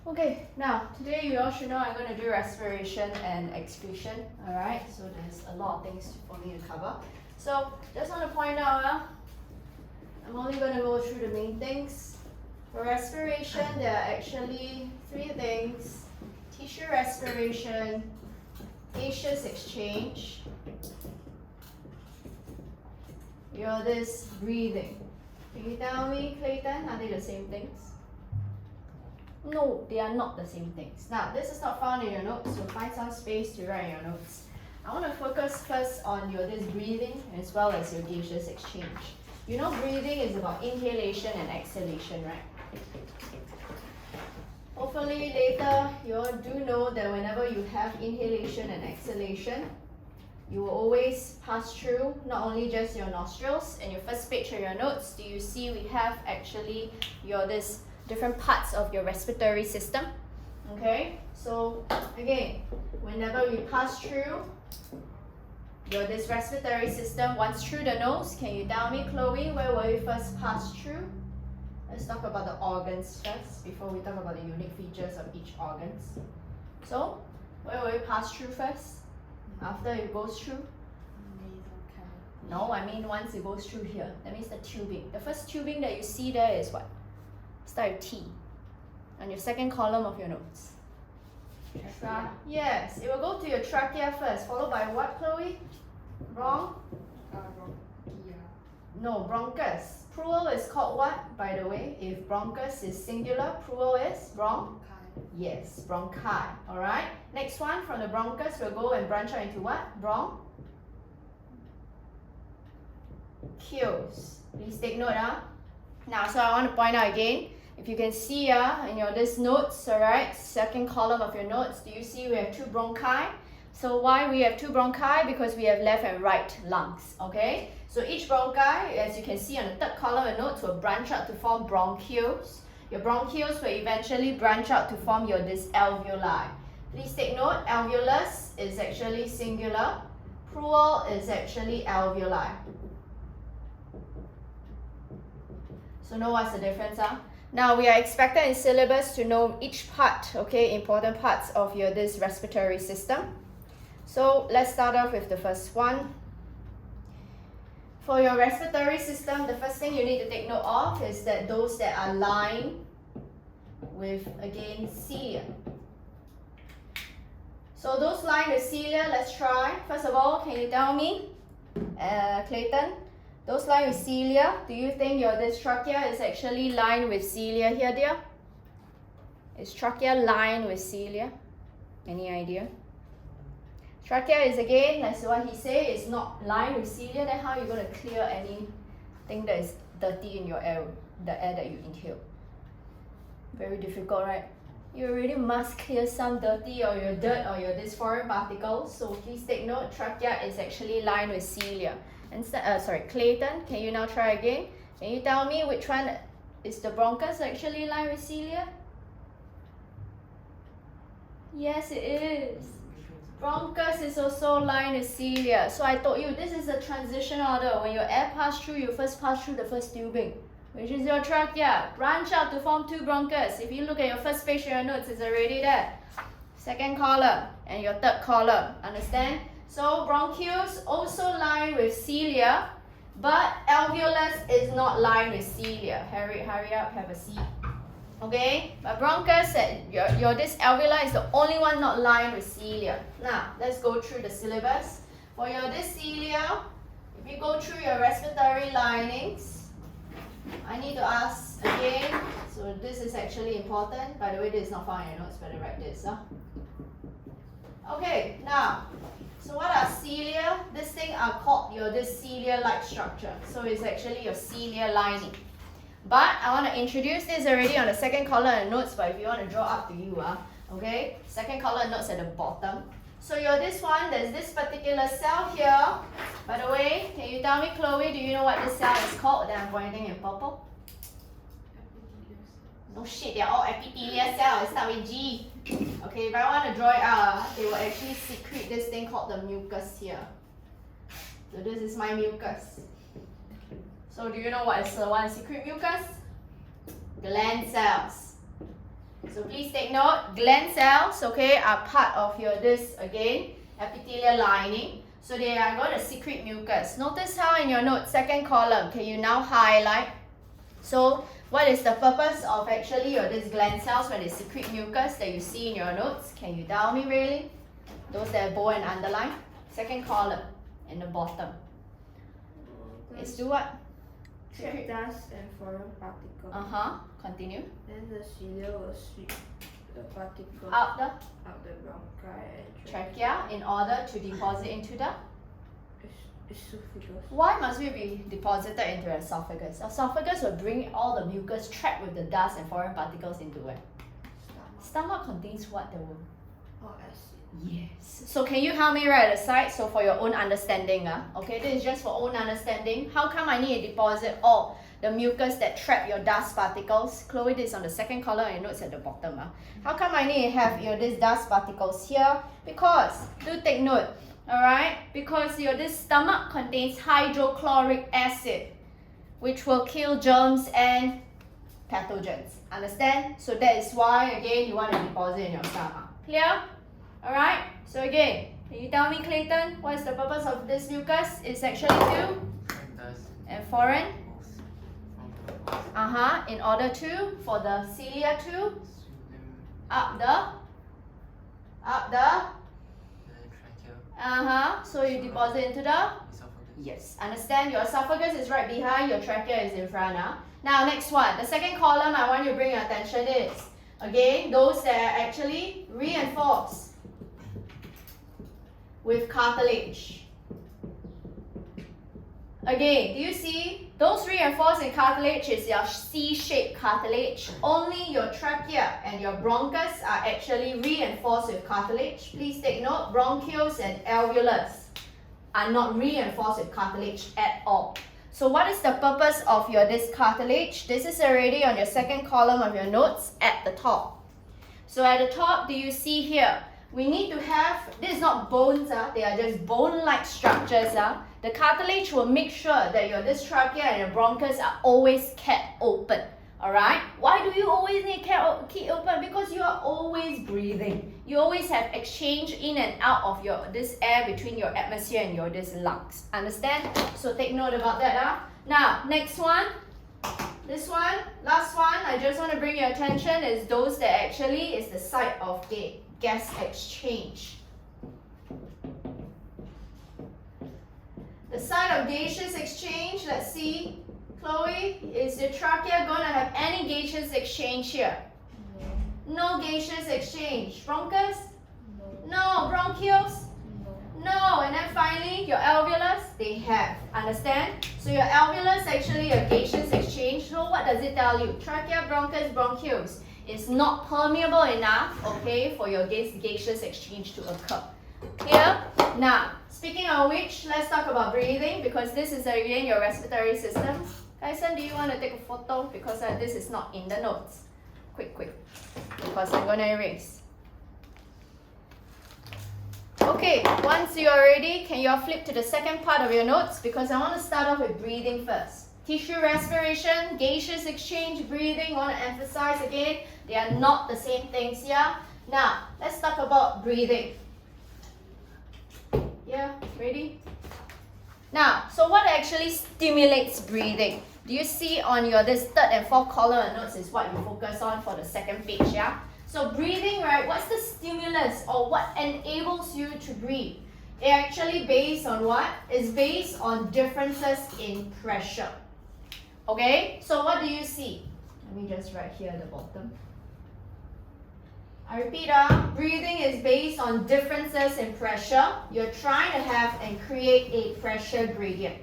Okay, now today you all should know I'm going to do respiration and excretion. Alright, so there's a lot of things for me to cover. So just want to point out, I'm only going to go through the main things. For respiration, there are actually three things: tissue respiration, gaseous exchange, this breathing. Can you tell me, Clayton, are they the same things? No, they are not the same things. Now, this is not found in your notes, so find some space to write in your notes. I want to focus first on this breathing as well as your gaseous exchange. You know, breathing is about inhalation and exhalation, right? Hopefully later you all do know that whenever you have inhalation and exhalation, you will always pass through not only just your nostrils. In your first page of your notes, do you see we have actually this different parts of your respiratory system? Okay, so again, whenever we pass through this respiratory system, once through the nose, can you tell me, Chloe, where will we first pass through? Let's talk about the organs first before we talk about the unique features of each organs. So, where will we pass through first? After it goes through? No, I mean once it goes through here. That means the tubing. The first tubing that you see there is what? Start with T. On your second column of your notes. Yes, it will go to your trachea first, followed by what, Chloe? No, bronchus. Plural is called what, by the way? If bronchus is singular, plural is Yes, bronchi. Alright. Next one, from the bronchus, we'll go and branch out into what? Bronchioles. Please take note. Now, so I want to point out again. If you can see in this notes, alright, second column of your notes, do you see we have two bronchi? So why we have two bronchi? Because we have left and right lungs, okay? So each bronchi, as you can see on the third column of notes, will branch out to form bronchioles. Your bronchioles will eventually branch out to form this alveoli. Please take note, alveolus is actually singular, plural is actually alveoli. So know what's the difference? Now we are expected in syllabus to know each part, okay, important parts of this respiratory system. So let's start off with the first one. For your respiratory system, the first thing you need to take note of is that those that are lined with, again, cilia. So those lined with cilia, let's try. First of all, can you tell me, Clayton, those lined with cilia, do you think this trachea is actually lined with cilia here, dear? Is trachea lined with cilia? Any idea? Trachea is, again, that's what he said, is not lined with cilia. Then how are you going to clear anything that is dirty in your air, the air that you inhale? Very difficult, right? You already must clear some dirty or your dirt or this foreign particles. So please take note, trachea is actually lined with cilia. Clayton, can you now try again? Can you tell me which one is the bronchus actually lined with cilia? Yes, it is. Bronchus is also lined with cilia. So I told you, this is the transition order. When your air passes through, you first pass through the first tubing, which is your trachea. Branch out to form two bronchus. If you look at your first page of your notes, it's already there. Second column and your third column. Understand? So bronchioles also lined with cilia, but alveolus is not lined with cilia. Hurry up, have a seat. Okay, but bronchus, this alveoli is the only one not lined with cilia. Now, let's go through the syllabus. For this cilia, if you go through your respiratory linings, I need to ask again, so this is actually important. By the way, this is not found in your notes, better write this. Okay, now, so what are cilia? This thing are called this cilia-like structure. So it's actually your cilia lining. But I want to introduce this already on the second column of notes, but if you want to draw up to you, okay? Second column notes at the bottom. So this one, there's this particular cell here. By the way, can you tell me, Chloe, do you know what this cell is called that I'm pointing in purple? No shit, they're all epithelial cells. It starts with G. Okay, if I want to draw it out, they will actually secrete this thing called the mucus here. So this is my mucus. So do you know what is the one secret mucus? Gland cells. So please take note, gland cells, okay, are part of your this again epithelial lining. So they are going to secrete mucus. Notice how in your note, second column, can you now highlight? So what is the purpose of actually your this gland cells when they secrete mucus that you see in your notes? Can you tell me really? Those that are bold and underline. Second column in the bottom. It's do what? Trap dust and foreign particles. Continue. Then the cilia will sweep the particles Out the out the bronchi and trachea in order to deposit into the. esophagus. Why must we be deposited into the esophagus? Esophagus will bring all the mucus trapped with the dust and foreign particles into where? Stomach contains what the womb? Or acid. Yes. So can you help me write aside? So for your own understanding, okay, this is just for own understanding. How come I need to deposit all the mucus that trap your dust particles? Chloe, this is on the second column and notes at the bottom. How come I need to have your this dust particles here? Because, do take note, alright, because your this stomach contains hydrochloric acid, which will kill germs and pathogens. Understand? So that is why again you want to deposit in your stomach. Clear? Alright, so again, can you tell me, Clayton, what is the purpose of this mucus? It's actually to and foreign. In order to, for the cilia to up the so you deposit into the yes. Understand? Your esophagus is right behind, your trachea is in front. Now next one, the second column I want you to bring your attention is again those that are actually reinforced with cartilage. Again, do you see those reinforced in cartilage is your C-shaped cartilage. Only your trachea and your bronchus are actually reinforced with cartilage. Please take note, bronchioles and alveolus are not reinforced with cartilage at all. So what is the purpose of your this cartilage? This is already on your second column of your notes at the top. So at the top, do you see here? We need to have, this is not bones, they are just bone-like structures. The cartilage will make sure that your this trachea and your bronchus are always kept open. Alright? Why do you always need to keep open? Because you are always breathing. You always have exchange in and out of your this air between your atmosphere and your this lungs. Understand? So take note about that. Now, next one. This one, last one, I just want to bring your attention is those that actually is the site of gas exchange. The site of gaseous exchange, let's see. Chloe, is the trachea going to have any gaseous exchange here? No gaseous exchange. Bronchus? No. Bronchioles? No. And then finally, your alveolus? They have. Understand? So your alveolus actually a gaseous exchange. So what does it tell you? Trachea, bronchus, bronchioles is not permeable enough, okay, for your gaseous exchange to occur. Clear? Now, speaking of which, let's talk about breathing because this is again your respiratory system. Kaisen, do you want to take a photo? Because this is not in the notes. Quick. Because I'm going to erase. Okay, once you are ready, can you all flip to the second part of your notes? Because I want to start off with breathing first. Tissue respiration, gaseous exchange, breathing, want to emphasize again, they are not the same things here. Now, let's talk about breathing. Yeah, ready? Now, so what actually stimulates breathing? Do you see on your this third and fourth column of notes is what you focus on for the second page, yeah? So breathing, right, what's the stimulus or what enables you to breathe? It actually based on what? It's based on differences in pressure. Okay, so what do you see? Let me just write here at the bottom. I repeat, breathing is based on differences in pressure. You're trying to have and create a pressure gradient.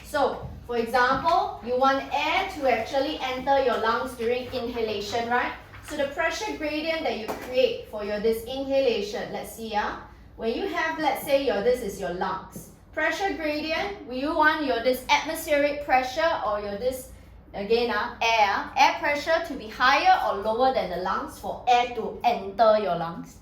So, for example, you want air to actually enter your lungs during inhalation, right? So the pressure gradient that you create for your this inhalation, let's see, when you have, let's say, this is your lungs. Pressure gradient, you want your this atmospheric pressure or your this, again, air pressure to be higher or lower than the lungs for air to enter your lungs.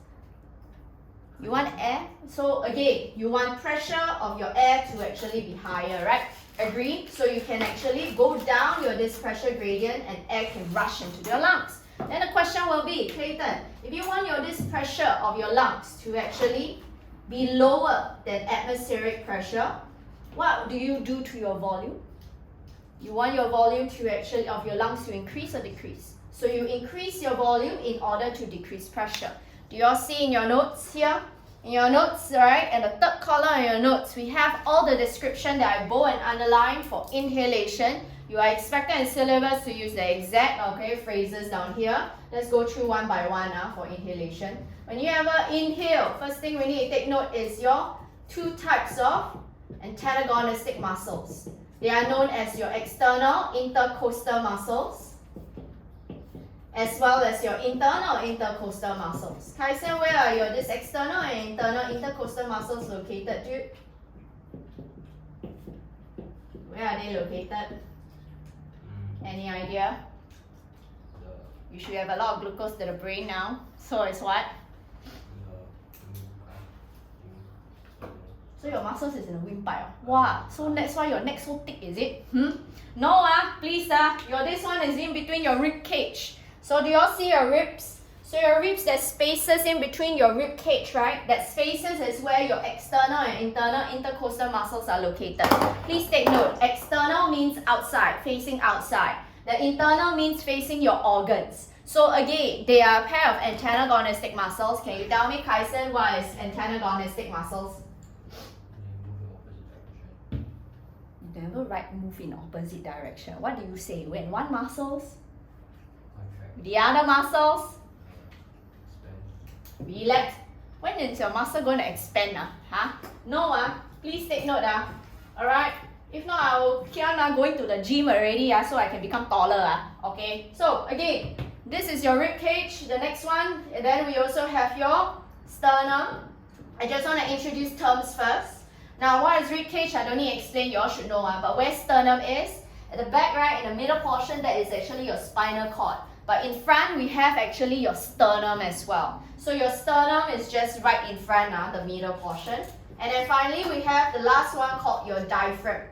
You want air? So again, you want pressure of your air to actually be higher, right? Agree? So you can actually go down your this pressure gradient and air can rush into your lungs. Then the question will be, Clayton, if you want this pressure of your lungs to actually be lower than atmospheric pressure, what do you do to your volume? You want your volume to actually, of your lungs to increase or decrease? So you increase your volume in order to decrease pressure. Do you all see in your notes here? In your notes, right, and the third column in your notes, we have all the description that I bold and underline for inhalation. You are expected in syllabus to use the exact, okay, phrases down here. Let's go through one by one for inhalation. When you ever inhale, first thing we need to take note is your two types of antagonistic muscles. They are known as your external intercostal muscles as well as your internal intercostal muscles. Kaisen, where are your this external and internal intercostal muscles located, dude? Where are they located? Any idea? You should have a lot of glucose to the brain now. So it's what? So your muscles is in the windpipe. Wow, so that's why your neck so thick, is it? No, please, your this one is in between your rib cage. So do you all see your ribs? So your ribs, there's spaces in between your rib cage, right? That spaces is where your external and internal intercostal muscles are located. Please take note, external means outside, facing outside. The internal means facing your organs. So again, they are a pair of antagonistic muscles. Can you tell me, Kaisen, what is antagonistic muscles? You never move in opposite direction. What do you say? When one muscles? The other muscles? Relax. When is your muscle going to expand? No, please take note. Alright? If not, I will keep on going to the gym already so I can become taller. Okay? So, again, this is your rib cage, the next one. And then we also have your sternum. I just want to introduce terms first. Now, what is rib cage? I don't need to explain. You all should know. But where sternum is, at the back, right, in the middle portion, that is actually your spinal cord. But in front, we have actually your sternum as well. So your sternum is just right in front, the middle portion. And then finally, we have the last one called your diaphragm.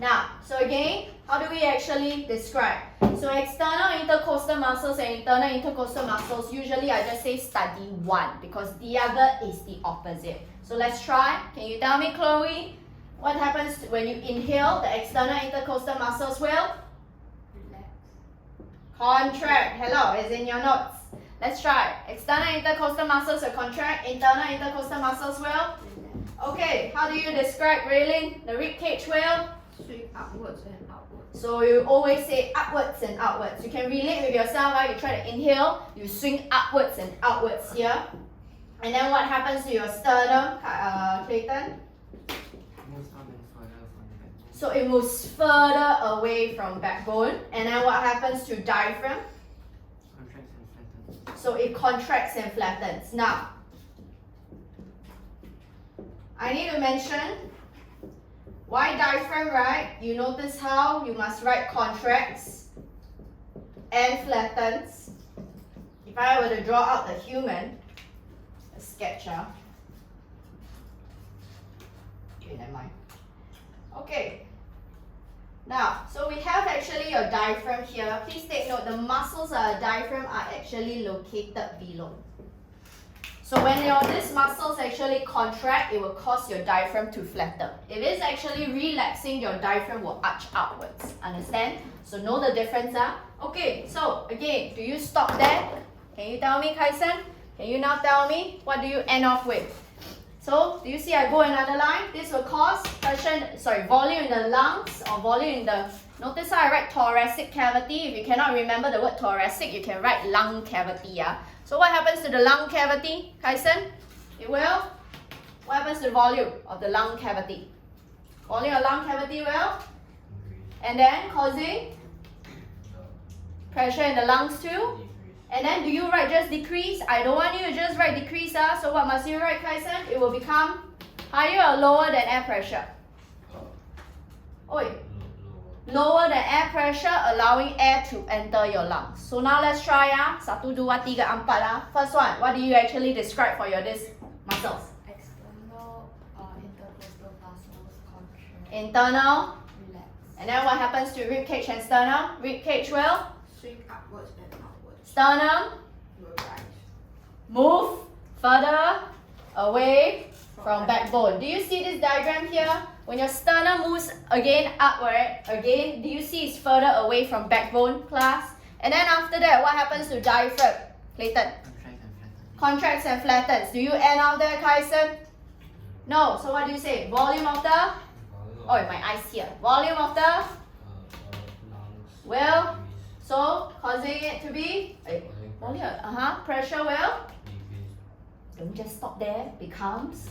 Now, so again, how do we actually describe? So external intercostal muscles and internal intercostal muscles, usually I just say study one because the other is the opposite. So let's try. Can you tell me, Chloe, what happens when you inhale? The external intercostal muscles will? Contract. Hello, it's in your notes. Let's try. External intercostal muscles will contract. Internal intercostal muscles will? Okay, how do you describe railing? The rib cage will? Swing upwards and outwards. So you always say upwards and outwards. You can relate with yourself, right? You try to inhale, you swing upwards and outwards here. And then what happens to your sternum, Clayton? So it moves further away from backbone. And then what happens to diaphragm? Contracts and flattens. So it contracts and flattens. Now, I need to mention why diaphragm, right? You notice how you must write contracts and flattens. If I were to draw out the human, a sketch, okay, never mind. Okay. Now, so we have actually your diaphragm here. Please take note, the muscles of the diaphragm are actually located below. So when these muscles actually contract, it will cause your diaphragm to flatten. If it's actually relaxing, your diaphragm will arch outwards. Understand? So know the difference. Okay, so again, do you stop there? Can you tell me, Kaisen? Can you now tell me what do you end off with? So, do you see I go another line? This will cause volume in the lungs or volume in the... Notice how I write thoracic cavity. If you cannot remember the word thoracic, you can write lung cavity. So what happens to the lung cavity, Kaisen? It will? What happens to the volume of the lung cavity? Volume of lung cavity will? And then causing pressure in the lungs too? And then do you write just decrease? I don't want you to just write decrease. So what must you write, Kaisen? It will become higher or lower than air pressure? Oi. Lower than air pressure, allowing air to enter your lungs. So now let's try. 1, 2, 3, 4. First one, what do you actually describe for your this muscles? External intercostal muscles contract. Internal. Relax. And then what happens to rib cage and sternum? Rib cage will? Swing upwards and outwards. Sternum, will rise. move further away from backbone. Do you see this diagram here? When your sternum moves again upward, again, do you see it's further away from backbone, class? And then after that, what happens to diaphragm? Clayton? Contracts and flattens. Do you end out there, Kaisen? No. So what do you say? Volume of the? Oh, my eyes here. Volume of the? Will? So, causing it to be? Volume. Pressure will? Don't just stop there. Becomes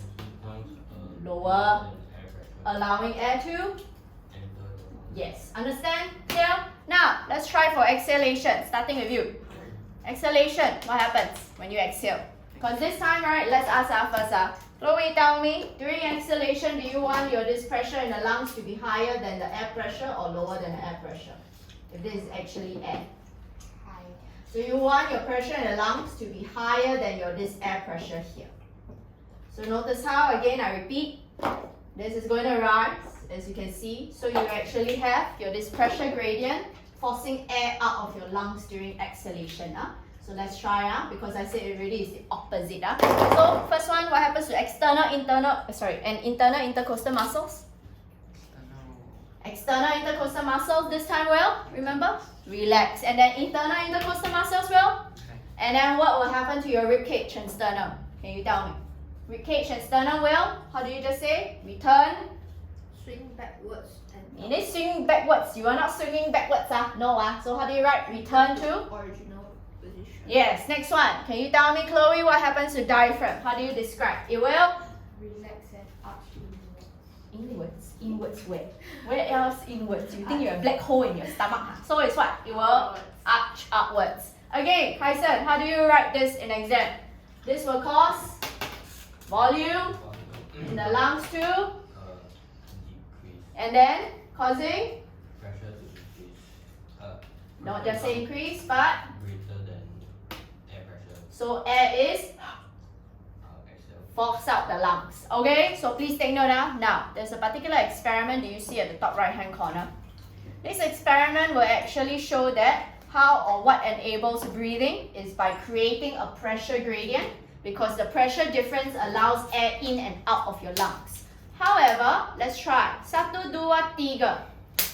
lower. Allowing air to? Yes. Understand? Clear? Now, let's try for exhalation. Starting with you. Exhalation. What happens when you exhale? Because this time, right, let's ask first. Chloe, tell me, during exhalation, do you want your this pressure in the lungs to be higher than the air pressure or lower than the air pressure? If this is actually air. Higher. So you want your pressure in the lungs to be higher than your this air pressure here. So notice how, again, I repeat, this is going to rise, as you can see. So you actually have your this pressure gradient forcing air out of your lungs during exhalation. So let's try, because I said it really is the opposite. So first one, what happens to external, internal, and internal intercostal muscles? External intercostal muscles this time will, remember? Relax. And then internal intercostal muscles will? And then what will happen to your rib cage and sternum? Can you tell me? Rib cage and sternum will, how do you just say? Return. Swing backwards and It is swinging backwards. You are not swinging backwards. No. So how do you write? Return to? original position. Yes. Next one. Can you tell me, Chloe, what happens to diaphragm? How do you describe? It will? Relax and arch inwards. Inwards. Inwards where? Where else inwards? You think you're a black hole in your stomach? So it's what? It will arch upwards. Okay, Kaisen, how do you write this in exam? This will cause volume in the lungs too. Decrease. And then causing? Pressure to increase. Not just say increase, but? Greater than air pressure. So air is? Exhale. Force out the lungs. Okay, so please take note. Now, there's a particular experiment that you see at the top right hand corner. This experiment will actually show that how or what enables breathing is by creating a pressure gradient, because the pressure difference allows air in and out of your lungs. However, let's try. 1, 2, 3.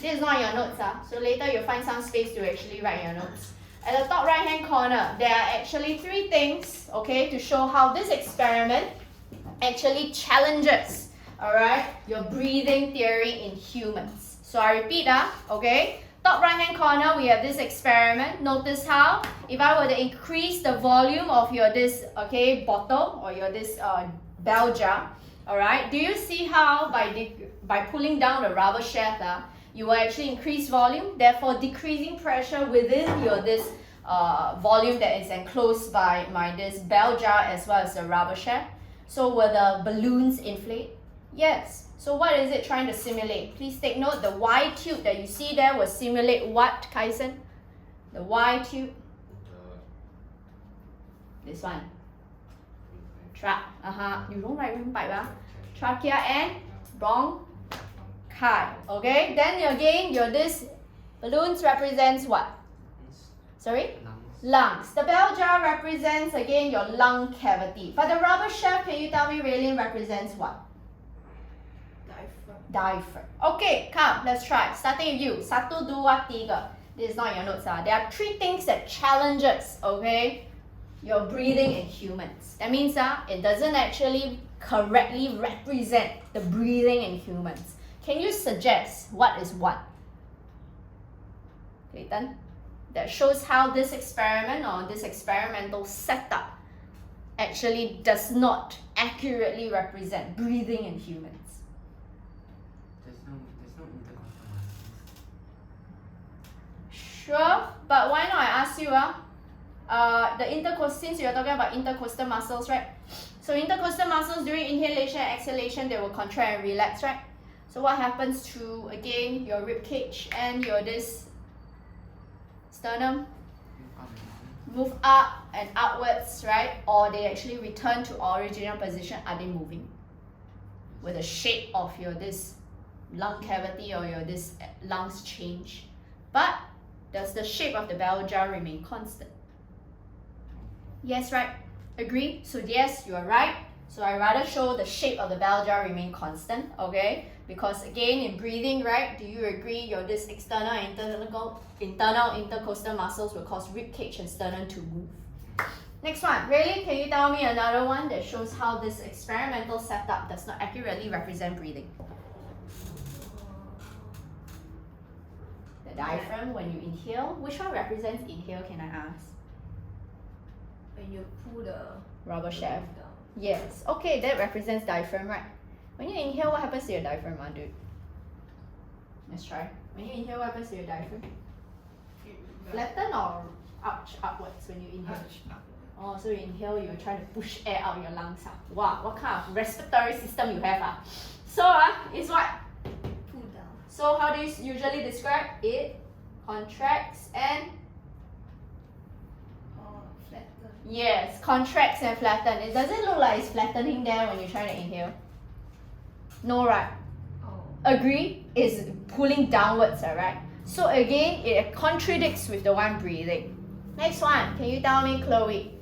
This is not your notes. So later you'll find some space to actually write your notes. At the top right hand corner, there are actually 3 things, okay, to show how this experiment actually challenges, alright, your breathing theory in humans. So I repeat, okay, top right hand corner we have this experiment. Notice how if I were to increase the volume of your this, okay, bottle or your this bell jar, alright, do you see how by pulling down the rubber shaft, you will actually increase volume, therefore decreasing pressure within your this volume that is enclosed by my this bell jar as well as the rubber shaft. So will the balloons inflate? Yes. So what is it trying to simulate? Please take note, the Y tube that you see there will simulate what, Kaisen? The Y tube? This one. You don't write windpipe, trachea and bronchi. Okay, then again, your this balloons represents what? Sorry? Lungs. The bell jar represents again your lung cavity. But the rubber shaft, can you tell me, Raylene, represents what? Diaphragm. Okay, come, let's try. Starting with you. 1, 2, 3. This is not your notes. There are 3 things that challenges, okay, your breathing in humans. That means it doesn't actually correctly represent the breathing in humans. Can you suggest what is what? Clayton? That shows how this experiment or this experimental setup actually does not accurately represent breathing in humans. There's no intercostal muscles. Sure, but why not I ask you, since you're talking about intercostal muscles, right? So intercostal muscles during inhalation and exhalation, they will contract and relax, right? So what happens to, again, your rib cage and your this sternum? Move up and outwards, right? Or they actually return to original position. Are they moving? Will the shape of your this lung cavity or your this lungs change? But does the shape of the bell jar remain constant? Yes, right? Agree? So yes, you are right. So I rather show the shape of the bell jar remain constant, okay? Because again, in breathing, right, do you agree your this external and internal intercostal muscles will cause rib cage and sternum to move? Next one, Raylene, can you tell me another one that shows how this experimental setup does not accurately represent breathing? The diaphragm when you inhale. Which one represents inhale, can I ask? When you pull the Rubber shaft. down. Yes. Okay, that represents diaphragm, right? When you inhale, what happens to your diaphragm, dude? Let's try. When you inhale, what happens to your diaphragm? Flatten or upwards when you inhale? Oh, so you inhale, you're trying to push air out your lungs. Wow, what kind of respiratory system you have? So it's what? Pull down. So how do you usually describe it? Contracts and Flatten. yes, contracts and flatten. It doesn't look like it's flattening there when you're trying to inhale. No, right? Oh. Agree? It's pulling downwards, alright? So again, it contradicts with the one breathing. Next one, can you tell me, Chloe?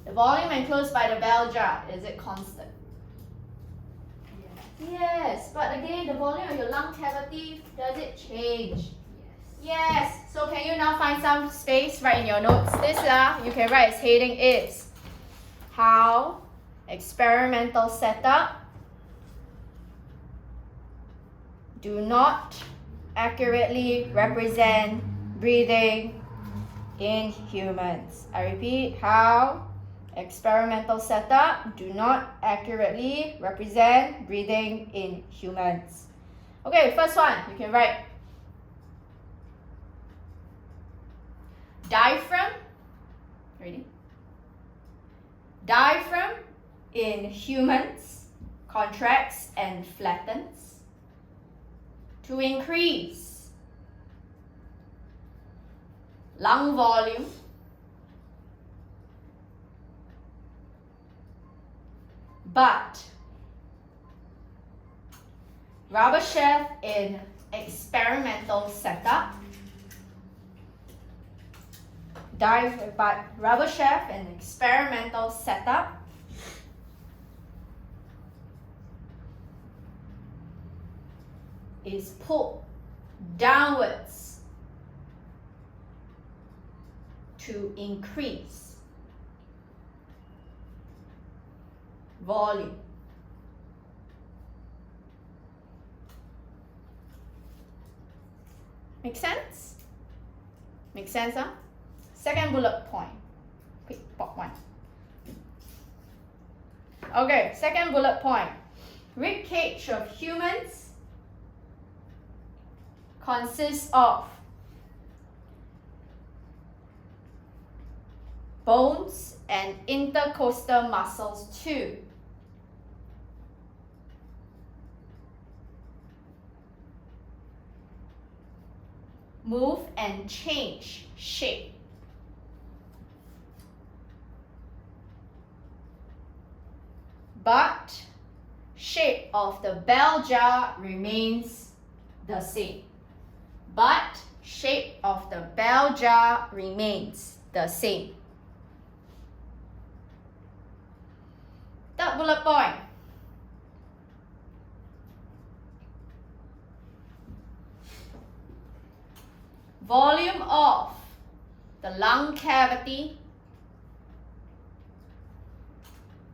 The volume enclosed by the bell jar, is it constant? Yes. Yes, but again, the volume of your lung cavity, does it change? Yes. Yes. So can you now find some space, write in your notes. This you can write its heading is how experimental setup do not accurately represent breathing in humans. I repeat, how experimental setup do not accurately represent breathing in humans. Okay, first one, you can write diaphragm. Ready? Diaphragm in humans contracts and flattens to increase lung volume but rubber shaft in experimental setup but rubber shaft in experimental setup is pulled downwards to increase volume. Make sense? Make sense, huh? Second bullet point. Quick pop one. Okay, second bullet point. Rib cage of humans consists of bones and intercostal muscles too. Move and change shape. But shape of the bell jar remains the same. But shape of the bell jar remains the same. Third bullet point. Volume of the lung cavity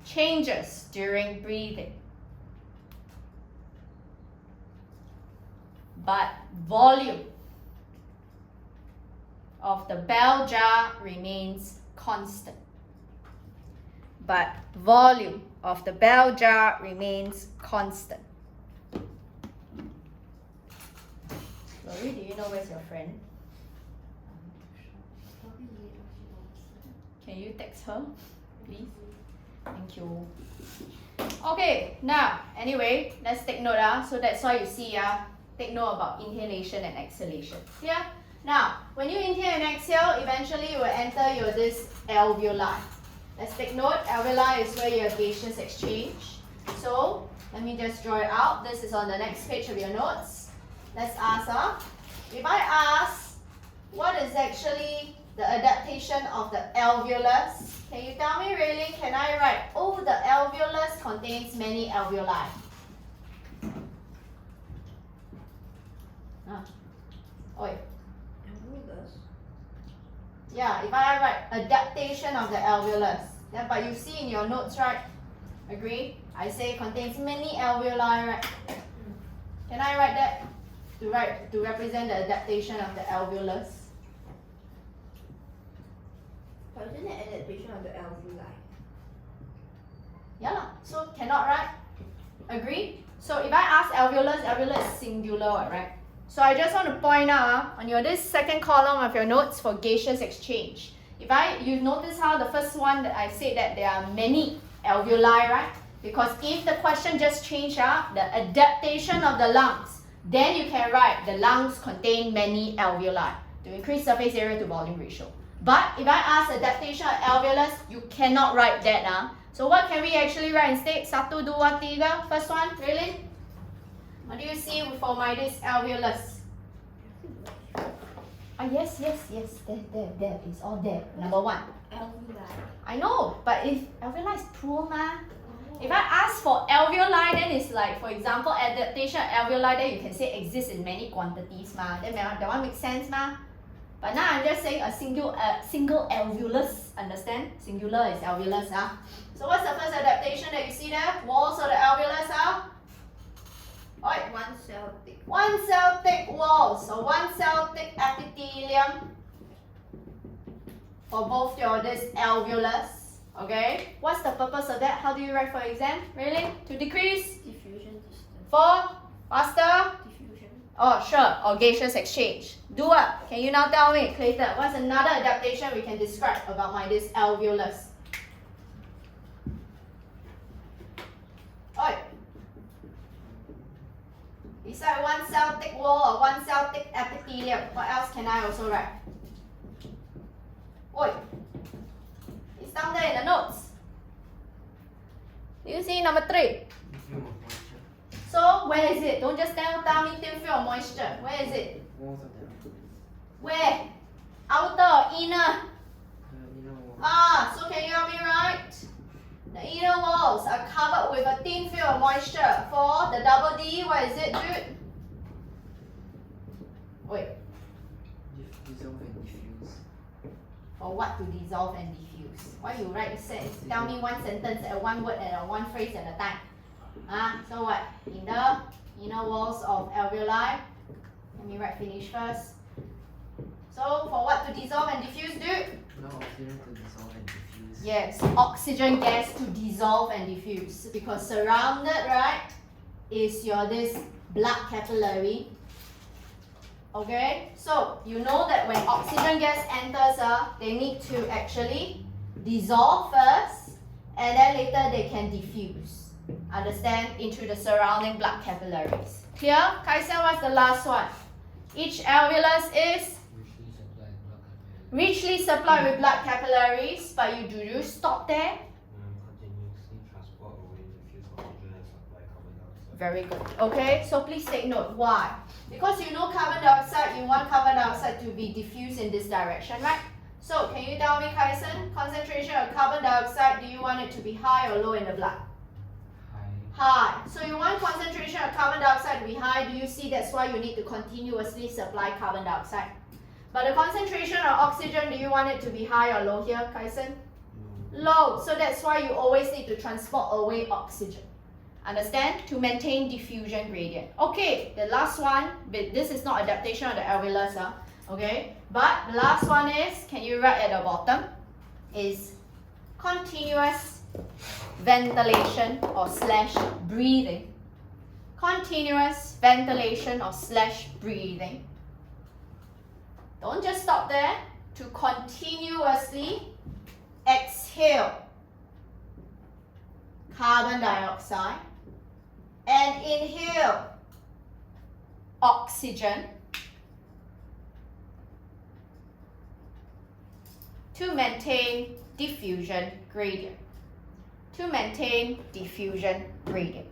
changes during breathing, but volume of the bell jar remains constant. But volume of the bell jar remains constant. Lori, do you know where's your friend? Can you text her, please? Thank you. Okay, now, anyway, let's take note. So that's why you see, take note about inhalation and exhalation. Clear? Now, when you inhale and exhale, eventually you will enter your this alveoli. Let's take note, alveoli is where you have gaseous exchange. So, let me just draw it out. This is on the next page of your notes. Let's ask, if I ask, what is actually the adaptation of the alveolus. Can you tell me, Raylene, can I write, oh, the alveolus contains many alveoli? Oi. Alveolus. Yeah, if I write adaptation of the alveolus, then, but you see in your notes, right? Agree? I say contains many alveoli, right? Can I write that to represent the adaptation of the alveolus? But isn't it adaptation of the alveoli? Yeah lah. So cannot write. Agree? So if I ask alveolus, alveolus is singular, right? So I just want to point out on your this second column of your notes for gaseous exchange. You notice how the first one that I said that there are many alveoli, right? Because if the question just changed the adaptation of the lungs, then you can write the lungs contain many alveoli to increase surface area to volume ratio. But if I ask adaptation of alveolus, you cannot write that. So what can we actually write instead? 1, 2, 3. First one, really? What do you see for my this alveolus? Yes. There. It's all there. Number 1. Alveoli. I know, but if alveoli is plural, if I ask for alveoli, then it's like, for example, adaptation of alveoli, then you can say exists in many quantities, then that one makes sense, But now I'm just saying a single alveolus, understand? Singular is alveolus, So what's the first adaptation that you see there? Walls of the alveolus are? One cell thick. One cell thick walls, so one cell thick epithelium for both this alveolus. Okay, what's the purpose of that? How do you write for exam? Really? To decrease? Diffusion distance. For? Faster? Diffusion. Oh, sure. Or gaseous exchange. Do what? Can you now tell me, Clayton, what's another adaptation we can describe about this alveolus? Oi. Beside one cell thick wall or one cell thick epithelium, what else can I also write? Oi. It's down there in the notes. Do you see number 3? Thin film of moisture. So where is it? Don't just tell me thin film of moisture. Where is it? Walls of the Where? Outer or inner? inner wall. So can you help me write? The inner walls are covered with a thin film of moisture. For the double D, what is it, dude? Wait, Dissolve and diffuse. for what to dissolve and diffuse? Why you write tell me one sentence, one word and one phrase at a time. So what? In the inner walls of alveoli. Let me write finish first. So for what to dissolve and diffuse, dude? No oxygen to dissolve and diffuse. Yes, oxygen gas to dissolve and diffuse, because surrounded, right, is this blood capillary. Okay, so you know that when oxygen gas enters, they need to actually dissolve first, and then later they can diffuse. Understand? Into the surrounding blood capillaries. Clear? Kaisen, what's the last one? Each alveolus is richly supplied with blood capillaries, but do you stop there? Continuously transport away diffuse oxygen and supply carbon dioxide. Very good. Okay, so please take note. Why? Because you know carbon dioxide, you want carbon dioxide to be diffused in this direction, right? So can you tell me, Kaisen, concentration of carbon dioxide, do you want it to be high or low in the blood? High. So you want concentration of carbon dioxide to be high. Do you see that's why you need to continuously supply carbon dioxide? But the concentration of oxygen, do you want it to be high or low here, Kaisen? Low. So that's why you always need to transport away oxygen. Understand? To maintain diffusion gradient. Okay, the last one, but this is not adaptation of the alveolus, okay? But the last one is, can you write at the bottom, is continuous ventilation or / breathing. Continuous ventilation or / breathing. Don't just stop there. To continuously exhale carbon dioxide and inhale oxygen to maintain diffusion gradient. To maintain diffusion gradient.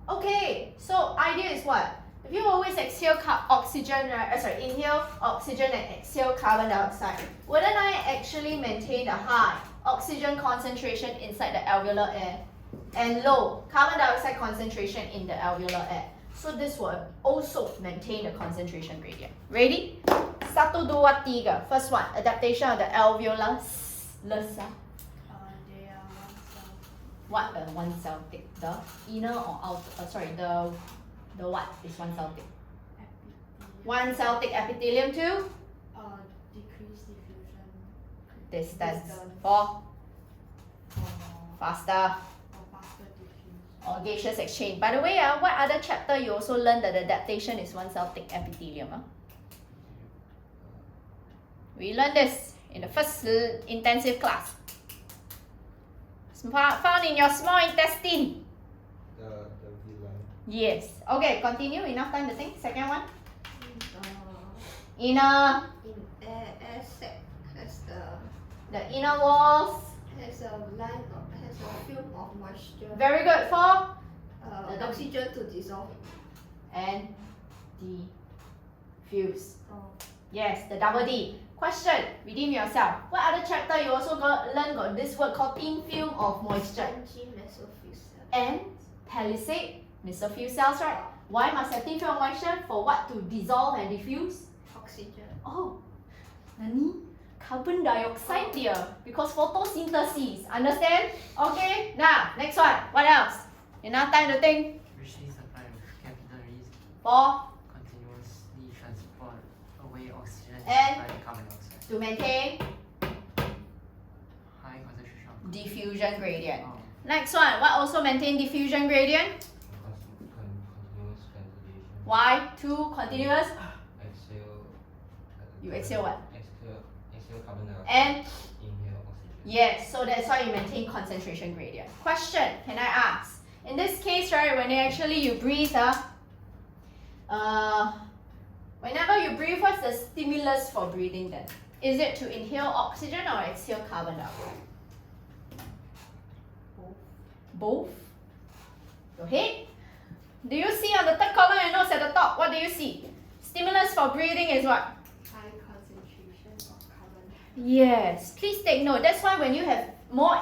Okay, so idea is what? If you always exhale oxygen, right? Inhale oxygen and exhale carbon dioxide, wouldn't I actually maintain a high oxygen concentration inside the alveolar air and low carbon dioxide concentration in the alveolar air? So this will also maintain the concentration gradient. Ready? 1, 2, 3. First one, adaptation of the alveolus. They are one cell. What one cell thick? The inner or outer? The what is one cell thick? Epithelium. One cell thick epithelium to Decrease diffusion. distance. Distance. 4. Or Faster. faster diffuse. Or gaseous exchange. By the way, what other chapter you also learned that adaptation is one cell thick epithelium? We learned this in the first intensive class. Found in your small intestine. The V-line. Yes. Okay, continue. Enough time to think. Second one. In Inner. air sac has The inner walls. has a film of moisture. Very good. 4. Oxygen to dissolve. And diffuse. Oh. Yes, the double D. Question. Redeem yourself. What other chapter you also got this word called thin film of moisture? Spongy mesophyll cell. And palisade mesophyll cells, right? Why must have thin film of moisture? For what to dissolve and diffuse? Oxygen. Oh, nani? Carbon dioxide dear. Because photosynthesis. Understand? Okay. Now, next one. What else? Enough time to think. Reaching supply of capillaries 4. continuously transport away oxygen And by carbon dioxide. To maintain High concentration of diffusion gradient. oh, Next one. What also maintain diffusion gradient? Continuous ventilation. Why? 2 continuous. Exhale. You exhale what? Exhale carbon dioxide. And Inhale oxygen. yes, so that's why you maintain concentration gradient. Question, can I ask? In this case, right, when you breathe, whenever you breathe, what's the stimulus for breathing then? Is it to inhale oxygen or exhale carbon dioxide? Both. Go ahead. Do you see on the third column and notes at the top? What do you see? Stimulus for breathing is what? High concentration of carbon. Yes, please take note. That's why when you have more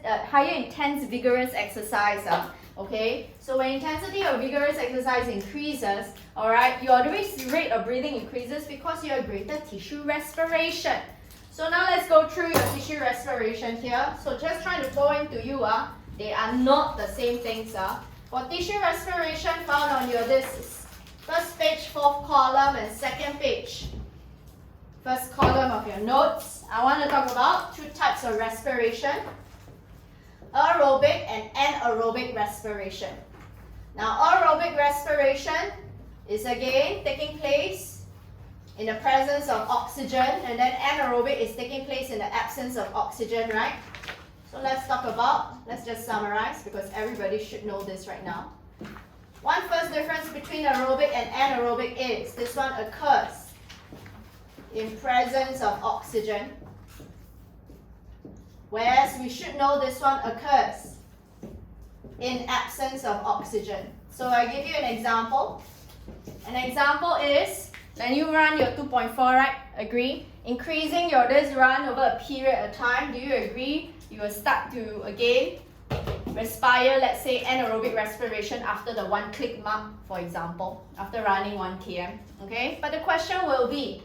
higher intense vigorous exercise, okay? So when intensity of vigorous exercise increases, alright, your rate of breathing increases because you have greater tissue respiration. So now let's go through your tissue respiration here. So just trying to point to you, they are not the same things. For tissue respiration found on your this first page, 4th column and 2nd page. First column of your notes, I want to talk about 2 types of respiration, aerobic and anaerobic respiration. Now, aerobic respiration is again taking place in the presence of oxygen, and then anaerobic is taking place in the absence of oxygen, right? So let's just summarize because everybody should know this right now. One first difference between aerobic and anaerobic is this one occurs in presence of oxygen, whereas we should know this one occurs in absence of oxygen. So I give you an example. An example is when you run your 2.4, right? Agree? Increasing your this run over a period of time. Do you agree? You will start to again respire, let's say anaerobic respiration after the 1 click mark, for example, after running 1 km. Okay? But the question will be,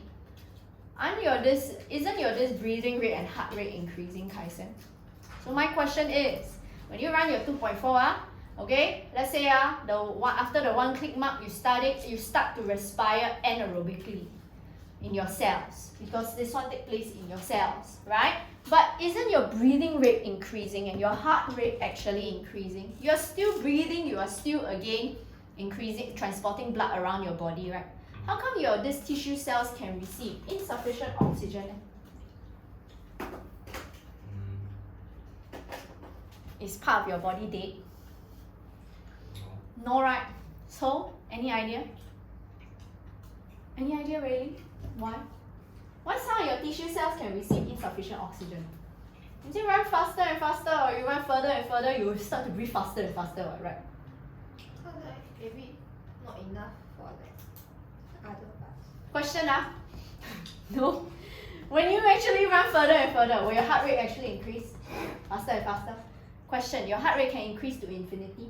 isn't your this breathing rate and heart rate increasing, Kaisen? So my question is, when you run your 2.4, okay, let's say after the 1 click mark, you start to respire anaerobically in your cells because this one takes place in your cells, right? But isn't your breathing rate increasing and your heart rate actually increasing? You are still breathing, you are still again increasing, transporting blood around your body, right? How come these tissue cells can receive insufficient oxygen? Is part of your body dead? No, right? So, any idea? Any idea really? Why? Why some of your tissue cells can receive insufficient oxygen? As you run faster and faster or you run further and further, you will start to breathe faster and faster, right? Because maybe not enough for Other parts. Question ah? No. When you actually run further and further, will your heart rate actually increase faster and faster? Question, your heart rate can increase to infinity?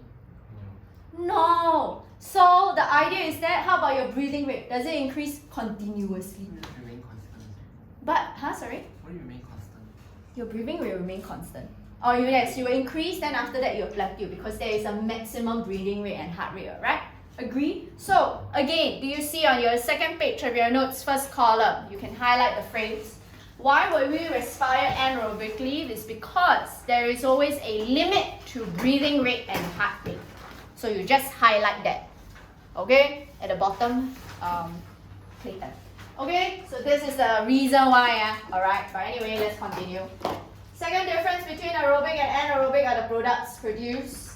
No. So the idea is that, how about your breathing rate? Does it increase continuously? Remain constant. But, sorry? What do you remain constant? Your breathing will remain constant. Or yes, you will increase, then after that you'll plateau because there is a maximum breathing rate and heart rate, right? Agree? So, again, do you see on your second page of your notes, first column, you can highlight the phrase. Why will we respire anaerobically? It's because there is always a limit to breathing rate and heart rate. So you just highlight that. Okay? At the bottom, Clayton. Okay? So this is the reason why, alright? But anyway, let's continue. Second difference between aerobic and anaerobic are the products produced.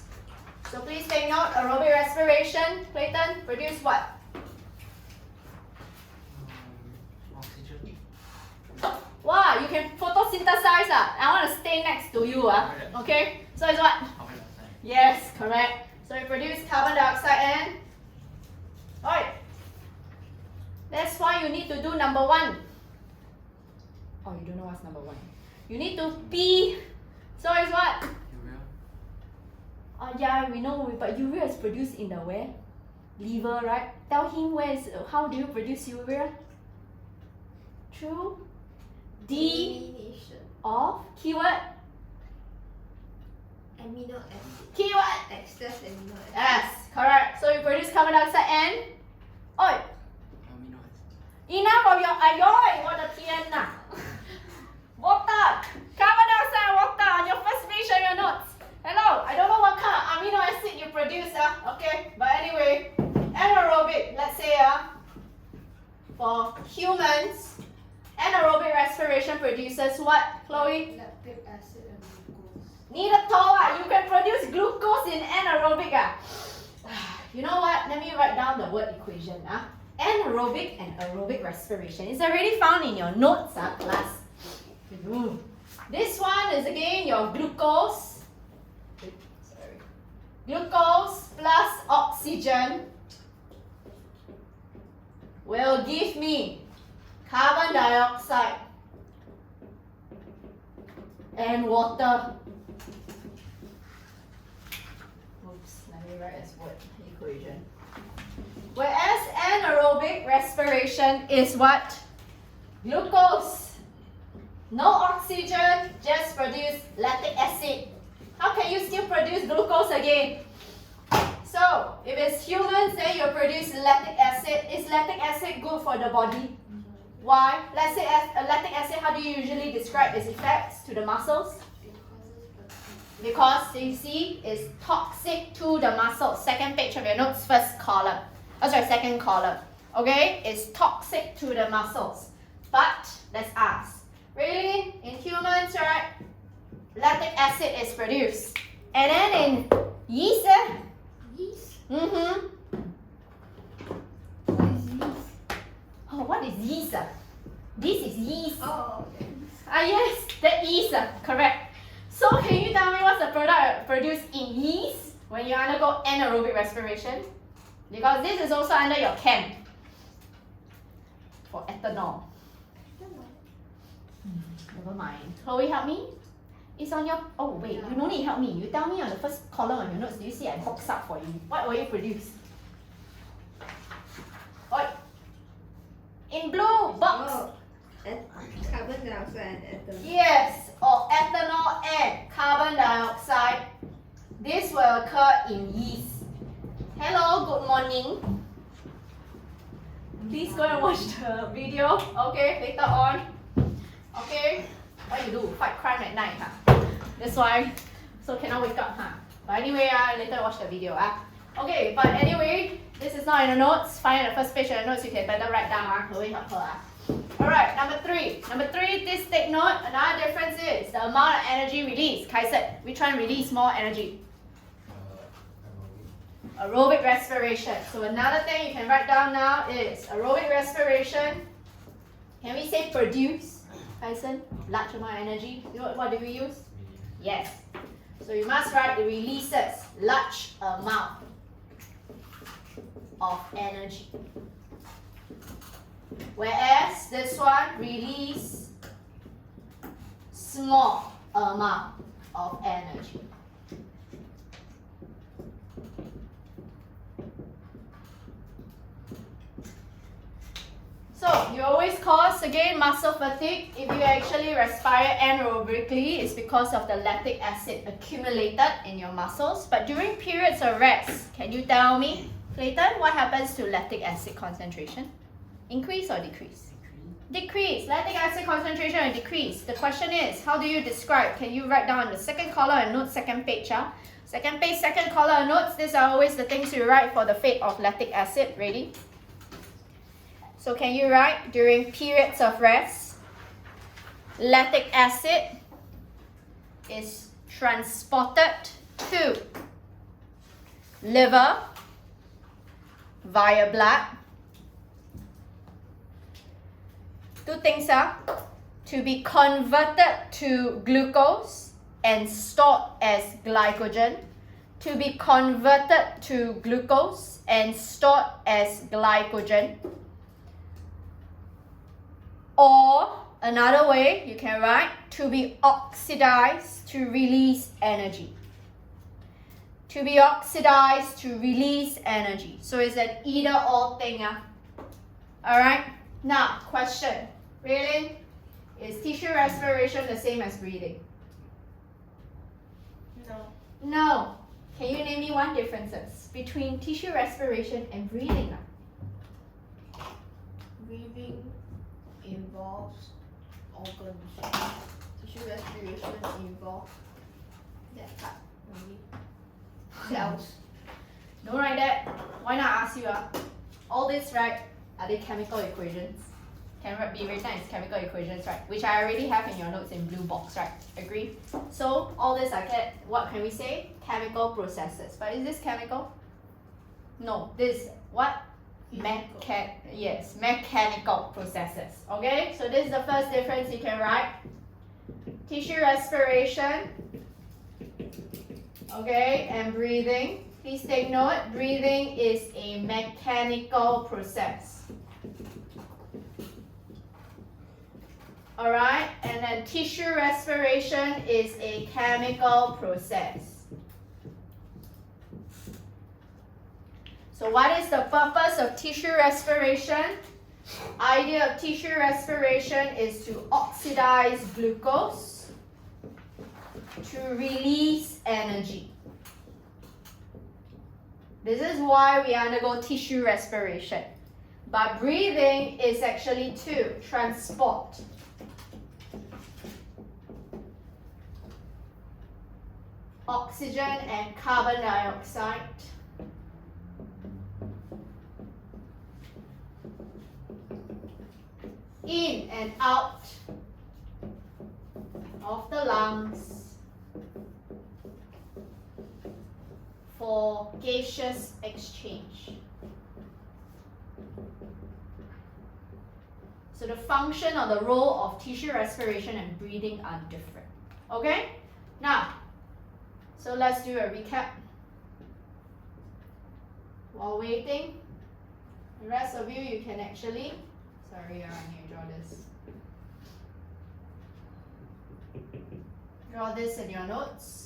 So please take note, aerobic respiration, Clayton, produce what? Oxygen. Wow, you can photosynthesize. I want to stay next to you. Okay? So it's what? Carbon dioxide. Yes, correct. So you produce carbon dioxide and oil. That's why you need to do number 1. Oh, you don't know what's number 1. You need to pee. So it's what? Urea. Yeah, we know, but urea is produced in the where? Liver, right? Tell him how do you produce urea? Through Elimination. of keyword. Amino acid. Keyword. Excess amino acid. Yes, correct. So you produce carbon dioxide and oil. Amino acid. Enough of your ayoy, 我的天哪 Water, carbon dioxide and water on your first page of your notes. Hello, I don't know what kind of amino acid you produce, okay? But anyway, anaerobic, let's say, for humans, anaerobic respiration produces what, Chloe? Lactic acid and glucose. 你的头啊, you can produce glucose in anaerobic. You know what? Let me write down the word equation. Anaerobic and aerobic respiration. It's already found in your notes, class. This one is again your glucose. Glucose plus oxygen will give me carbon dioxide and water. Oops, let me write as word equation. Whereas anaerobic respiration is what? Glucose. No oxygen, just produce lactic acid. How can you still produce glucose again? So, if it's humans, then you produce lactic acid. Is lactic acid good for the body? Why? Lactic acid, how do you usually describe its effects to the muscles? Because you see, it's toxic to the muscles. Second page of your notes, first column. Second column. Okay? It's toxic to the muscles. But, let's ask. Really, in humans, right? Lactic acid is produced. And then in yeast, Yeast? mm-hmm. What is yeast? Oh, what is yeast? This is yeast. Oh, okay. Yes, the yeast, correct. So can you tell me what's the product produced in yeast when you undergo anaerobic respiration? Because this is also under your chem for ethanol. Never mind. Chloe, help me. It's on your. Oh wait, you no need help me. You tell me on the first column of your notes. Do you see I box up for you? What will you produce? Oi. In blue box. Oh, carbon dioxide and ethanol. Yes, or ethanol and carbon dioxide. This will occur in yeast. Hello, good morning. Please go and watch the video. Okay, later on. Okay, what you do? Fight crime at night, That's why. So cannot wake up, But anyway, later watch the video, Okay, but anyway, this is not in the notes. Find the first page of the notes. You can better write down, Chloe, help her, Alright, number 3. Number 3, this take note. Another difference is the amount of energy released. Kai said, which one release more energy? Aerobic respiration. So another thing you can write down now is aerobic respiration. Can we say produce? Tyson, large amount of energy. What do we use? Yes. So you must write the releases, large amount of energy. Whereas this one release small amount of energy. So you always cause again muscle fatigue if you actually respire anaerobically. It's because of the lactic acid accumulated in your muscles. But during periods of rest, can you tell me, Clayton, what happens to lactic acid concentration? Increase or decrease? Decrease. Lactic acid concentration will decrease. The question is, how do you describe? Can you write down the second column and note second page? Second page, second column notes. These are always the things you write for the fate of lactic acid. Ready? So can you write during periods of rest, lactic acid is transported to liver via blood. Two things are to be converted to glucose and stored as glycogen. To be converted to glucose and stored as glycogen. Or another way you can write, to be oxidized to release energy. To be oxidized to release energy. So it's an either or thing. Alright, now question. Really? Is tissue respiration the same as breathing? No. No. Can you name me one differences between tissue respiration and breathing? Breathing involves organs. Tissue respiration involves that part only. Cells. Don't write that. Why not ask you? All this, right? Are they chemical equations? Can be written as chemical equations, right? Which I already have in your notes in blue box, right? Agree? So all this are what can we say? Chemical processes. But is this chemical? No. This what? Yes, mechanical processes. Okay, so this is the first difference you can write. Tissue respiration, okay, and breathing. Please take note, breathing is a mechanical process. Alright, and then tissue respiration is a chemical process. So what is the purpose of tissue respiration? Idea of tissue respiration is to oxidize glucose to release energy. This is why we undergo tissue respiration. But breathing is actually to transport oxygen and carbon dioxide in and out of the lungs for gaseous exchange. So the function or the role of tissue respiration and breathing are different. Okay? Now, so let's do a recap. While waiting, the rest of you can actually, sorry, I need to draw this. Draw this in your notes.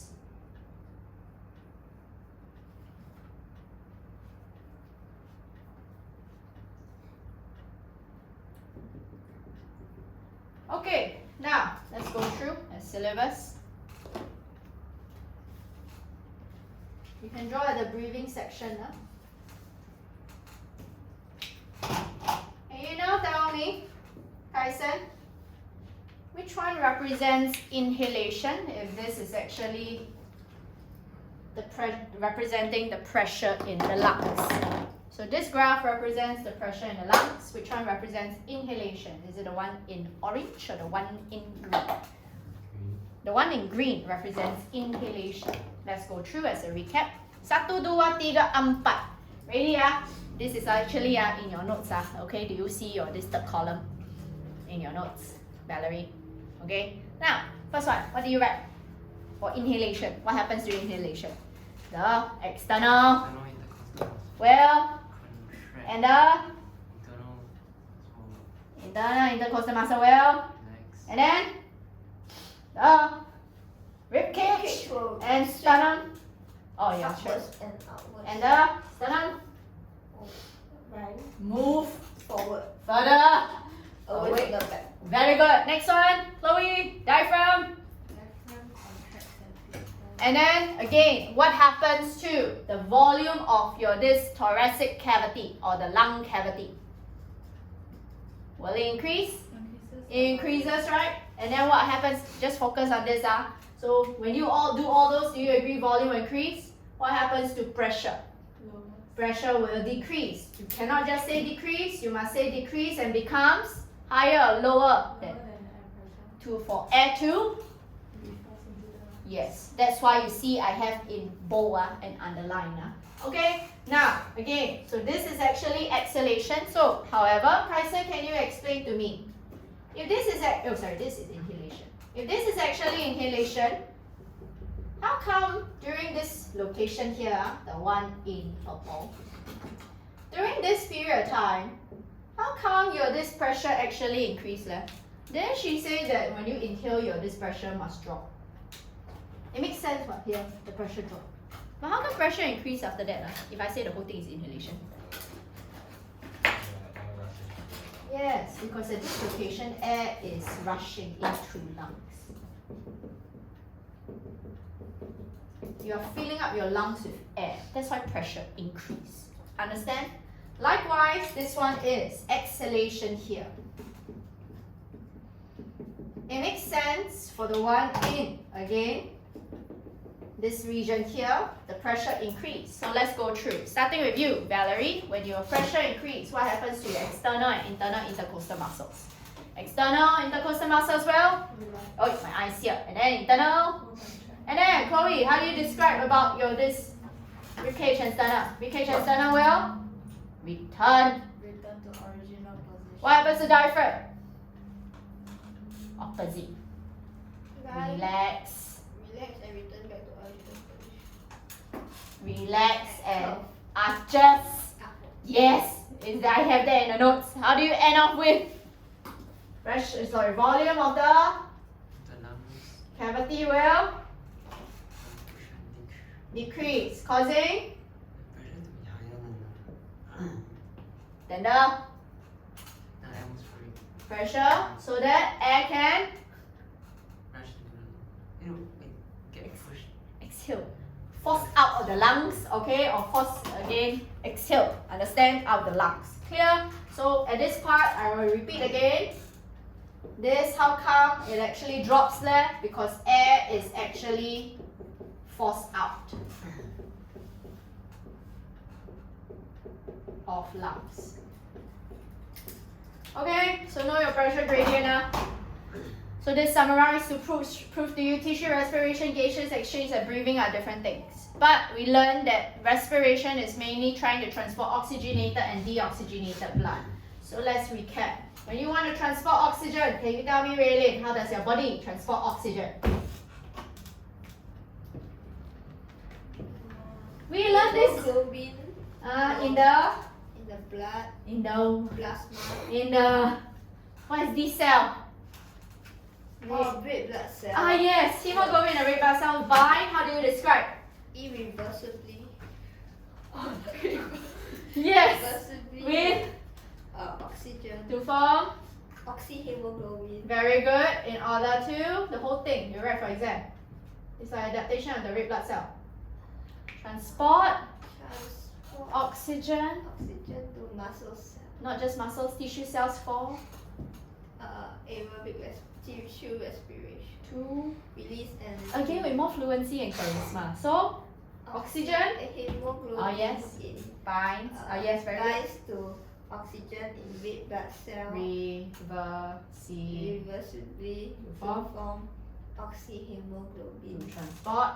Okay, now let's go through a syllabus. You can draw at the breathing section. And you now tell me, Kaisen, which one represents inhalation if this is actually representing the pressure in the lungs? So this graph represents the pressure in the lungs. Which one represents inhalation? Is it the one in orange or the one in green? The one in green represents inhalation. Let's go through as a recap. 1, 2, 3, 4. Ready? This is actually in your notes. Okay, do you see this third column in your notes, Valerie? Okay. Now, first one, what do you write for inhalation? What happens during inhalation? The external, Internal intercostal well, contract. and the Internal Internal intercostal muscle well. Next. And then the rib cage Cage will and sternum. Oh yeah, sure. upwards and outwards. And the sternum. Right. Move Forward. further. Away Away. from the back. Very good. Next one, Chloe. Diaphragm. Diaphragm contracts and filters. And then again, what happens to the volume of your this thoracic cavity or the lung cavity? Will it increase? It increases, right? And then what happens? Just focus on this. So when you all do all those, do you agree volume will increase? What happens to pressure? Pressure will decrease. You cannot just say decrease. You must say decrease and becomes higher or lower. Then for air to. Yes, that's why you see I have in bold and underline. Okay, now again, so this is actually exhalation. So, however, Kaiser, can you explain to me? If this is this is inhalation. If this is actually inhalation, how come during this location here, the one in purple, during this period of time, how come your this pressure actually increased? Then she said that when you inhale, your this pressure must drop. It makes sense, but here the pressure drop. But how come pressure increase after that? If I say the whole thing is inhalation. Yes, because at this location, air is rushing into lungs. You are filling up your lungs with air. That's why pressure increase. Understand? Likewise, this one is exhalation here. It makes sense for the one in, again, this region here, the pressure increase. So let's go through. Starting with you, Valerie. When your pressure increase, what happens to your external and internal intercostal muscles? External intercostal muscles, well, oh, my eyes here. And then internal. And then, Chloe, how do you describe about your this rib cage and sternum? Rib cage and sternum will return. Return to original position. What happens to diaphragm? Opposite. Right. Relax. Relax and return back to original position. Relax and adjust. Yes, I have that in the notes. How do you end up with pressure? Sorry, volume of the The lungs. cavity will Push and decrease, causing pressure to be higher than then the the atmospheric pressure, so that air can rush into the lung. Get pushed. exhale, force out of the lungs, okay, or force again exhale. Understand? Out of the lungs. Clear? So at this part, I will repeat again. This, how come it actually drops there? Because air is actually forced out of lungs. Okay, so know your pressure gradient now. So this summarized to prove to you tissue respiration, gaseous exchange, and breathing are different things. But we learned that respiration is mainly trying to transport oxygenated and deoxygenated blood. So let's recap. When you want to transport oxygen, can you tell me, Raylene, how does your body transport oxygen? We learned this Hemoglobin in the in the plasma. What is this cell? Red blood cell. Yes, hemoglobin and red blood cells bind. How do you describe? Irreversibly. Yes, Irreversibly. with Oxygen. to form. Oxyhemoglobin. Very good. In order to the whole thing, you write for exam. It's an adaptation of the red blood cell. Transport Transport oxygen, oxygen to muscle cells. not just muscles, tissue cells for Aerobic tissue respiration. to. Release and Again with more fluency and charisma. So oxygen. Hemoglobin. Oh, yes. binds. Yes, very good. binds to oxygen in red blood cell. Reversibly to Form. form To oxyhemoglobin. transport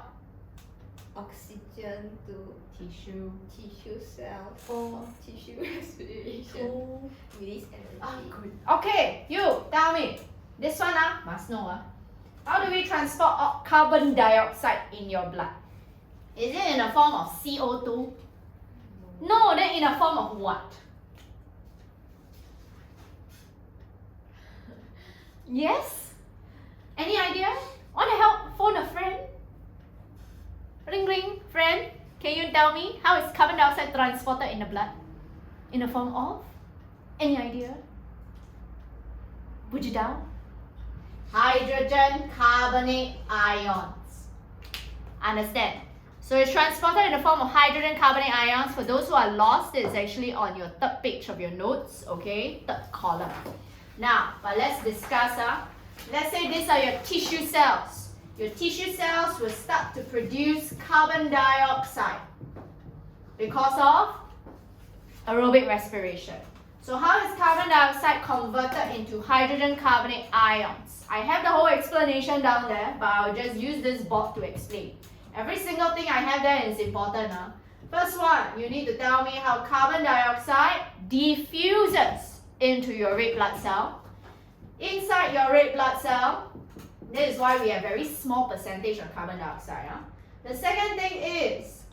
Oxygen to tissue tissue cells for tissue respiration. to. Release energy. Good. Okay, you tell me. This one must know. How do we transport carbon dioxide in your blood? Is it in the form of CO2? No, then in the form of what? Yes? Any idea? Want to help? Phone a friend? Ring ring, friend. Can you tell me how is carbon dioxide transported in the blood? In the form of? Any idea? Put it down. Hydrogen carbonate ions. Understand? So it's transported in the form of hydrogen carbonate ions. For those who are lost, it's actually on your third page of your notes, okay? Third column. Now, but let's discuss. Let's say these are your tissue cells. Your tissue cells will start to produce carbon dioxide because of aerobic respiration. So how is carbon dioxide converted into hydrogen carbonate ions? I have the whole explanation down there, but I'll just use this board to explain. Every single thing I have there is important. First one, you need to tell me how carbon dioxide diffuses into your red blood cell. Inside your red blood cell, this is why we have very small percentage of carbon dioxide. The second thing is,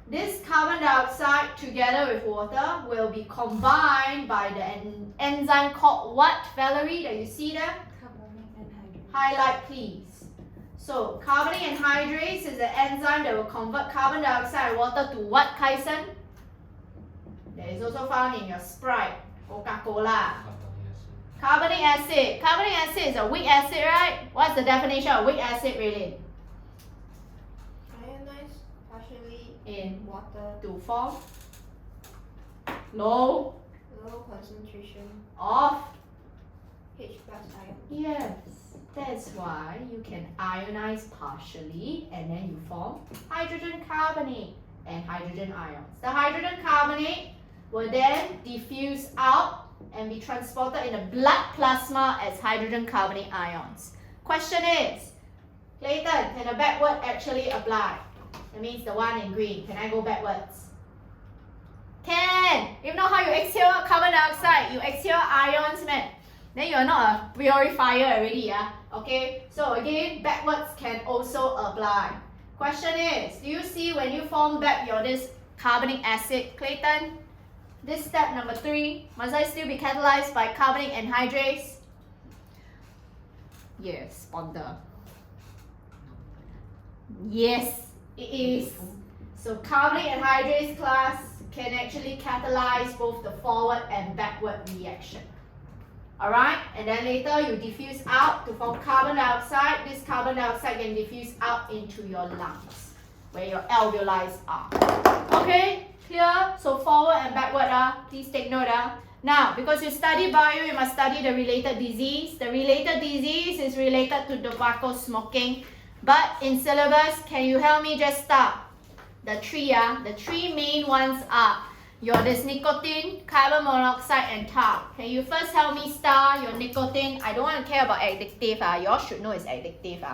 this carbon dioxide together with water will be combined by the enzyme called what, Valerie, that you see there? Carbonic anhydrase. Highlight please. So carbonic anhydrase is the enzyme that will convert carbon dioxide and water to what, Kaisen? That is also found in your Sprite, Coca-Cola. Carbonic acid. Carbonic acid. Carbonic acid is a weak acid, right? What's the definition of weak acid, really? Ionized partially In water. to form low Low concentration of. H plus ion. Yes, that's why you can ionize partially and then you form hydrogen carbonate and hydrogen ions. The hydrogen carbonate will then diffuse out and be transported in the blood plasma as hydrogen carbonate ions. Question is, Clayton, can a backward actually apply? That means the one in green. Can I go backwards? Can! If not, how you exhale carbon dioxide? You exhale ions, man. Then you are not a purifier already, yeah? Okay, so again, backwards can also apply. Question is, do you see when you form back your this carbonic acid, Clayton? This step number 3, must I still be catalyzed by carbonic anhydrase? Yes, Ponder. Yes, it is. So carbonic anhydrase class can actually catalyze both the forward and backward reaction. Alright, and then later you diffuse out to form carbon dioxide. This carbon dioxide can diffuse out into your lungs, where your alveoli are. Okay, clear? So forward and backward, please take note. Now, because you study bio, you must study the related disease. The related disease is related to tobacco smoking. But in syllabus, can you help me just start? The 3, the 3 main ones are this nicotine, carbon monoxide, and tar. Can you first help me star your nicotine? I don't want to care about addictive. You all should know it's addictive.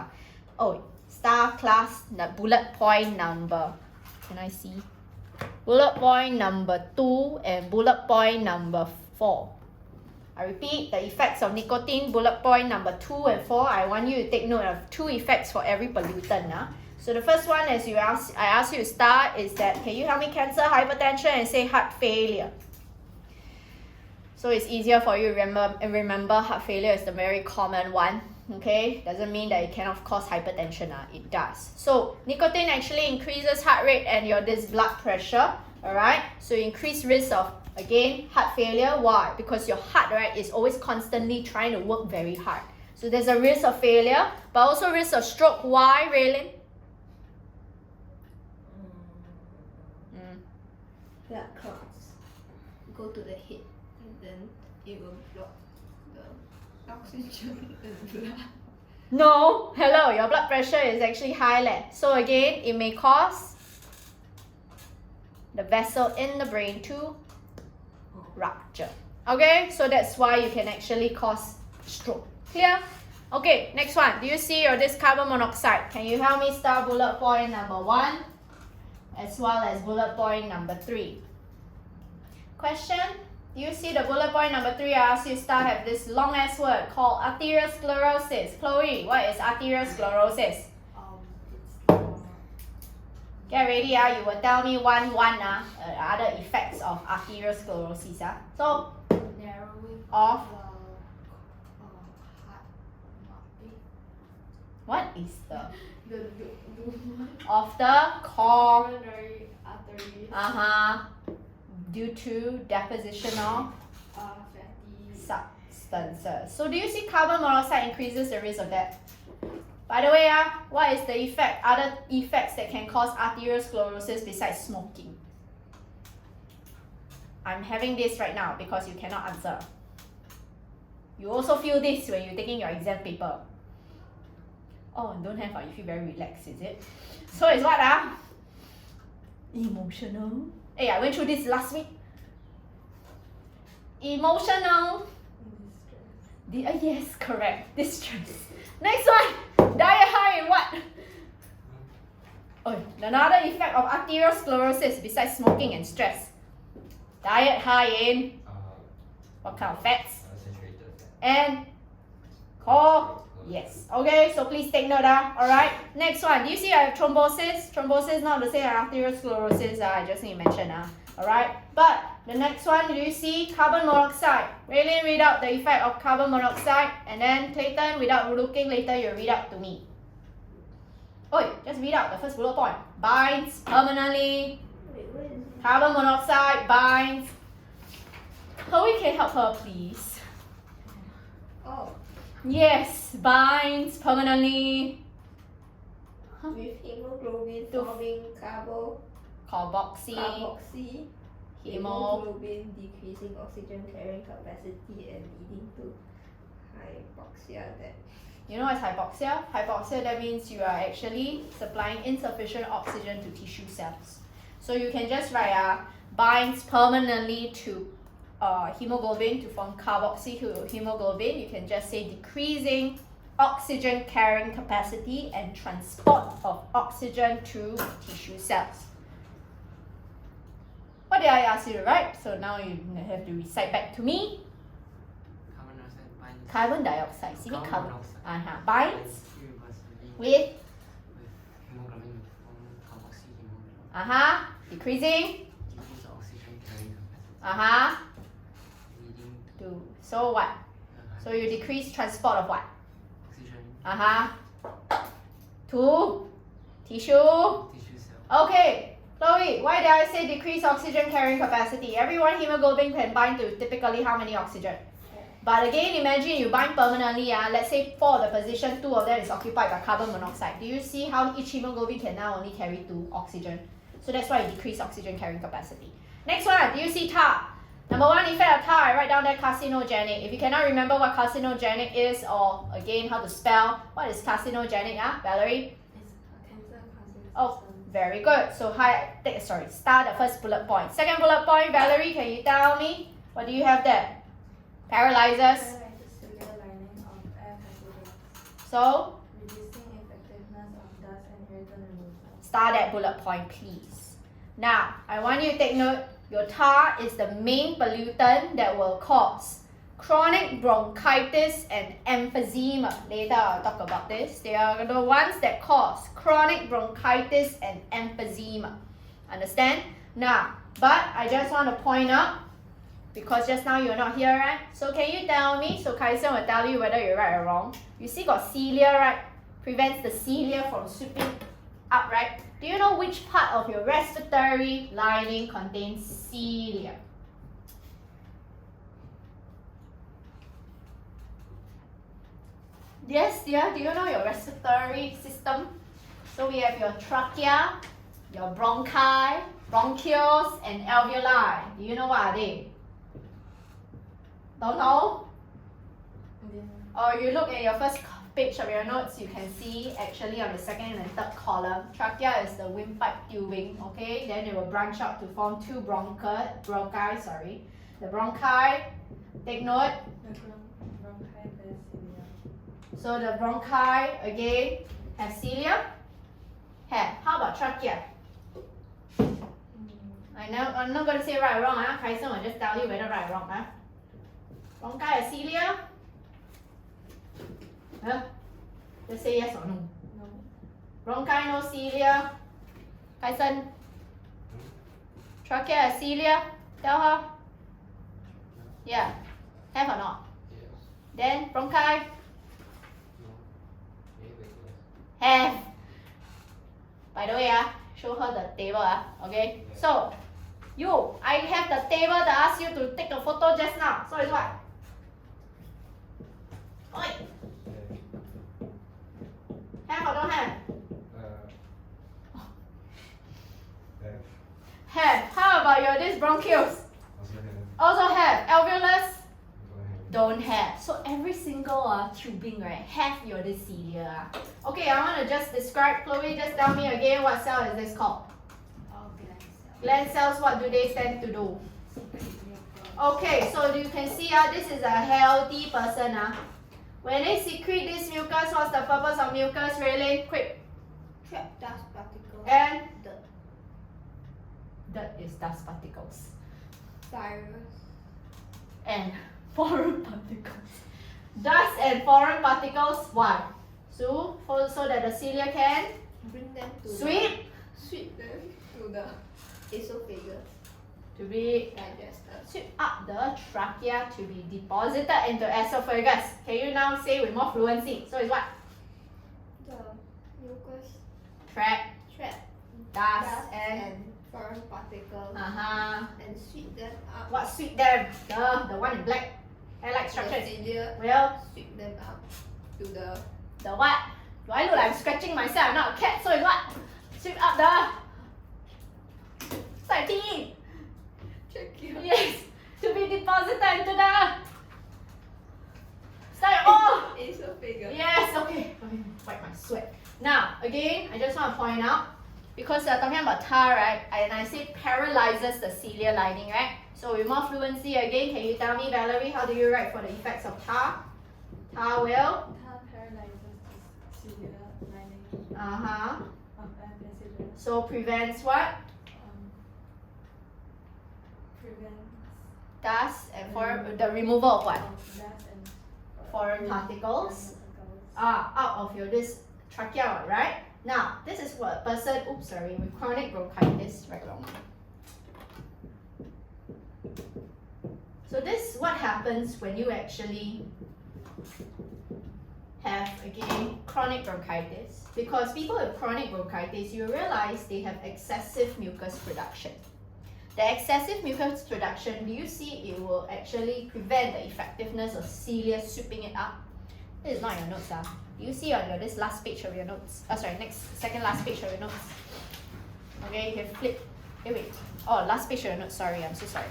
Oh, star class, the bullet point number. Can I see? Bullet point number 2 and bullet point number 4. I repeat, the effects of nicotine, bullet point number 2 and 4. I want you to take note of 2 effects for every pollutant. So the first one, as I ask you to start, is that can you help me cancel hypertension and say heart failure? So it's easier for you to remember heart failure is the very common one. Okay, doesn't mean that it cannot cause hypertension. It does. So nicotine actually increases heart rate and this blood pressure. Alright, so increased risk of, again, heart failure. Why? Because your heart, right, is always constantly trying to work very hard. So there's a risk of failure, but also risk of stroke. Why, Raylin? Blood clots go to the head and then it will block the oxygen in the blood. No, hello, your blood pressure is actually high. So again, it may cause the vessel in the brain to rupture. Okay, so that's why you can actually cause stroke. Clear? Okay, next one. Do you see this carbon monoxide? Can you help me start bullet point number 1 as well as bullet point number 3? Question? Do you see the bullet point number 3? I asked you to start have this long ass word called arteriosclerosis. Chloe, what is arteriosclerosis? Get ready, you will tell me one other effects of arteriosclerosis. So, Narrowing of the heart What is the The one. of the Coronary arteries. due to deposition of Fatty. substances. So do you see carbon monoxide increases the risk of that? By the way, what is the effect? Other effects that can cause arteriosclerosis besides smoking? I'm having this right now because you cannot answer. You also feel this when you're taking your exam paper. Oh, don't have, you feel very relaxed, is it? So it's what? Emotional. Hey, I went through this last week. Emotional. Yes, correct. Distress. Next one. Diet high in what? Oh, another effect of arteriosclerosis besides smoking and stress. Diet high in what kind of fats? Saturated fat. And yes. Okay, so please take note. Alright. Next one. Do you see I have thrombosis? Thrombosis is not the same as arteriosclerosis. I just need to mention. Alright. But the next one, do you see carbon monoxide? Raylene, read out the effect of carbon monoxide. And then Clayton, without looking later, you read out to me. Oi, just read out the first bullet point. Binds permanently. Wait, what is it? Carbon monoxide binds. Chloe, can help her, please? Oh, Yes, binds permanently. with hemoglobin To- forming Carboxy. carboxy. Hemo. Hemoglobin decreasing oxygen carrying capacity and leading to hypoxia. That You know what's hypoxia? Hypoxia, that means you are actually supplying insufficient oxygen to tissue cells. So you can just write binds permanently to hemoglobin to form carboxy hemoglobin. You can just say decreasing oxygen carrying capacity and transport of oxygen to tissue cells. What did I ask you to write? So now you have to recite back to me. Carbon dioxide binds. Carbon dioxide. See Carbon carbon. monoxide Binds irreversibly with hemoglobin to form carboxy hemoglobin. decreasing. Decrease oxygen carrying capacity. Leading To so what? So you decrease transport of what? oxygen To tissue. tissue cell. Okay. Chloe, why did I say decrease oxygen carrying capacity? Everyone hemoglobin can bind to typically how many oxygen? But again, imagine you bind permanently. Let's say 4 of the position, 2 of them is occupied by carbon monoxide. Do you see how each hemoglobin can now only carry 2 oxygen? So that's why you decrease oxygen carrying capacity. Next one, do you see tar? Number 1 effect of tar, I write down there carcinogenic. If you cannot remember what carcinogenic is, or again how to spell, what is carcinogenic? Valerie? is cancer causing Oh, very good. So start the first bullet point. Second bullet point, Valerie, can you tell me? What do you have there? Paralyzes. cellular lining of air particles, So reducing effectiveness of dust and irritant removal. start that bullet point, please. Now, I want you to take note, your tar is the main pollutant that will cause chronic bronchitis and emphysema. Later, I'll talk about this. They are the ones that cause chronic bronchitis and emphysema. Understand? Now, but I just want to point out, because just now you're not here, right? So can you tell me, so Kaisen will tell you whether you're right or wrong. You see got cilia, right? Prevents the cilia from sweeping up, right? Do you know which part of your respiratory lining contains cilia? Yes, dear, do you know your respiratory system? So we have your trachea, your bronchi, bronchioles, and alveoli. Do you know what are they? Don't know? Or you look at your first page of your notes, you can see actually on the second and third column, trachea is the windpipe tubing, okay? Then it will branch out to form 2 bronchi, sorry. The bronchi, take note. So the bronchi, again, have cilia? Have. How about trachea? I'm not going to say right or wrong. Kaisen will just tell you whether right or wrong. Bronchi has cilia? Just say yes or no. No. Bronchi no cilia. Kaisen? Trachea has cilia? Tell her. Yeah. Have or not? Yes. Then bronchi? No. Maybe yes. Have. By the way, show her the table, okay? So, I have the table that asked you to take a photo just now. So it's what? Oi, have or don't have? Have. How about your this bronchioles? Also have. Alveolus? Don't have. So every single tubing, right, have your this cilia. Okay, I want to just describe. Chloe, just tell me again what cell is this called? Gland cells, what do they tend to do? Okay, so you can see this is a healthy person. When they secrete this mucus, what's the purpose of mucus? Really quick. Trap dust particles. And Dirt. that is dust particles. Virus. And foreign particles. Dust and foreign particles, why? So that the cilia can Bring them to sweep sweep them to the esophagus. to be Digested. sweep up the trachea to be deposited into esophagus. Can you now say with more fluency? So it's what? The mucus Trap, trap dust, and foreign particles and sweep them up. what sweep them? The one in black. Hair-like The structures. cilia Will sweep them up to the the what? Do I look like I'm scratching myself? I'm not a cat, so it's what? Sweep up the side teeth. trachea. Yes, to be deposited into the side. Oh, Esophagus. yes. Okay. Let me wipe my sweat. Now, again, I just want to point out because we're talking about tar, right? And I say paralyzes the cilia lining, right? So with more fluency again, can you tell me, Valerie, how do you write for the effects of tar? Tar will. Tar paralyzes the cilia lining of air passages. So prevents what? Prevents Dust and the removal of what? dust and Foreign particles. particles. Out of your this trachea, right? Now, this is what a person, with chronic bronchitis, right wrong. So this is what happens when you actually have, again, chronic bronchitis. Because people with chronic bronchitis, you realize they have excessive mucus production. The excessive mucus production, do you see it will actually prevent the effectiveness of cilia sweeping it up? This is not your notes. Do you see on your this last page of your notes? Second last page of your notes. Okay, you can flip. Wait. Oh, last page of your notes. Sorry, I'm so sorry.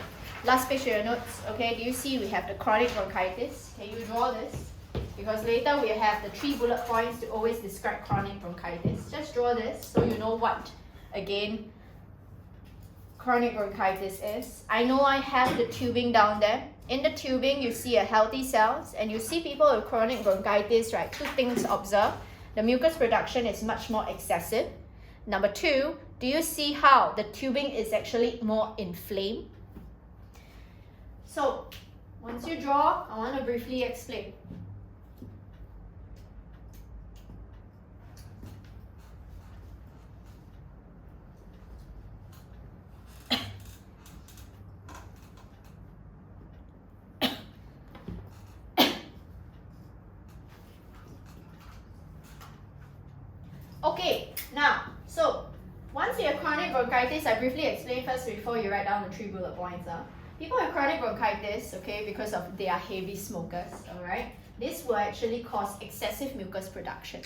Last page of your notes. Okay, do you see we have the chronic bronchitis? Can you draw this? Because later we have the 3 bullet points to always describe chronic bronchitis. Just draw this so you know what, again, chronic bronchitis is. I know I have the tubing down there. In the tubing, you see a healthy cells, and you see people with chronic bronchitis, right? 2 things to observe. The mucus production is much more excessive. Number 2, do you see how the tubing is actually more inflamed? So, once you draw, I want to briefly explain. Okay, now, so once you have chronic bronchitis, I briefly explain first before you write down the 3 bullet points. People with chronic bronchitis, okay, because of they are heavy smokers, alright, this will actually cause excessive mucus production.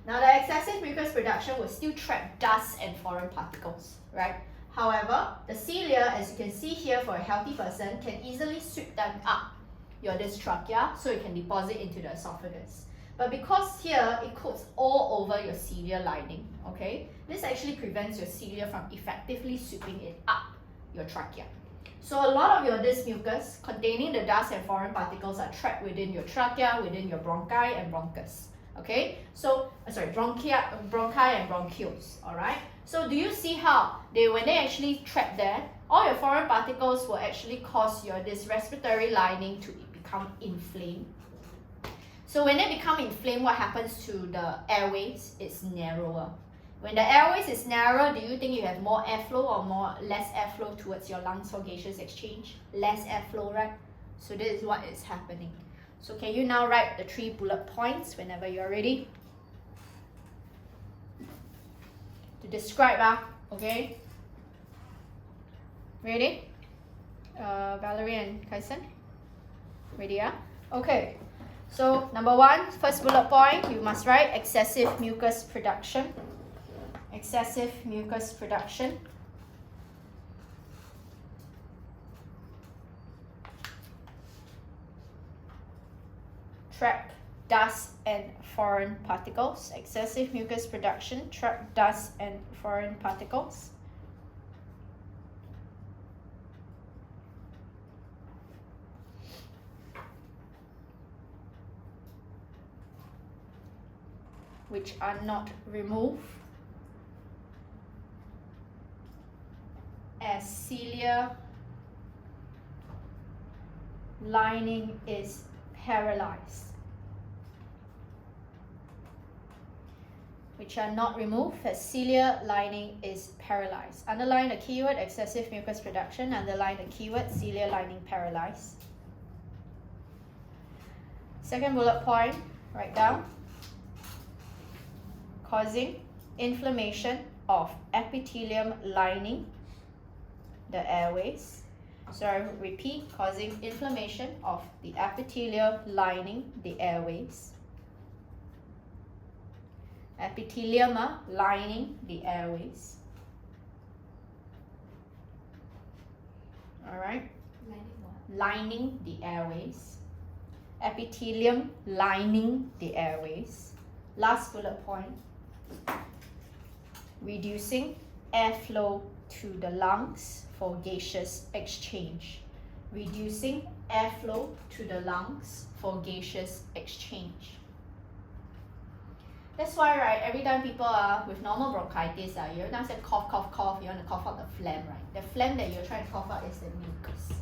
Now, the excessive mucus production will still trap dust and foreign particles, right? However, the cilia, as you can see here for a healthy person, can easily sweep them up your this trachea so it can deposit into the esophagus. But because here it coats all over your cilia lining, okay, this actually prevents your cilia from effectively sweeping it up your trachea. So a lot of your this mucus containing the dust and foreign particles are trapped within your trachea, within your bronchi and bronchus. Okay, so bronchi and bronchioles. All right. So do you see how when they actually trap there, all your foreign particles will actually cause your this respiratory lining to become inflamed. So when they become inflamed, what happens to the airways? It's narrower. When the airways is narrow, do you think you have more airflow or less airflow towards your lungs for gaseous exchange? Less airflow, right? So this is what is happening. So can you now write the 3 bullet points whenever you're ready? describe, okay? Ready? Valerie and Kaisen? Ready, Okay. So, number 1, first bullet point, you must write excessive mucus production. Excessive mucus production. Trap dust and foreign particles. Excessive mucus production, trap dust and foreign particles. Which are not removed as cilia lining is paralyzed. Which are not removed as cilia lining is paralyzed. Underline the keyword excessive mucus production, underline the keyword cilia lining paralyzed. Second bullet point, write down. Causing inflammation of epithelium lining the airways. So I repeat, causing inflammation of the epithelium lining the airways. Epithelium lining the airways. Alright? Lining the airways. Epithelium lining the airways. Last bullet point. Reducing airflow to the lungs for gaseous exchange. Reducing airflow to the lungs for gaseous exchange. That's why, right, every time people are with normal bronchitis, you every time say cough, cough, cough, you want to cough out the phlegm, right? The phlegm that you're trying to cough out is the mucus.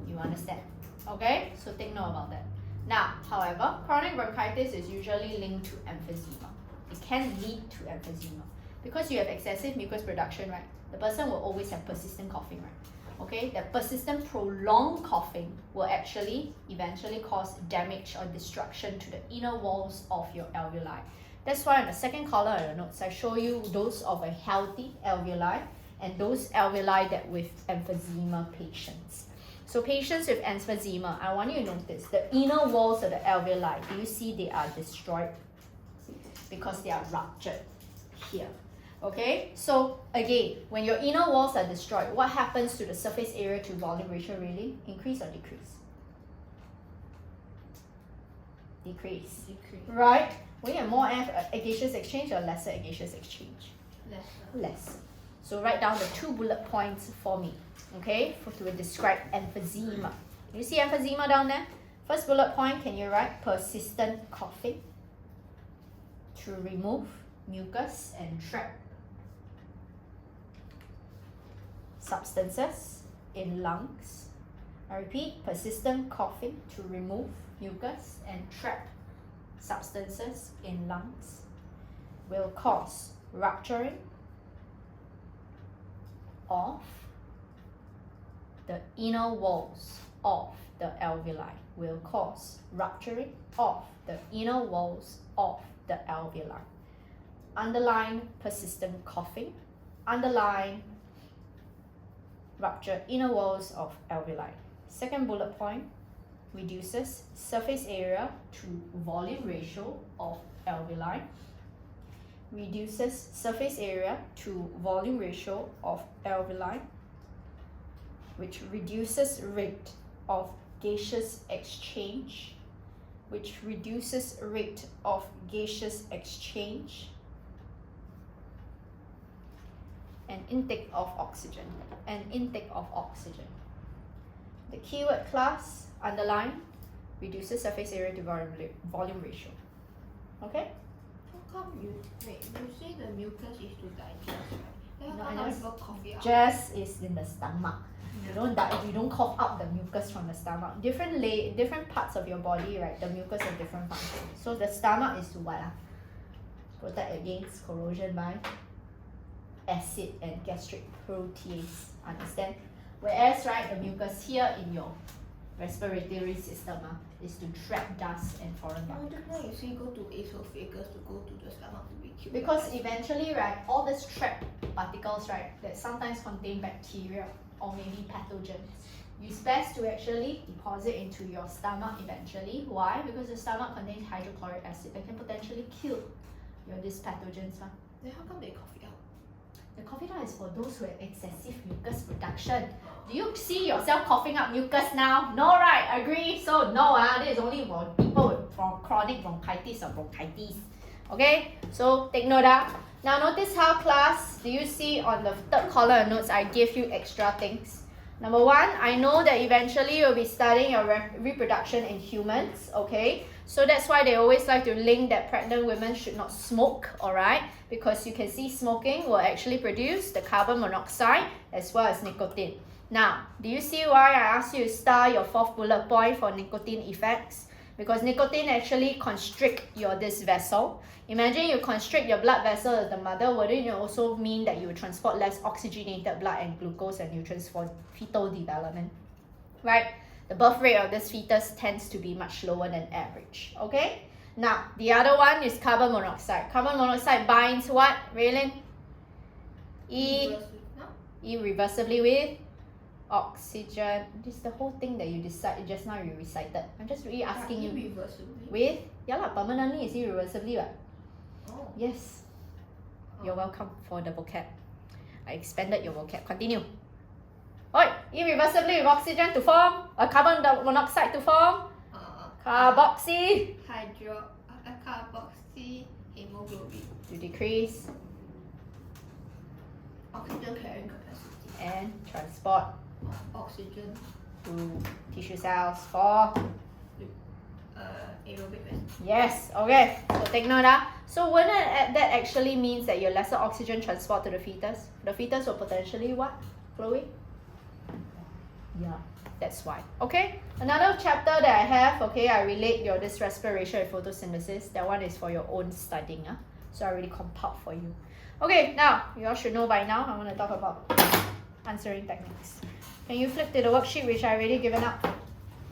You understand? Okay? So take note about that. Now, however, chronic bronchitis is usually linked to emphysema. It can lead to emphysema. Because you have excessive mucus production, right? The person will always have persistent coughing, right? Okay, that persistent prolonged coughing will actually eventually cause damage or destruction to the inner walls of your alveoli. That's why in the second column of the notes, I show you those of a healthy alveoli and those alveoli that with emphysema patients. So patients with emphysema, I want you to notice the inner walls of the alveoli. Do you see they are destroyed? Because they are ruptured here. Okay, so again, when your inner walls are destroyed, what happens to the surface area to volume ratio really? Increase or decrease? Decrease. Right? When you have more gaseous exchange or lesser gaseous exchange? Less. So write down the 2 bullet points for me, okay, to describe emphysema. You see emphysema down there? First bullet point, can you write persistent coughing to remove mucus and trap substances in lungs. I repeat, persistent coughing to remove mucus and trap substances in lungs will cause rupturing of the inner walls of the alveoli. Will cause rupturing of the inner walls of the alveoli. Underline persistent coughing. Underline rupture inner walls of alveoli. Second bullet point, reduces surface area to volume ratio of alveoli. Reduces surface area to volume ratio of alveoli, which reduces rate of gaseous exchange, which reduces rate of gaseous exchange, and intake of oxygen, The keyword class, underline, reduces surface area to volume ratio. Okay? How come you say the mucus is to digest, right? Then how No, come I people cough it out? Just is in the stomach. You don't cough out the mucus from the stomach. Different parts of your body, right? The mucus have different functions. So the stomach is to what? Protect against corrosion by acid and gastric protease. Understand? Whereas, right, the mucus here in your respiratory system is to trap dust and foreign Why particles. just now you say go to esophagus to go to the stomach to be killed? Because eventually, right, all these trapped particles, right, that sometimes contain bacteria or maybe pathogens, it's best to actually deposit into your stomach eventually. Why? Because the stomach contains hydrochloric acid that can potentially kill these pathogens. Then how come they cough it out? The cough it out is for those who have excessive mucus production. Do you see yourself coughing up mucus now? No, right? Agree? So no, this is only for people with chronic bronchitis or bronchitis. Okay? So take note. Now notice how class, do you see on the third column of notes I gave you extra things? Number one, I know that eventually you'll be studying your reproduction in humans, okay? So that's why they always like to link that pregnant women should not smoke, alright? Because you can see smoking will actually produce the carbon monoxide as well as nicotine. Now, do you see why I asked you to star your fourth bullet point for nicotine effects? Because nicotine actually constrict this vessel. Imagine you constrict your blood vessel as the mother, wouldn't it also mean that you will transport less oxygenated blood and glucose and nutrients for fetal development? Right? The birth rate of this fetus tends to be much lower than average. Okay? Now, the other one is carbon monoxide. Carbon monoxide binds what, Raylin? Irreversibly with oxygen. This is the whole thing that you decide just now you recited. I'm just really asking you. Irreversibly? With? Yeah lah, permanently is irreversibly. Oh. Yes. You're welcome for the vocab. I expanded your vocab. Continue. Oi, irreversibly with oxygen to form carbon monoxide to form carboxy carboxy hemoglobin to decrease oxygen carrying capacity and transport oxygen to tissue cells for aerobic respiration. yes. Okay, so take note. So wouldn't that actually means that you have lesser oxygen transport to the fetus? The fetus will potentially what, Chloe? Yeah, that's why. Okay, another chapter that I have, okay, I relate this respiration and photosynthesis. That one is for your own studying. So I already compiled for you. Okay, now, you all should know by now, I want to talk about answering techniques. Can you flip to the worksheet which I already given out?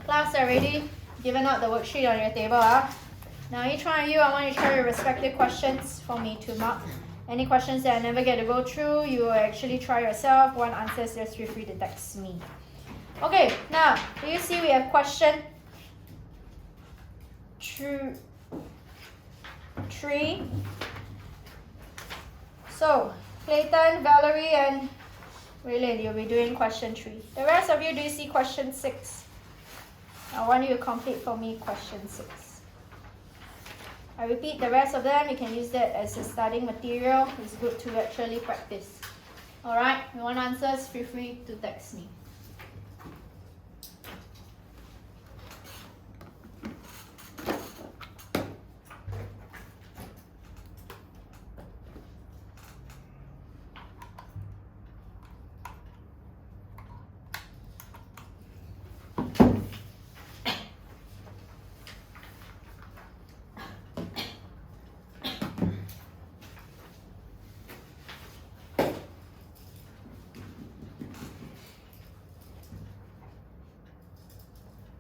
Class, I already given out the worksheet on your table. Now each one of you, I want you to try your respective questions for me to mark. Any questions that I never get to go through, you will actually try yourself. One answers, just feel free to text me. Okay, now, do you see we have question 3. So, Clayton, Valerie, and Raylin, you'll be doing question 3. The rest of you, do you see question 6? I want you to complete for me question 6. I repeat, the rest of them, you can use that as a studying material. It's good to actually practice. Alright, you want answers? Feel free to text me.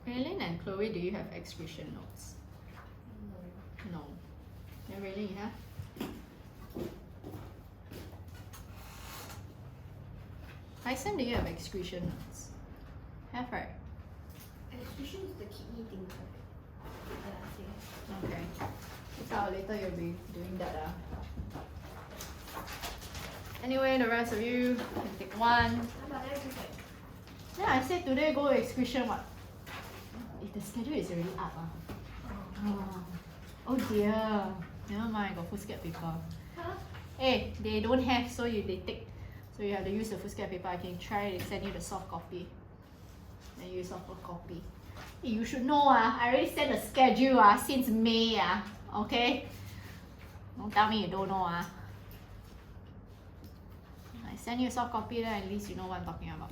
Raylin and Chloe, do you have excretion notes? No. Then Raylin, you have? Tyson, do you have excretion notes? Have, right? Excretion is the kidney thing, right? Okay. So later you'll be doing that. Anyway, the rest of you can take one. Yeah, I said today go excretion what? If the schedule is already up. Oh dear. Never mind, got foolscap paper. Hey, they don't have, so they take. So you have to use the foolscap paper. I can try to send you the soft copy. Then use soft copy. Hey, you should know, I already sent the schedule since May. Okay? Don't tell me you don't know. I send you a soft copy, then at least you know what I'm talking about.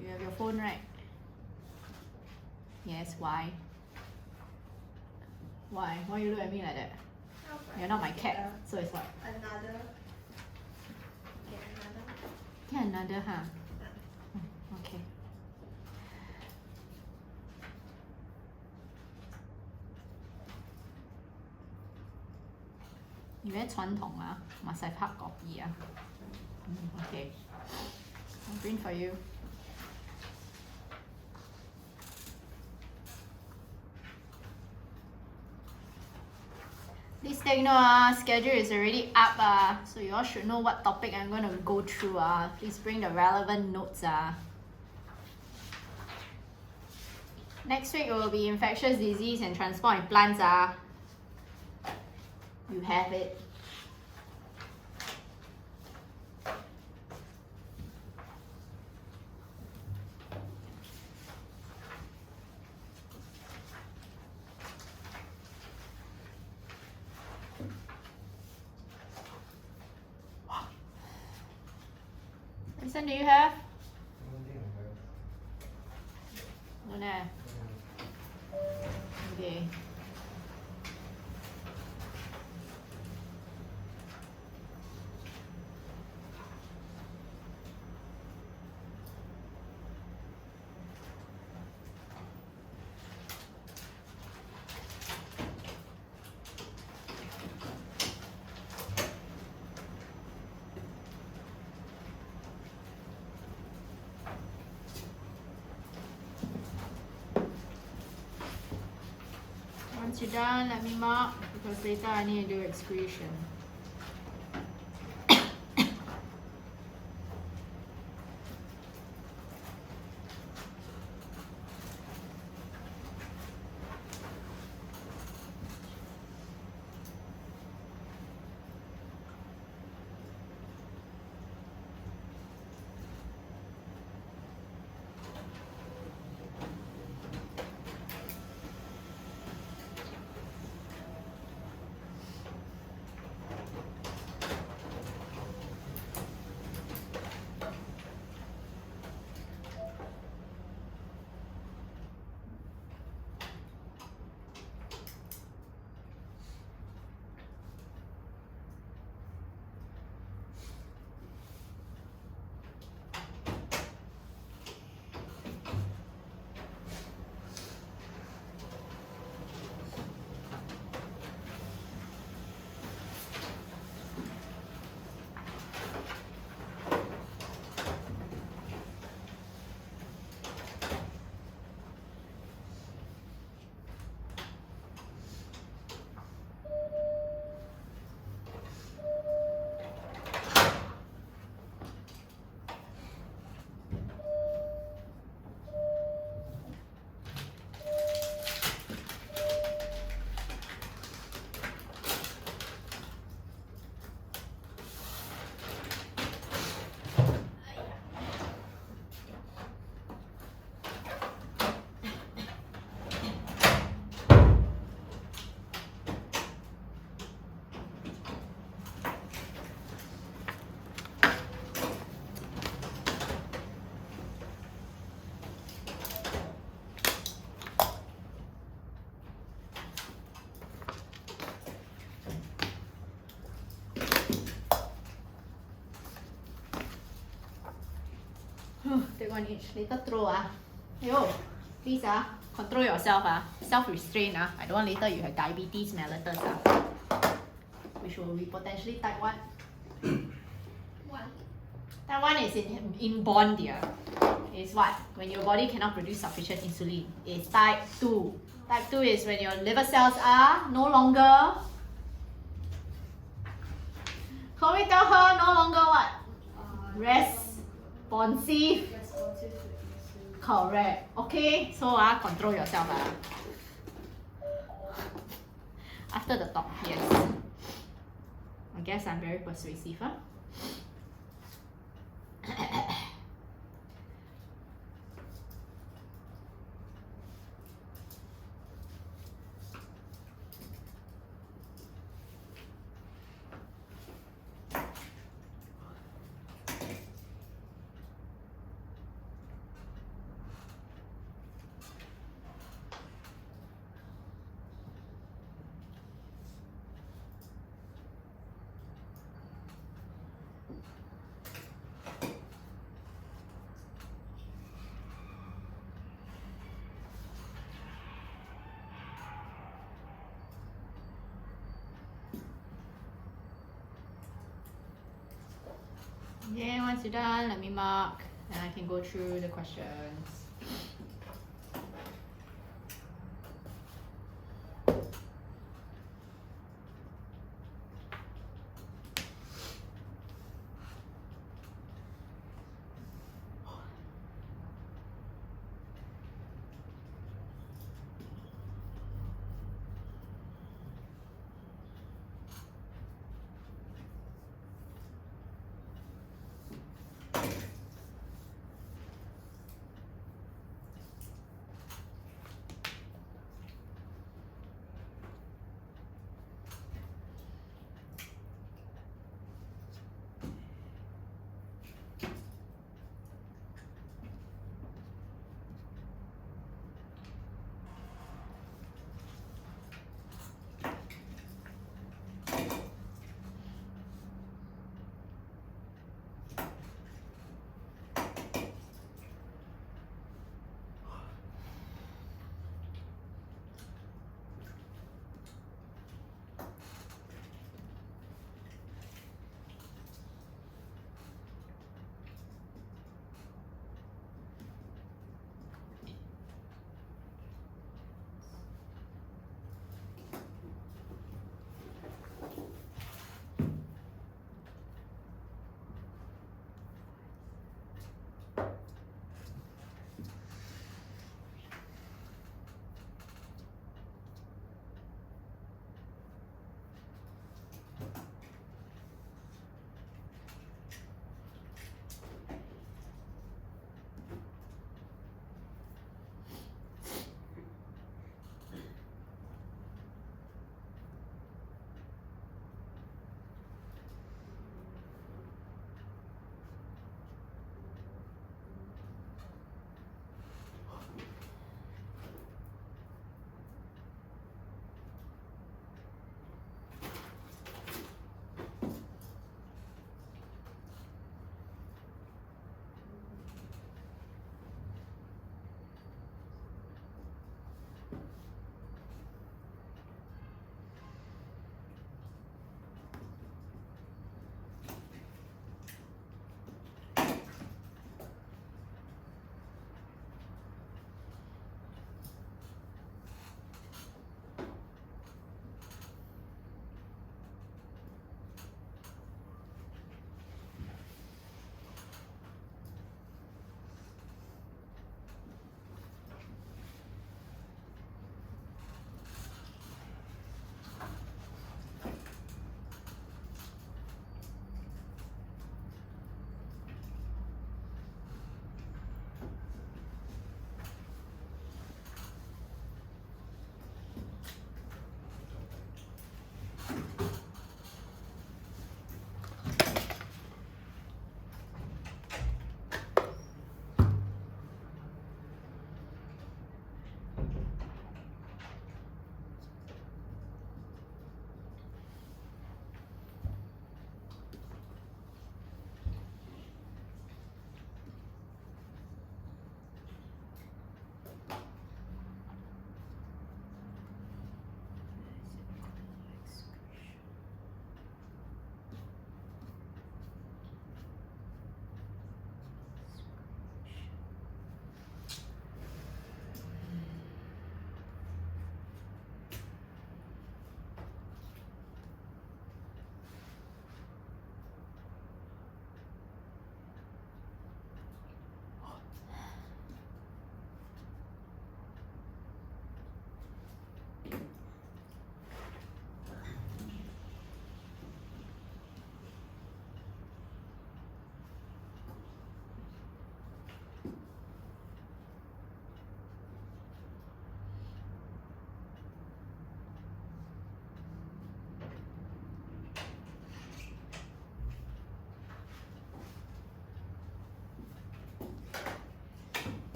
You have your phone, right? Yes, why? Why? Why you look at me like that? You're not my cat, so it's what? Another. Get another, huh? Okay. You very 傳統啊 must have hard copy 啊 okay I'll print for you please take note schedule is already up so you all should know what topic I'm going to go through please bring the relevant notes Next week will be infectious disease and transport in plants You have it Listen, do you have? I don't think I have. Don't have. Okay. Once you're done, let me mark because later I need to do excretion. Take one each. Later throw Yo, please control yourself Self-restraint I don't want later you have diabetes mellitus which will be potentially type 1. Type 1 is inborn dear. Is what? When your body cannot produce sufficient insulin. It's type 2. Type 2 is when your liver cells are no longer. Can we tell her no longer what? Responsive. Responsive to insulin. Correct. Okay, so control yourself After the talk, yes. I guess I'm very persuasive Okay, once you're done, let me mark and I can go through the questions.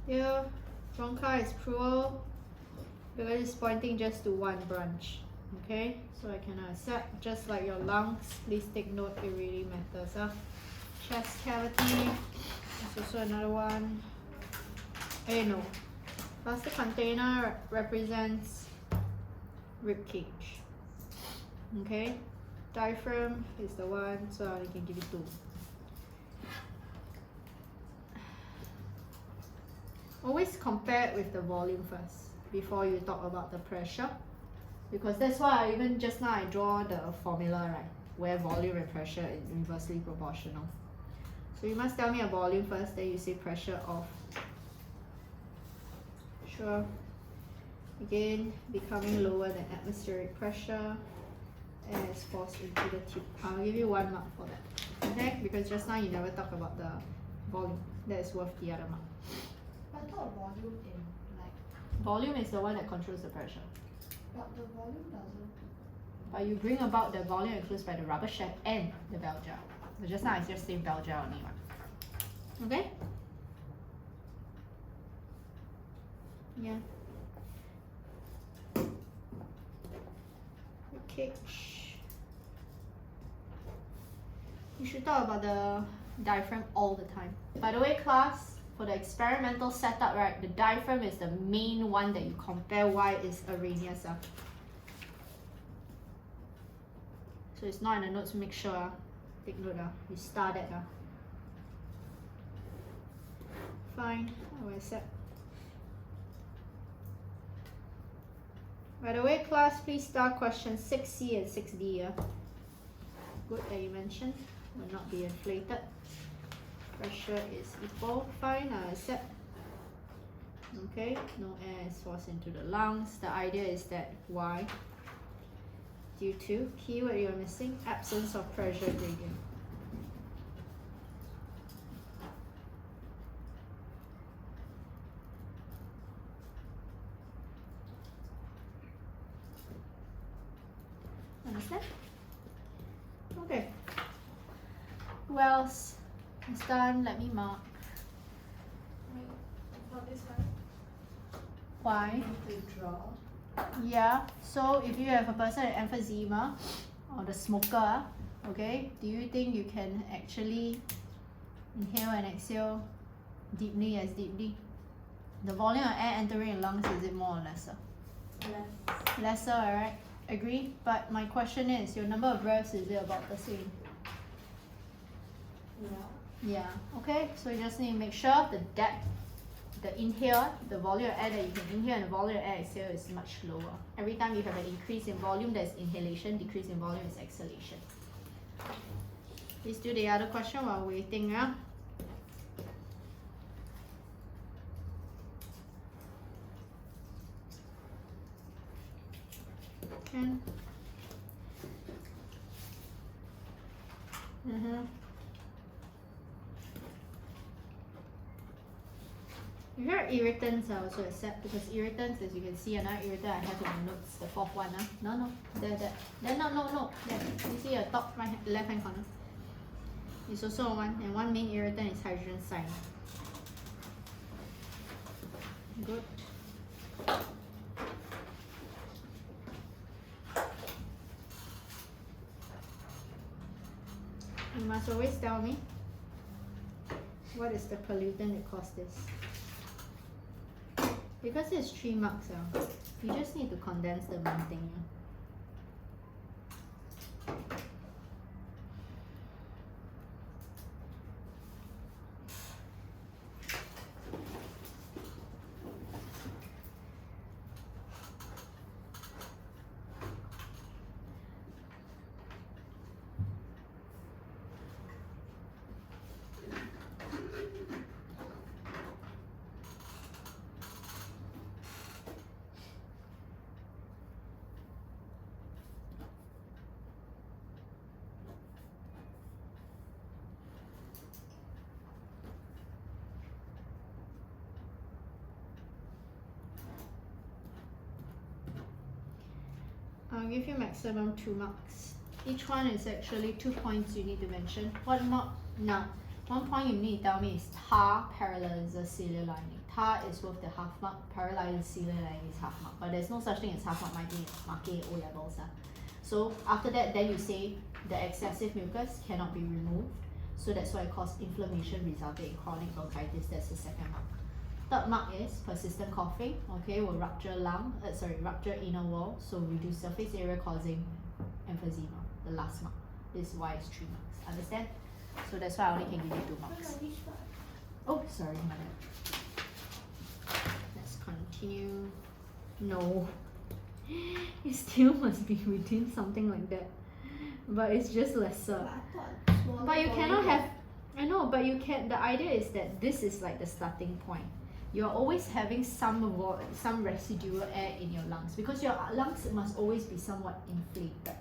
Here, bronchi is cruel because it's pointing just to one branch. Okay, so I cannot accept. Just like your lungs, please take note, it really matters. Chest cavity, there's also another one. No. Plastic container represents rib cage. Okay, diaphragm is the one, so I can give you 2. Always compare it with the volume first before you talk about the pressure, because that's why even just now I draw the formula, right, where volume and pressure is inversely proportional. So you must tell me a volume first, then you say pressure of. Sure. Again, becoming lower than atmospheric pressure as forced into the tube. I'll give you 1 mark for that. Okay? Because just now you never talk about the volume. That is worth the other mark. I thought volume in like, Volume is the one that controls the pressure. but the volume doesn't. But you bring about the volume enclosed by the rubber shaft and the bell jar. So just now I just say bell jar only one. Okay? Yeah. Okay. You should talk about the diaphragm all the time. By the way, class, for the experimental setup, right, the diaphragm is the main one that you compare why it's Arrhenius. So it's not in the notes, make sure. Take note, you start it. Fine, I will accept. By the way, class, please start question 6C and 6D. Good that you mentioned. Will not be inflated. Pressure is equal. Fine, I accept. Okay, no air is forced into the lungs. The idea is that why? Due to, keyword you're missing, absence of pressure gradient. Understand? Okay. Who else? It's done. Let me mark. Wait, for this one, Why? you need to draw. Yeah. So if you have a person with emphysema or the smoker, okay, do you think you can actually inhale and exhale deeply as deeply? The volume of air entering the lungs, is it more or lesser? Less. Lesser, alright? Agree? But my question is, your number of breaths, is it about the same? Yeah. Yeah. Okay, so you just need to make sure the depth, the inhale, the volume of air that you can inhale and the volume of air exhale is much lower. Every time you have an increase in volume, there's inhalation, decrease in volume is exhalation. Please do the other question while waiting. Yeah? Can. If you're irritants, I also accept, because irritants, as you can see, another irritant I have in the notes, the 4th one. No, there. Then no. There. You see a top right, left hand corner. It's also one, and one main irritant is hydrogen cyanide. Good. You must always tell me what is the pollutant that caused this. Because it's 3 marks, you just need to condense the main thing. I'll give you maximum 2 marks. Each one is actually 2 points you need to mention. 1 mark now. 1 point you need to tell me is tar parallel is a ciliar lining. Ta is with the half mark, paralyzed celiac lining is half mark, but there's no such thing as half mark marking O levels. So after that, then you say the excessive mucus cannot be removed. So that's why it causes inflammation resulting in chronic bronchitis. That's the second mark. Third mark is persistent coughing. Okay, will rupture rupture inner wall, so reduce surface area causing emphysema. The last mark. This is why it's 3 marks. Understand? So that's why I only can give you 2 marks. Oh, sorry, my bad. Let's continue. No. It still must be within something like that. But it's just lesser. But you cannot have, I know, but you can, the idea is that this is like the starting point. You're always having some residual air in your lungs because your lungs must always be somewhat inflated.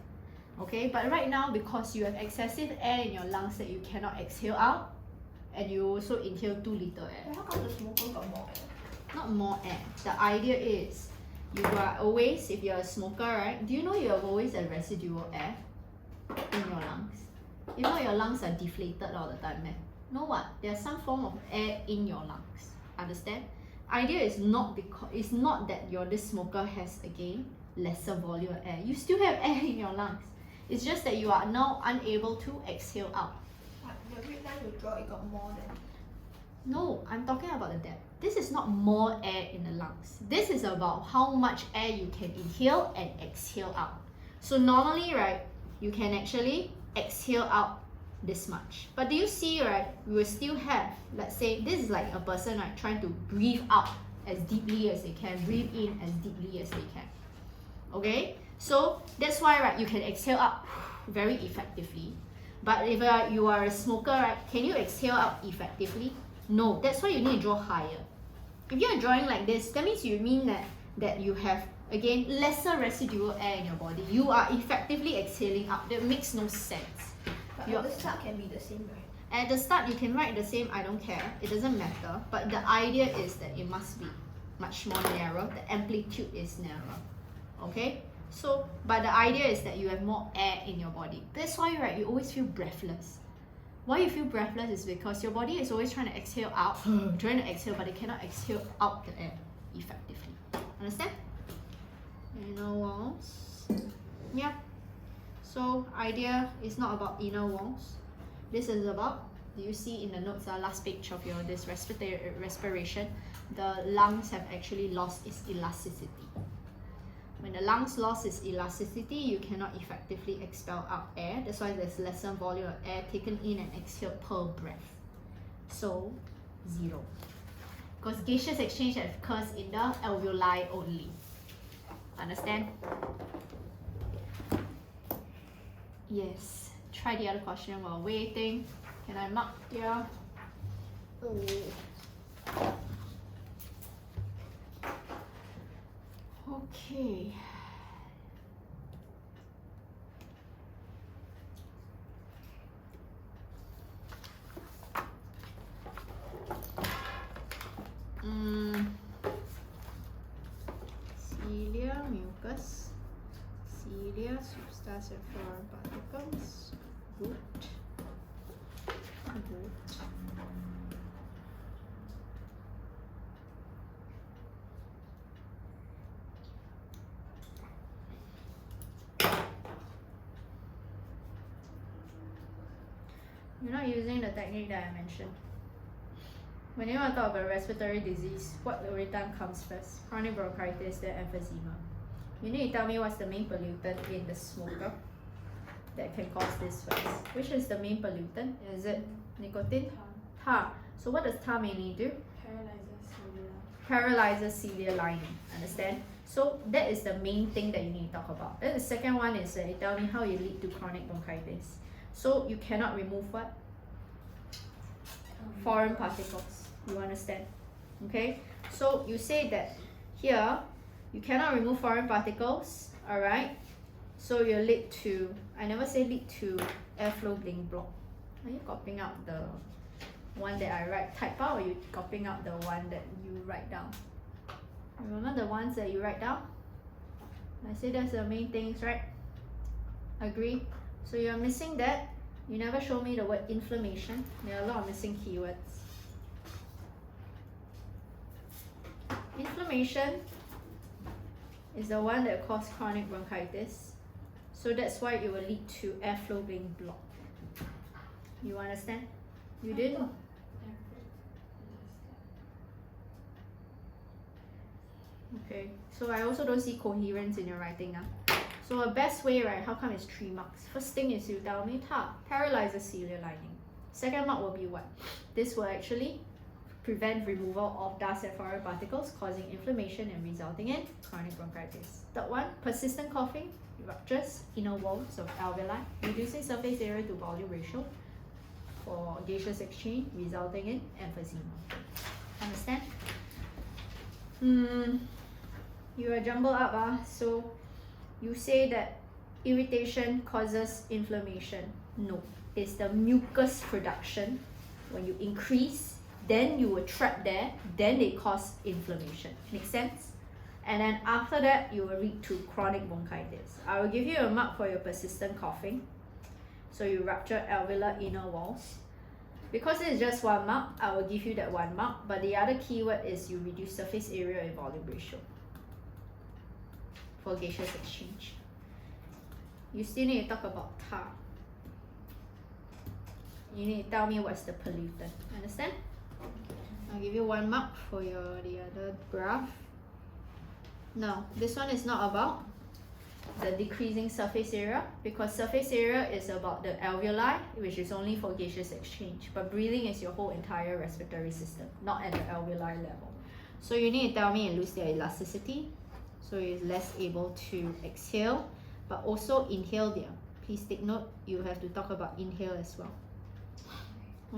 Okay, but right now because you have excessive air in your lungs that you cannot exhale out, and you also inhale too little air. How come the smoker got more air? Not more air. The idea is you are always, if you're a smoker, right? Do you know you have always a residual air in your lungs? If not, your lungs are deflated all the time, man. No what? There's some form of air in your lungs. Understand? Idea is not because it's not that this smoker has again lesser volume of air. You still have air in your lungs. It's just that you are now unable to exhale out. But every time you draw, it got more than. No, I'm talking about the depth. This is not more air in the lungs. This is about how much air you can inhale and exhale out. So normally, right, you can actually exhale out this much. But do you see, right, we will still have, let's say, this is like a person, right, trying to breathe out as deeply as they can, breathe in as deeply as they can. Okay? So that's why, right, you can exhale out very effectively. But if you are a smoker, right, can you exhale out effectively? No. That's why you need to draw higher. If you are drawing like this, that means you mean that you have, again, lesser residual air in your body. You are effectively exhaling out. That makes no sense. But at the start can be the same, right? At the start, you can write the same, I don't care. It doesn't matter. But the idea is that it must be much more narrow. The amplitude is narrow. Okay? So, but the idea is that you have more air in your body. That's why, right, you always feel breathless. Why you feel breathless is because your body is always trying to exhale out, trying to exhale, but it cannot exhale out the air effectively. Understand? Inner walls. Yeah. So idea is not about inner walls. This is about, do you see in the notes, last page of this respiration, the lungs have actually lost its elasticity. When the lungs lost its elasticity, you cannot effectively expel out air. That's why there's lesser volume of air taken in and exhaled per breath. So, 0. Because gaseous exchange occurs in the alveoli only. Understand? Yes. Try the other question while waiting. Can I mark here? Okay. Cilia, mucus. Cilia, substance and foreign particles. Good. Good. You're not using the technique that I mentioned. When you want to talk about respiratory disease, what every time comes first? Chronic bronchitis, then emphysema. You need to tell me what's the main pollutant in the smoker that can cause this first. Which is the main pollutant? Is it nicotine? Tar. So what does tar mainly do? Paralyzes celiac lining. Understand? So that is the main thing that you need to talk about. Then the second one is you tell me how it lead to chronic bronchitis. So you cannot remove what? Foreign particles. You understand? Okay? So you say that here you cannot remove foreign particles. Alright? So you lead to, I never say lead to airflow being blocked. Are you copying out the one that I type out, or you copying out the one that you write down? Remember the ones that you write down? I say that's the main things, right? Agree? So you're missing that. You never show me the word inflammation. There are a lot of missing keywords. inflammation is the one that causes chronic bronchitis. So that's why it will lead to airflow being blocked. You understand? You didn't? Okay, so I also don't see coherence in your writing now. So a best way, right, how come it's 3 marks? First thing is you tell me, paralyzes ciliary lining. Second mark will be what? This will actually prevent removal of dust and foreign particles, causing inflammation and resulting in chronic bronchitis. Third one, persistent coughing, ruptures inner walls of alveoli, reducing surface area to volume ratio for gaseous exchange, resulting in emphysema. Understand? You are jumbled up, so you say that irritation causes inflammation. No, it's the mucus production. When you increase, then you will trap there, then they cause inflammation. Make sense? And then after that, you will lead to chronic bronchitis. I will give you a mark for your persistent coughing. So you rupture alveolar inner walls. Because it's just 1 mark, I will give you that 1 mark, but the other keyword is you reduce surface area and volume ratio for gaseous exchange. You still need to talk about tar. You need to tell me what's the pollutant. Understand? I'll give you 1 mark for the other graph. No, this one is not about the decreasing surface area, because surface area is about the alveoli, which is only for gaseous exchange, but breathing is your whole entire respiratory system, not at the alveoli level. So you need to tell me it loses their elasticity, so it's less able to exhale, but also inhale there. Please take note, you have to talk about inhale as well.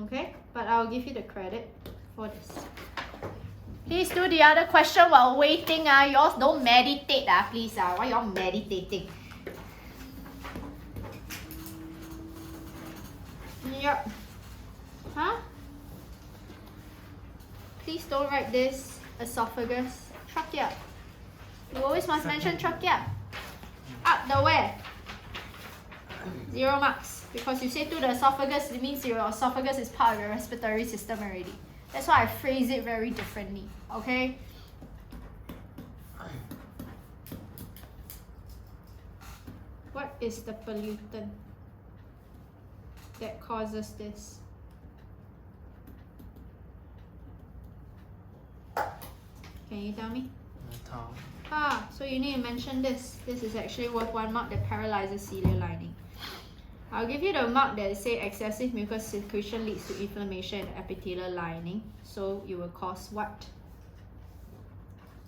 Okay, but I'll give you the credit for this. Please do the other question while waiting. You all don't meditate, please. Why you all meditating? Yep. Huh? Please don't write this esophagus. Trachea. You always must mention trachea. Up the where? 0 marks. Because you say to the esophagus, it means your esophagus is part of your respiratory system already. That's why I phrase it very differently, okay? What is the pollutant that causes this? Can you tell me? Tar. So you need to mention this. This is actually worth 1 mark that paralyzes ciliary lining. I'll give you the mark that say excessive mucus secretion leads to inflammation in the epithelial lining. So you will cause what?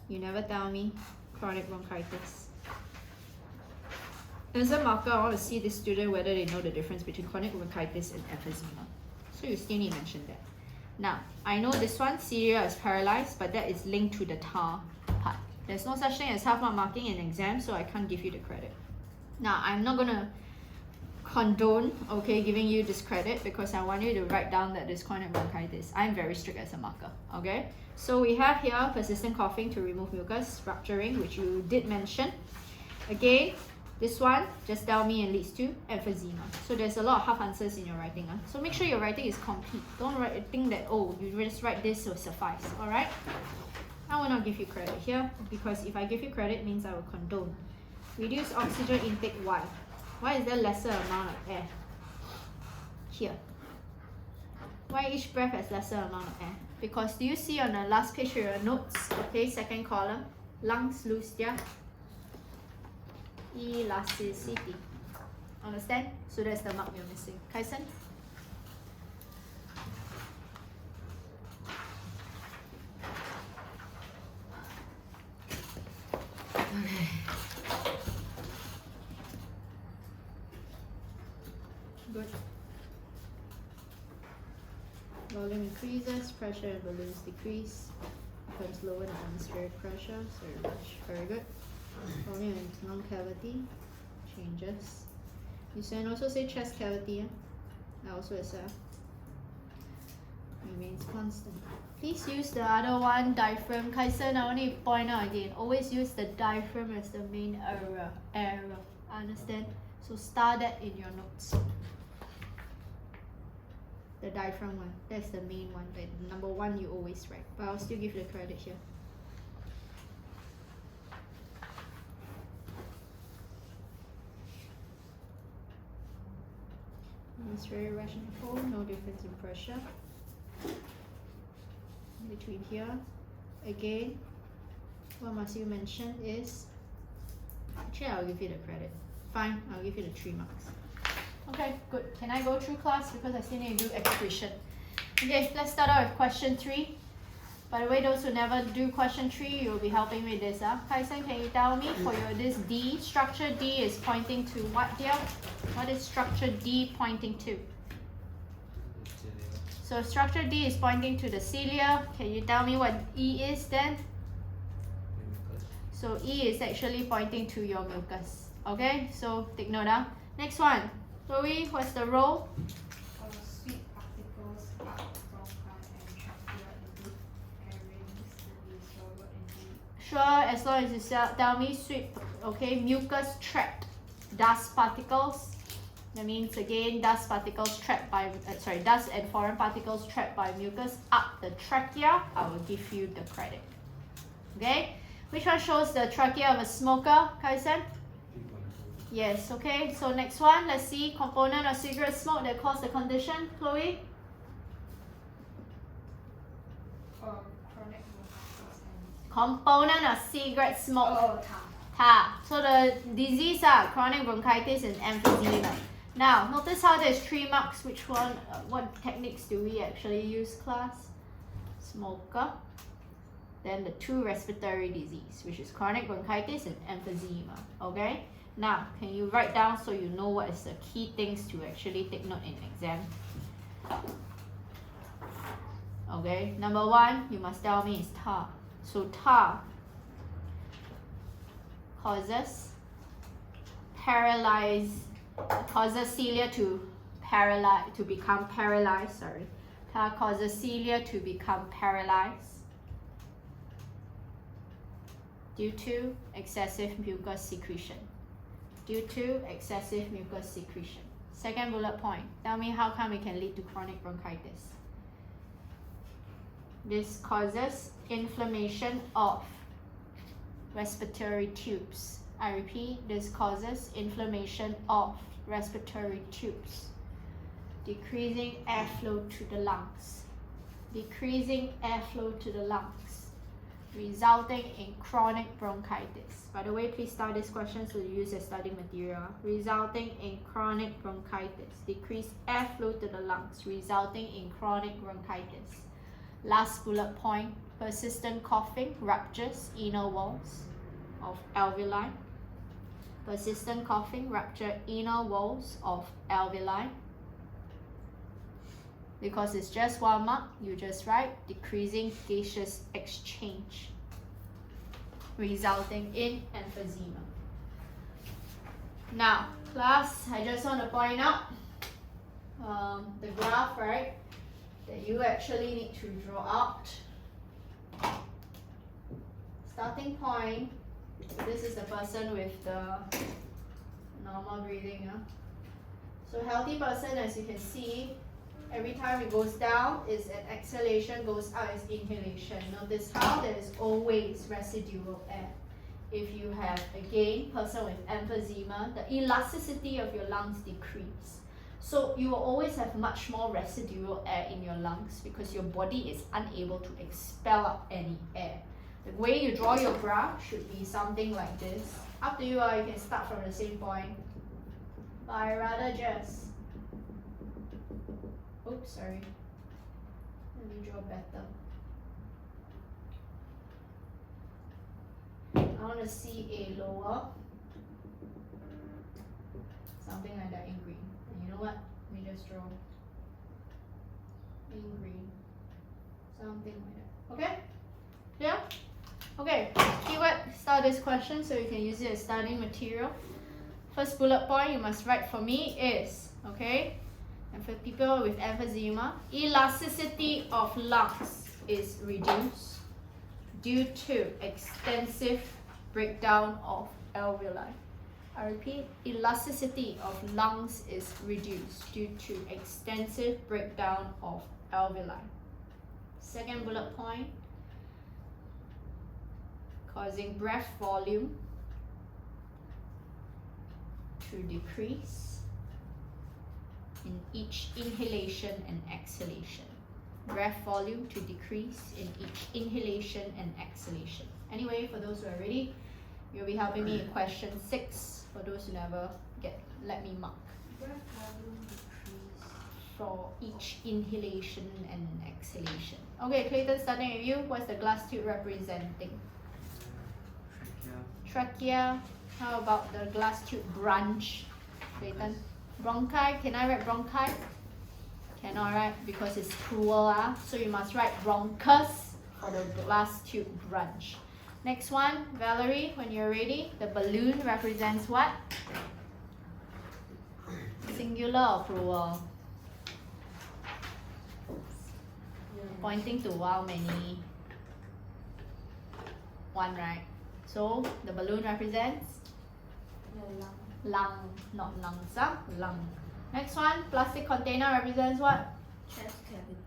You never tell me. Chronic bronchitis. As a marker, I want to see this student whether they know the difference between chronic bronchitis and emphysema. So you still need to mention that. Now, I know this one, cilia is paralyzed, but that is linked to the tar part. There's no such thing as half mark marking in exam, so I can't give you the credit. Now, I'm not going to condone, okay, giving you this credit because I want you to write down that this chronic bronchitis. I'm very strict as a marker, okay? So we have here persistent coughing to remove mucus, rupturing, which you did mention. Again, this one, just tell me, and leads to emphysema. So there's a lot of half answers in your writing. So make sure your writing is complete. Don't think that, oh, you just write this will suffice, alright? I will not give you credit here because if I give you credit, it means I will condone. Reduce oxygen intake, why? Why is there lesser amount of air? Here. Why each breath has lesser amount of air? Because do you see on the last page of your notes, okay, second column, lungs lose their elasticity. Understand? So that's the mark you're missing. Kaisen? Okay. Good. Volume increases, pressure in balloons decrease, becomes lower than atmospheric pressure, so very good. Volume in lung cavity changes. You can also say chest cavity. I also accept. Remains constant. Please use the other one, diaphragm. Kaisen, I want to point out again. Always use the diaphragm as the main error. Understand? So star that in your notes. The diaphragm one. That's the main one. The number 1 you always write. But I'll still give you the credit here. Respiration 4, no difference in pressure. Between here, again, what must you mention is, actually I'll give you the credit. Fine, I'll give you the 3 marks. Okay, good. Can I go through class because I still need to do excretion. Okay, let's start out with question 3. By the way, those who never do question 3, you'll be helping me with this. Kai-san, can you tell me for your this D, structure D is pointing to what dear? What is structure D pointing to? So structure D is pointing to the cilia. Can you tell me what E is then? So E is actually pointing to your mucus. Okay, so take note. Next one. Chloe, what's the role? Sweet particles are bronchi and trachea into airings to be swallowed into. Sure, as long as you tell me sweet, okay, mucus trapped dust particles. That means again, dust particles trapped by, dust and foreign particles trapped by mucus up the trachea. I will give you the credit. Okay, which one shows the trachea of a smoker, Kai-san? Yes, okay, so next one, let's see, component of cigarette smoke that cause the condition, Chloe? Chronic bronchitis and Component of cigarette smoke. tar. tar. So the disease are chronic bronchitis and emphysema. Now, notice how there's 3 marks. Which one, what techniques do we actually use, class? Smoker. Then the 2 respiratory disease, which is chronic bronchitis and emphysema. Okay? Now, can you write down so you know what is the key things to actually take note in exam? Okay, number 1, you must tell me is tar. So tar causes cilia to become paralyzed. Tar causes cilia to become paralyzed due to excessive mucus secretion. Second bullet point. Tell me how come it can lead to chronic bronchitis. This causes inflammation of respiratory tubes. I repeat, this causes inflammation of respiratory tubes, decreasing airflow to the lungs. Resulting in chronic bronchitis. By the way, please start this question so you use your study material. Resulting in chronic bronchitis. Decreased airflow to the lungs, resulting in chronic bronchitis. Last bullet point, persistent coughing ruptures inner walls of alveoli. Persistent coughing rupture inner walls of alveoli. Because it's just 1 mark, you just write decreasing gaseous exchange, resulting in emphysema. Now, class, I just want to point out the graph, right, that you actually need to draw out. Starting point, so this is the person with the normal breathing. So healthy person, as you can see, every time it goes down, it's an exhalation, goes up is inhalation. Notice how there is always residual air. If you have, again, person with emphysema, the elasticity of your lungs decrease. So you will always have much more residual air in your lungs because your body is unable to expel out any air. The way you draw your graph should be something like this. Up to you, you can start from the same point. But I rather just, oops, sorry. Let me draw better. I want to see a lower, something like that in green. And you know what? Let me just draw in green, something like that. Okay? Yeah? Okay, keyword, start this question so you can use it as studying material. First bullet point you must write for me is, okay? And for people with emphysema, elasticity of lungs is reduced due to extensive breakdown of alveoli. I repeat, elasticity of lungs is reduced due to extensive breakdown of alveoli. Second bullet point, causing breath volume to decrease in each inhalation and exhalation. Breath volume to decrease in each inhalation and exhalation. Anyway, for those who are ready, you'll be helping me in question 6. For those who never get, let me mark. Breath volume decrease. For each inhalation and exhalation. Okay, Clayton, starting with you. What's the glass tube representing? Trachea. How about the glass tube branch? Clayton. Bronchi. Can I write bronchi? Cannot write because it's cruel. So you must write bronchus for the glass tube branch. Next one, Valerie, when you're ready. The balloon represents what? Singular or plural? Pointing to how many? 1, right? So the balloon represents lung, not lungs, lung. Next one, plastic container represents what? Chest cavity.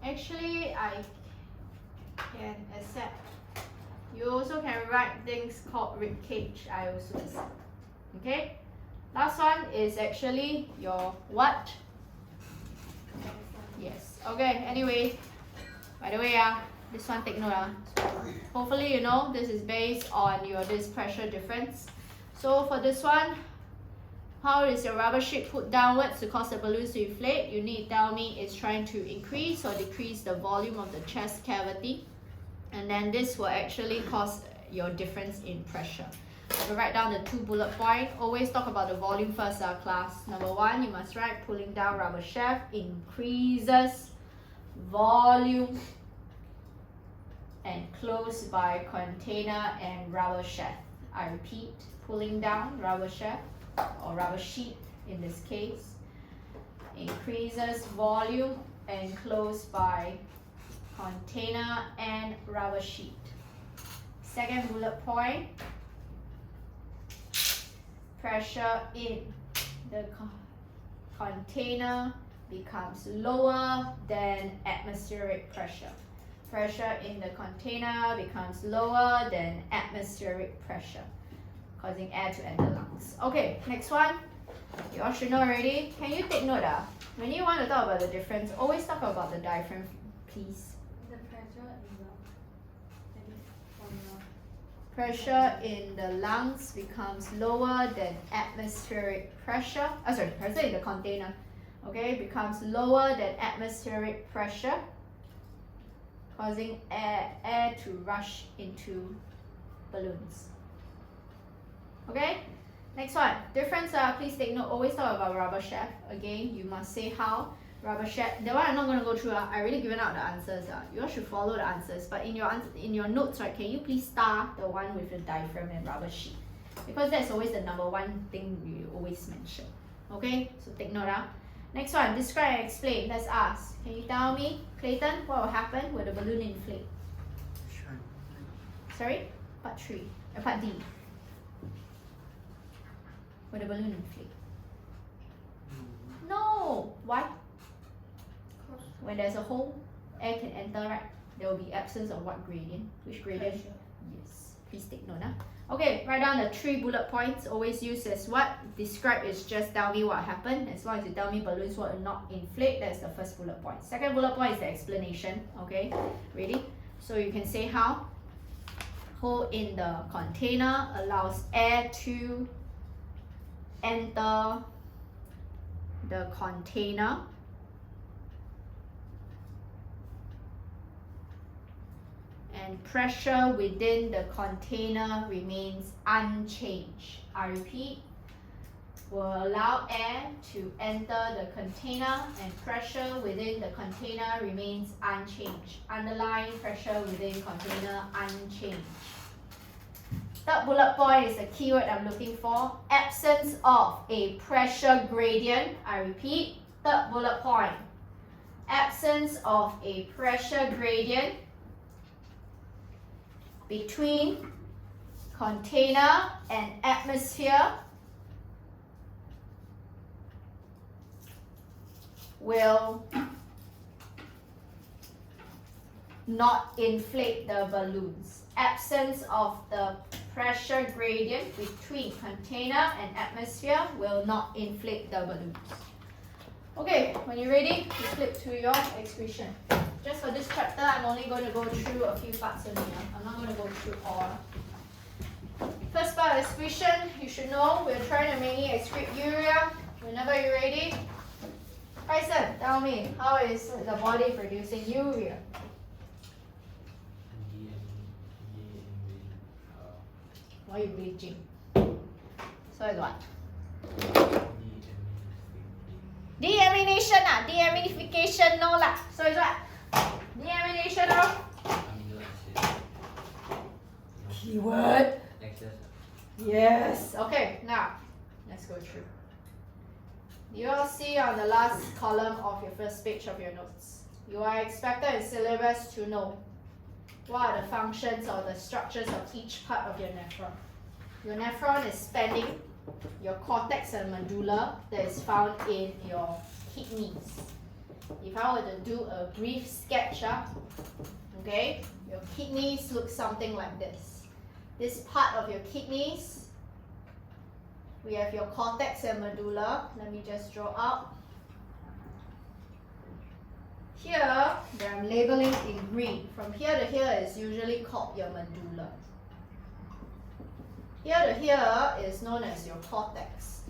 Actually, I can accept. You also can write things called rib cage. I also accept. Okay. Last one is actually your what? Yes. Okay. Anyway, by the way, this one take note. Hopefully you know this is based on your this pressure difference. So for this one, how is your rubber sheet put downwards to cause the balloons to inflate? You need to tell me it's trying to increase or decrease the volume of the chest cavity. And then this will actually cause your difference in pressure. So write down the 2 bullet points. Always talk about the volume first, class. Number 1, you must write pulling down rubber shaft increases volume and close by container and rubber shaft. I repeat, pulling down rubber shaft or rubber sheet in this case increases volume and close by container and rubber sheet. Second bullet point, pressure in the container becomes lower than atmospheric pressure. Pressure in the container becomes lower than atmospheric pressure, causing air to enter lungs. Okay, next one. You all should know already. Can you take note? When you want to talk about the difference, always talk about the diaphragm, please. The pressure in the Pressure in the lungs becomes lower than atmospheric pressure. Pressure in the container, okay, becomes lower than atmospheric pressure, causing air to rush into balloons. Okay, next one. Difference, please take note. Always talk about rubber shaft. Again, you must say how. Rubber shaft. That one I'm not going to go through. I already given out the answers. You all should follow the answers. But in your notes, right, can you please star the one with the diaphragm and rubber sheet? Because that's always the number 1 thing you always mention. Okay, so take note. Next one, describe and explain. Let's ask. Can you tell me, Clayton, what will happen when the balloon inflate? Sorry? Part 3. Part D. When the balloon inflate. No! Why? When there's a hole, air can enter, right? There will be absence of what gradient? Which gradient? Pressure. Yes. Please take note. Okay, write down the 3 bullet points. Always use as what? Describe is just tell me what happened. As long as you tell me balloons will not inflate, that's the first bullet point. Second bullet point is the explanation. Okay, ready? So you can say how. Hole in the container allows air to enter the container and pressure within the container remains unchanged. I repeat, will allow air to enter the container and pressure within the container remains unchanged. Underline pressure within container unchanged. Third bullet point is the keyword I'm looking for. Absence of a pressure gradient. I repeat, third bullet point. Absence of a pressure gradient between container and atmosphere will not inflate the balloons. Absence of the pressure gradient between container and atmosphere will not inflate the balloons. Okay, when you're ready, you flip to your excretion. Just for this chapter, I'm only going to go through a few parts only. I'm not going to go through all. First part, excretion. You should know we're trying to mainly excrete urea. Whenever you're ready, Tyson, tell me, how is the body producing urea? Why are you bleaching? So it's what? Deamination ah, deaminification no lah. So it's what? Deamination of keyword. Yes. Okay, now let's go through. You all see on the last column of your first page of your notes. You are expected in syllabus to know what are the functions or the structures of each part of your nephron. Your nephron is spanning your cortex and medulla that is found in your kidneys. If I were to do a brief sketch, okay, your kidneys look something like this. This part of your kidneys, we have your cortex and medulla. Let me just draw out. Here, that I'm labeling in green. From here to here is usually called your medulla. Here to here is known as your cortex.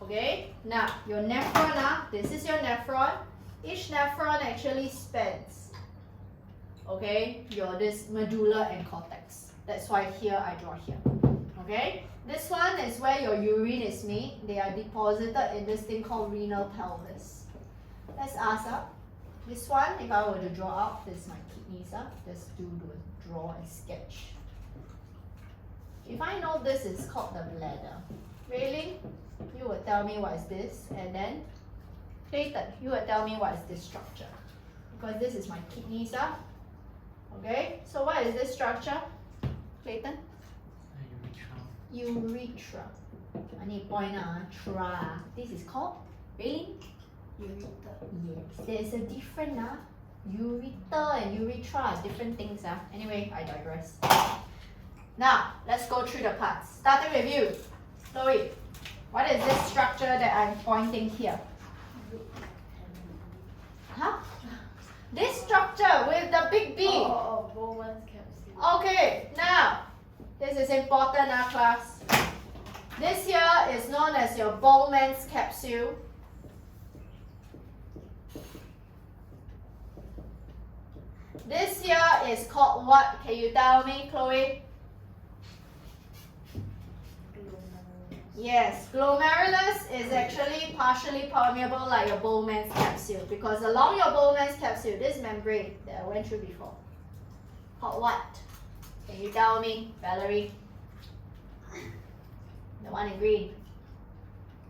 Okay, now your nephron, this is your nephron. Each nephron actually spans, okay, your this medulla and cortex. That's why here I draw here. Okay, this one is where your urine is made. They are deposited in this thing called renal pelvis. Let's ask this one, if I were to draw out, this is my kidneys, just do the draw and sketch. If I know this is called the bladder, Rayling, you will tell me what is this, and then Clayton, you will tell me what is this structure. Because this is my kidneys, okay? So what is this structure, Clayton? Urethra. I need to point out, tra. This is called, Rayling? Urethra. Yes, there's a different, urethra and urethra are different things, Anyway, I digress. Now, let's go through the parts. Starting with you, Chloe. What is this structure that I'm pointing here? Huh? This structure with the big B. Bowman's capsule. Okay, now, this is important, class. This here is known as your Bowman's capsule. This here is called what? Can you tell me, Chloe? Yes, glomerulus is actually partially permeable like your Bowman's capsule, because along your Bowman's capsule, this membrane that I went through before, called what? Can you tell me, Valerie? The one in green.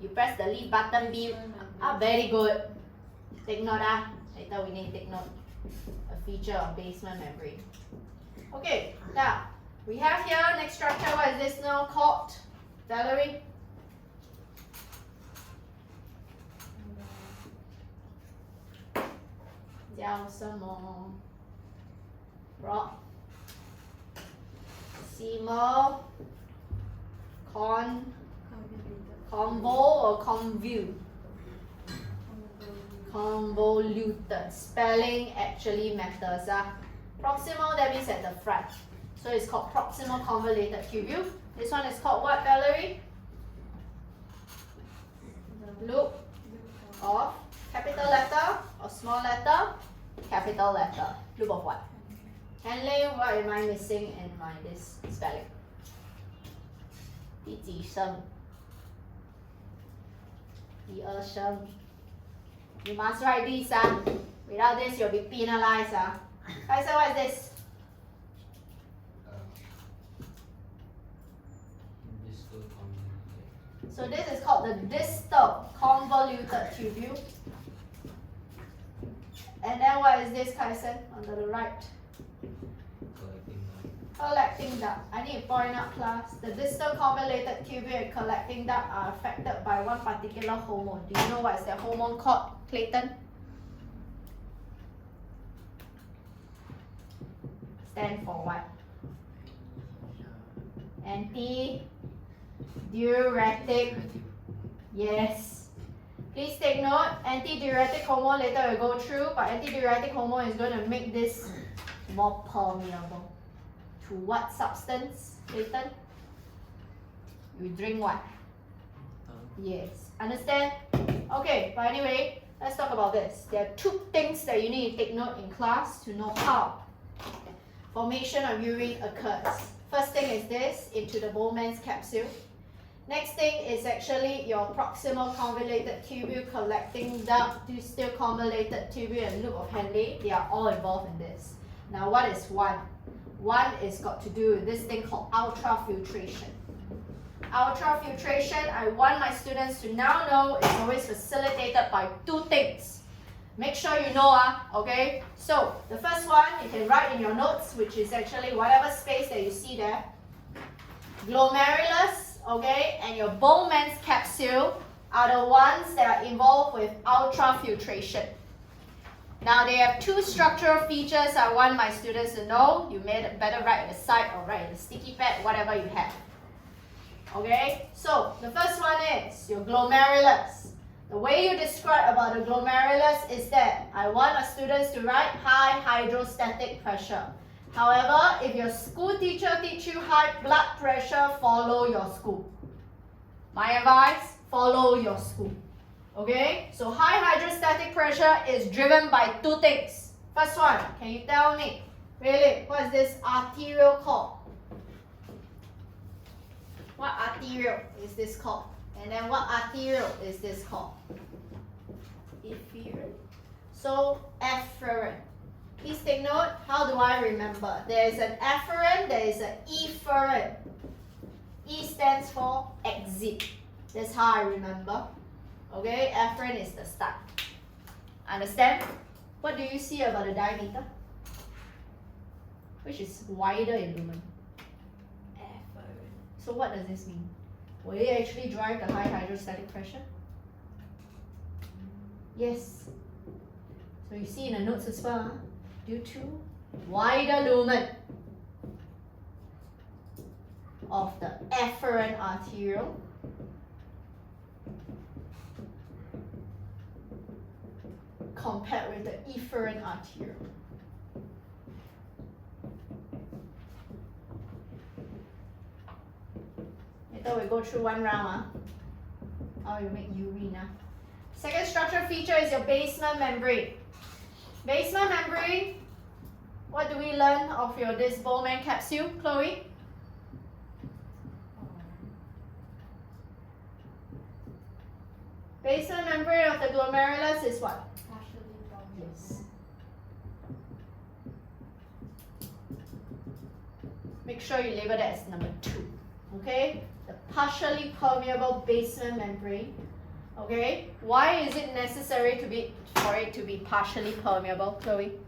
You press the lead button B. Very good. Take note, later we need to take note. A feature of basement membrane. Okay, now we have here next structure. What is this now called, Valerie? Rock. Convo or conview? Convoluted. Spelling actually matters. Proximal, that means at the front. So it's called proximal convoluted tubule. This one is called what, Valerie? Loop of capital letter or small letter? Capital letter. Loop of what? Henley, what am I missing in my this spelling? 第几声? 第二声. You must write this. Without this, you'll be penalized. Kaisa, what is this? Distal convoluted. So this is called the distal convoluted tubule. And then what is this, Kaisen, on the right? Collecting duct. I need to point out, class. The distal convoluted tubule and collecting duct are affected by one particular hormone. Do you know what is the hormone called, Clayton? Stand for what? Antidiuretic. Yes. Please take note, antidiuretic hormone later we'll go through, but antidiuretic hormone is going to make this more permeable. To what substance, Clayton? You drink what? Yes. Understand? Okay, but anyway, let's talk about this. There are 2 things that you need to take note in class to know how formation of urine occurs. First thing is this, into the Bowman's capsule. Next thing is actually your proximal convoluted tubule collecting duct, distal convoluted tubule, and loop of Henle. They are all involved in this. Now what is one? One is got to do with this thing called ultrafiltration. Ultrafiltration, I want my students to now know, is always facilitated by 2 things. Make sure you know, okay? So, the first one, you can write in your notes, which is actually whatever space that you see there. Glomerulus, okay, and your Bowman's capsule are the ones that are involved with ultrafiltration. Now, they have 2 structural features I want my students to know. You better write at the side or write in the sticky pad, whatever you have. Okay, so the first one is your glomerulus. The way you describe about the glomerulus is that I want my students to write high hydrostatic pressure. However, if your school teacher teach you high blood pressure, follow your school. My advice, follow your school. Okay, so high hydrostatic pressure is driven by 2 things. First one, can you tell me, really, what is this arterial called? What arterial is this called? And then what arterial is this called? Efferent. So efferent. Please take note, how do I remember? There is an efferent, there is an efferent. E stands for exit. That's how I remember. Okay, efferent is the start. Understand? What do you see about the diameter? Which is wider in lumen? So what does this mean? Will it actually drive the high hydrostatic pressure? Yes. So you see in the notes as well, due to wider lumen of the efferent arteriole compared with the efferent arteriole. Later we go through one round. How you make urine. Second structural feature is your basement membrane. Basement membrane, what do we learn of your this Bowman capsule, Chloe? Basement membrane of the glomerulus is what? Yes. Make sure you label that as number 2. Okay? The partially permeable basement membrane. Okay? Why is it necessary for it to be partially permeable, Chloe?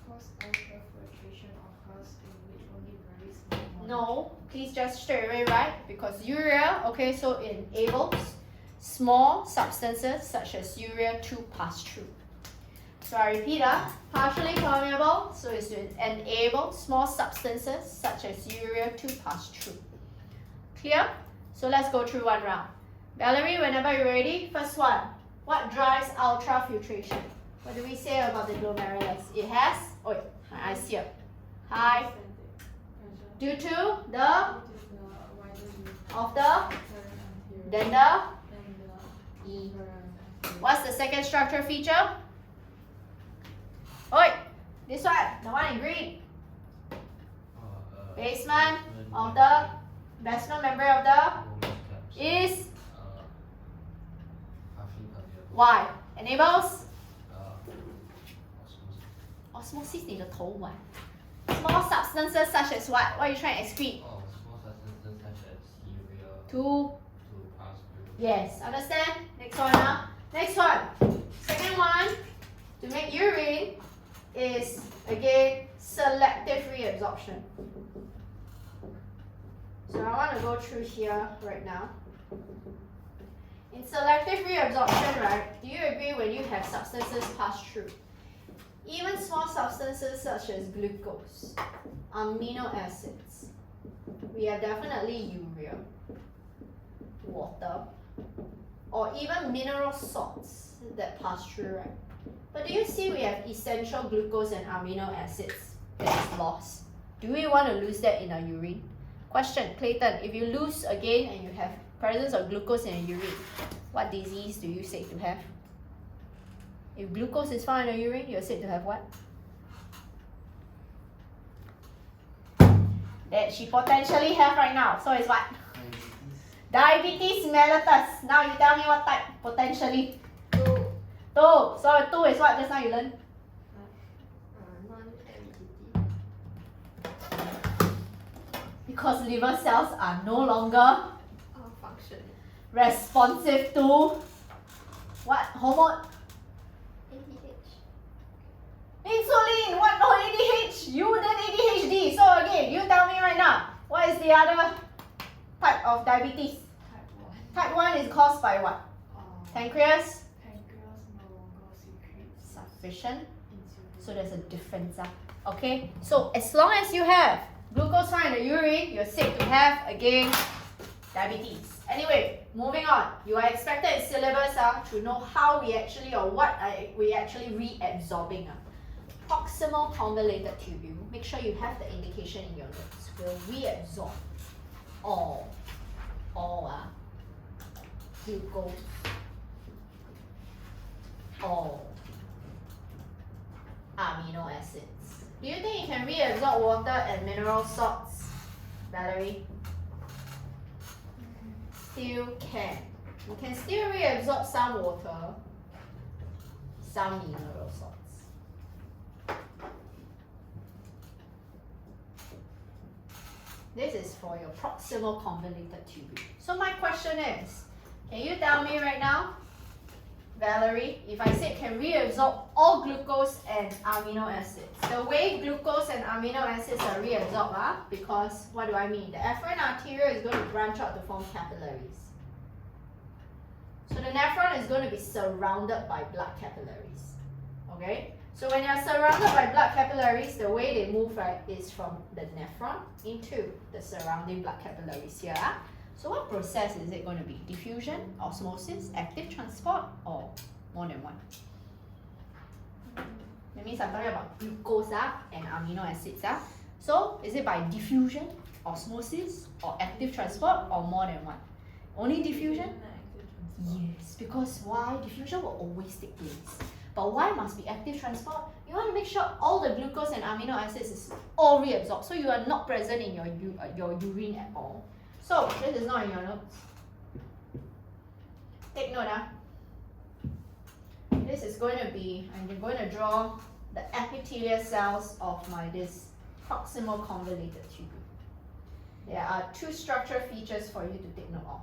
Because ultrafiltration occurs in which only very small. No, please just straight away write, because urea, okay, so it enables small substances such as urea to pass through. So I repeat, partially permeable, so it's to enable small substances such as urea to pass through. Clear? So let's go through one round. Valerie, whenever you're ready, first one. What drives ultrafiltration? What do we say about the glomerulus? It has, I see it. High, due to the, of the, then the, E. What's the second structural feature? This one, the one in green. Basement of the basement membrane of the is why? Enables osmosis 你的头玩 small substances such as what? What are you trying to excrete? Small substances such as urea To pass through. yes, understand? Next one, Next one. Second one, to make urine is again selective reabsorption. So I want to go through here right now. In selective reabsorption, right, do you agree when you have substances pass through? even small substances such as glucose, amino acids, we have definitely urea, water, or even mineral salts that pass through, right? But do you see we have essential glucose and amino acids that is lost? Do we want to lose that in our urine? Question, Clayton, if you lose again and you have presence of glucose in your urine, what disease do you say to have? If glucose is found in the urine, you're said to have what? That she potentially have right now. So it's what? Diabetes mellitus. Now you tell me what type potentially. 2. 2. So 2 is what just now you learned? Non-MTT. Because liver cells are no longer Functioning. responsive to what hormone? ADH. Insulin. What? No ADH. You did ADHD. So again, you tell me right now, what is the other type of diabetes? Type 1. Type 1 is caused by what? Pancreas? Pancreas no longer secretes Sufficient. insulin. So there's a difference. Okay? So as long as you have glucose found in the urine, you're said to have, again, diabetes. Anyway, moving on. You are expected in syllabus to know how we actually, or what we actually reabsorbing. Proximal convoluted tubule. Make sure you have the indication in your notes. Will reabsorb all glucose, all amino acids. Do you think you can reabsorb water and mineral salts, Valerie? Still can. You can still reabsorb some water, some mineral salts. This is for your proximal convoluted tubule. So my question is, can you tell me right now, Valerie, if I said can reabsorb all glucose and amino acids? The way glucose and amino acids are reabsorbed, because what do I mean? The afferent arteria is going to branch out to form capillaries. So the nephron is going to be surrounded by blood capillaries. Okay? So when you're surrounded by blood capillaries, the way they move, right, is from the nephron into the surrounding blood capillaries here. So what process is it going to be? Diffusion, osmosis, active transport, or more than one? That means I'm talking about glucose and amino acids. So is it by diffusion, osmosis, or active transport, or more than one? Only diffusion? Yes, because why? Diffusion will always take place. But why must be active transport? You want to make sure all the glucose and amino acids is all reabsorbed, so you are not present in your urine at all. So this is not in your notes. Take note. This is going to be, I'm going to draw the epithelial cells of this proximal convoluted tubule. There are 2 structural features for you to take note of.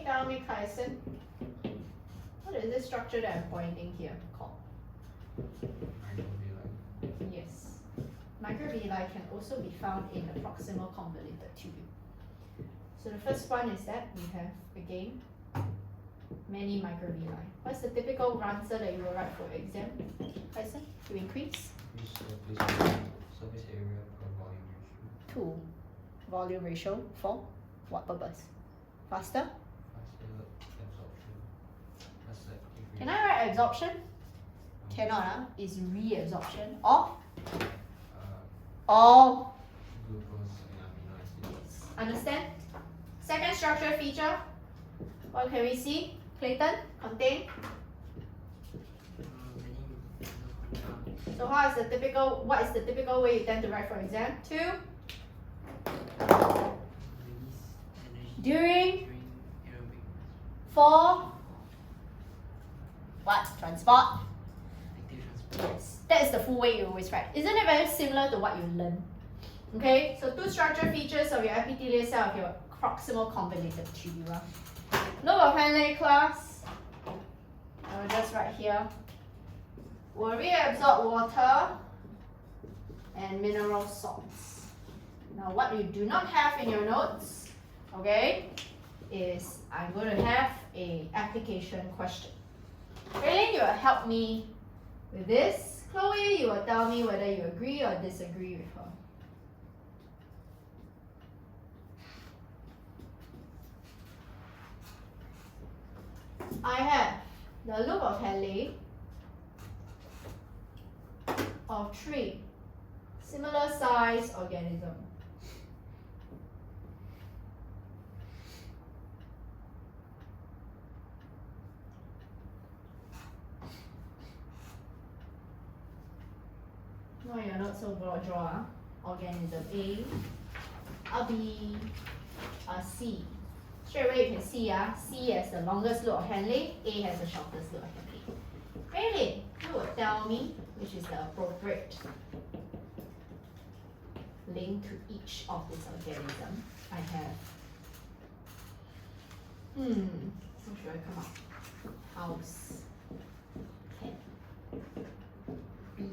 Tell me, Kaisen, what is this structure that I'm pointing here called? Microvilli. Yes. Microvilli can also be found in the proximal convoluted tubule. So the first one is that we have, again, many microvilli. What's the typical answer that you will write for exam, Kaisen, to increase? Surface area per volume ratio. 2. Volume ratio for what purpose? Faster? Can I write absorption? Cannot, it's reabsorption of all glucose and amino acids. Understand? Second structural feature. What can we see? Clayton, contain. So how is the typical, what is the typical way you tend to write for exam? 2. During. 4. What? Transport? Yes. That is the full way you always write. Isn't it very similar to what you learn? Okay, so 2 structural features of your epithelial cell of your proximal convoluted tubule. Look of Henley class. I will just write here. Will reabsorb water and mineral salts. Now what you do not have in your notes, okay, is I'm going to have a application question. Raylene, you will help me with this. Chloe, you will tell me whether you agree or disagree with her. I have the loop of Henley of 3 similar size organisms. No, you're not so broad draw. Organism A, a B, a C. Straight away you can see C has the longest loop of Henley, A has the shortest loop of Henley. Really, you would tell me which is the appropriate link to each of these organisms. I have, what should I come up? House, cat, beaver,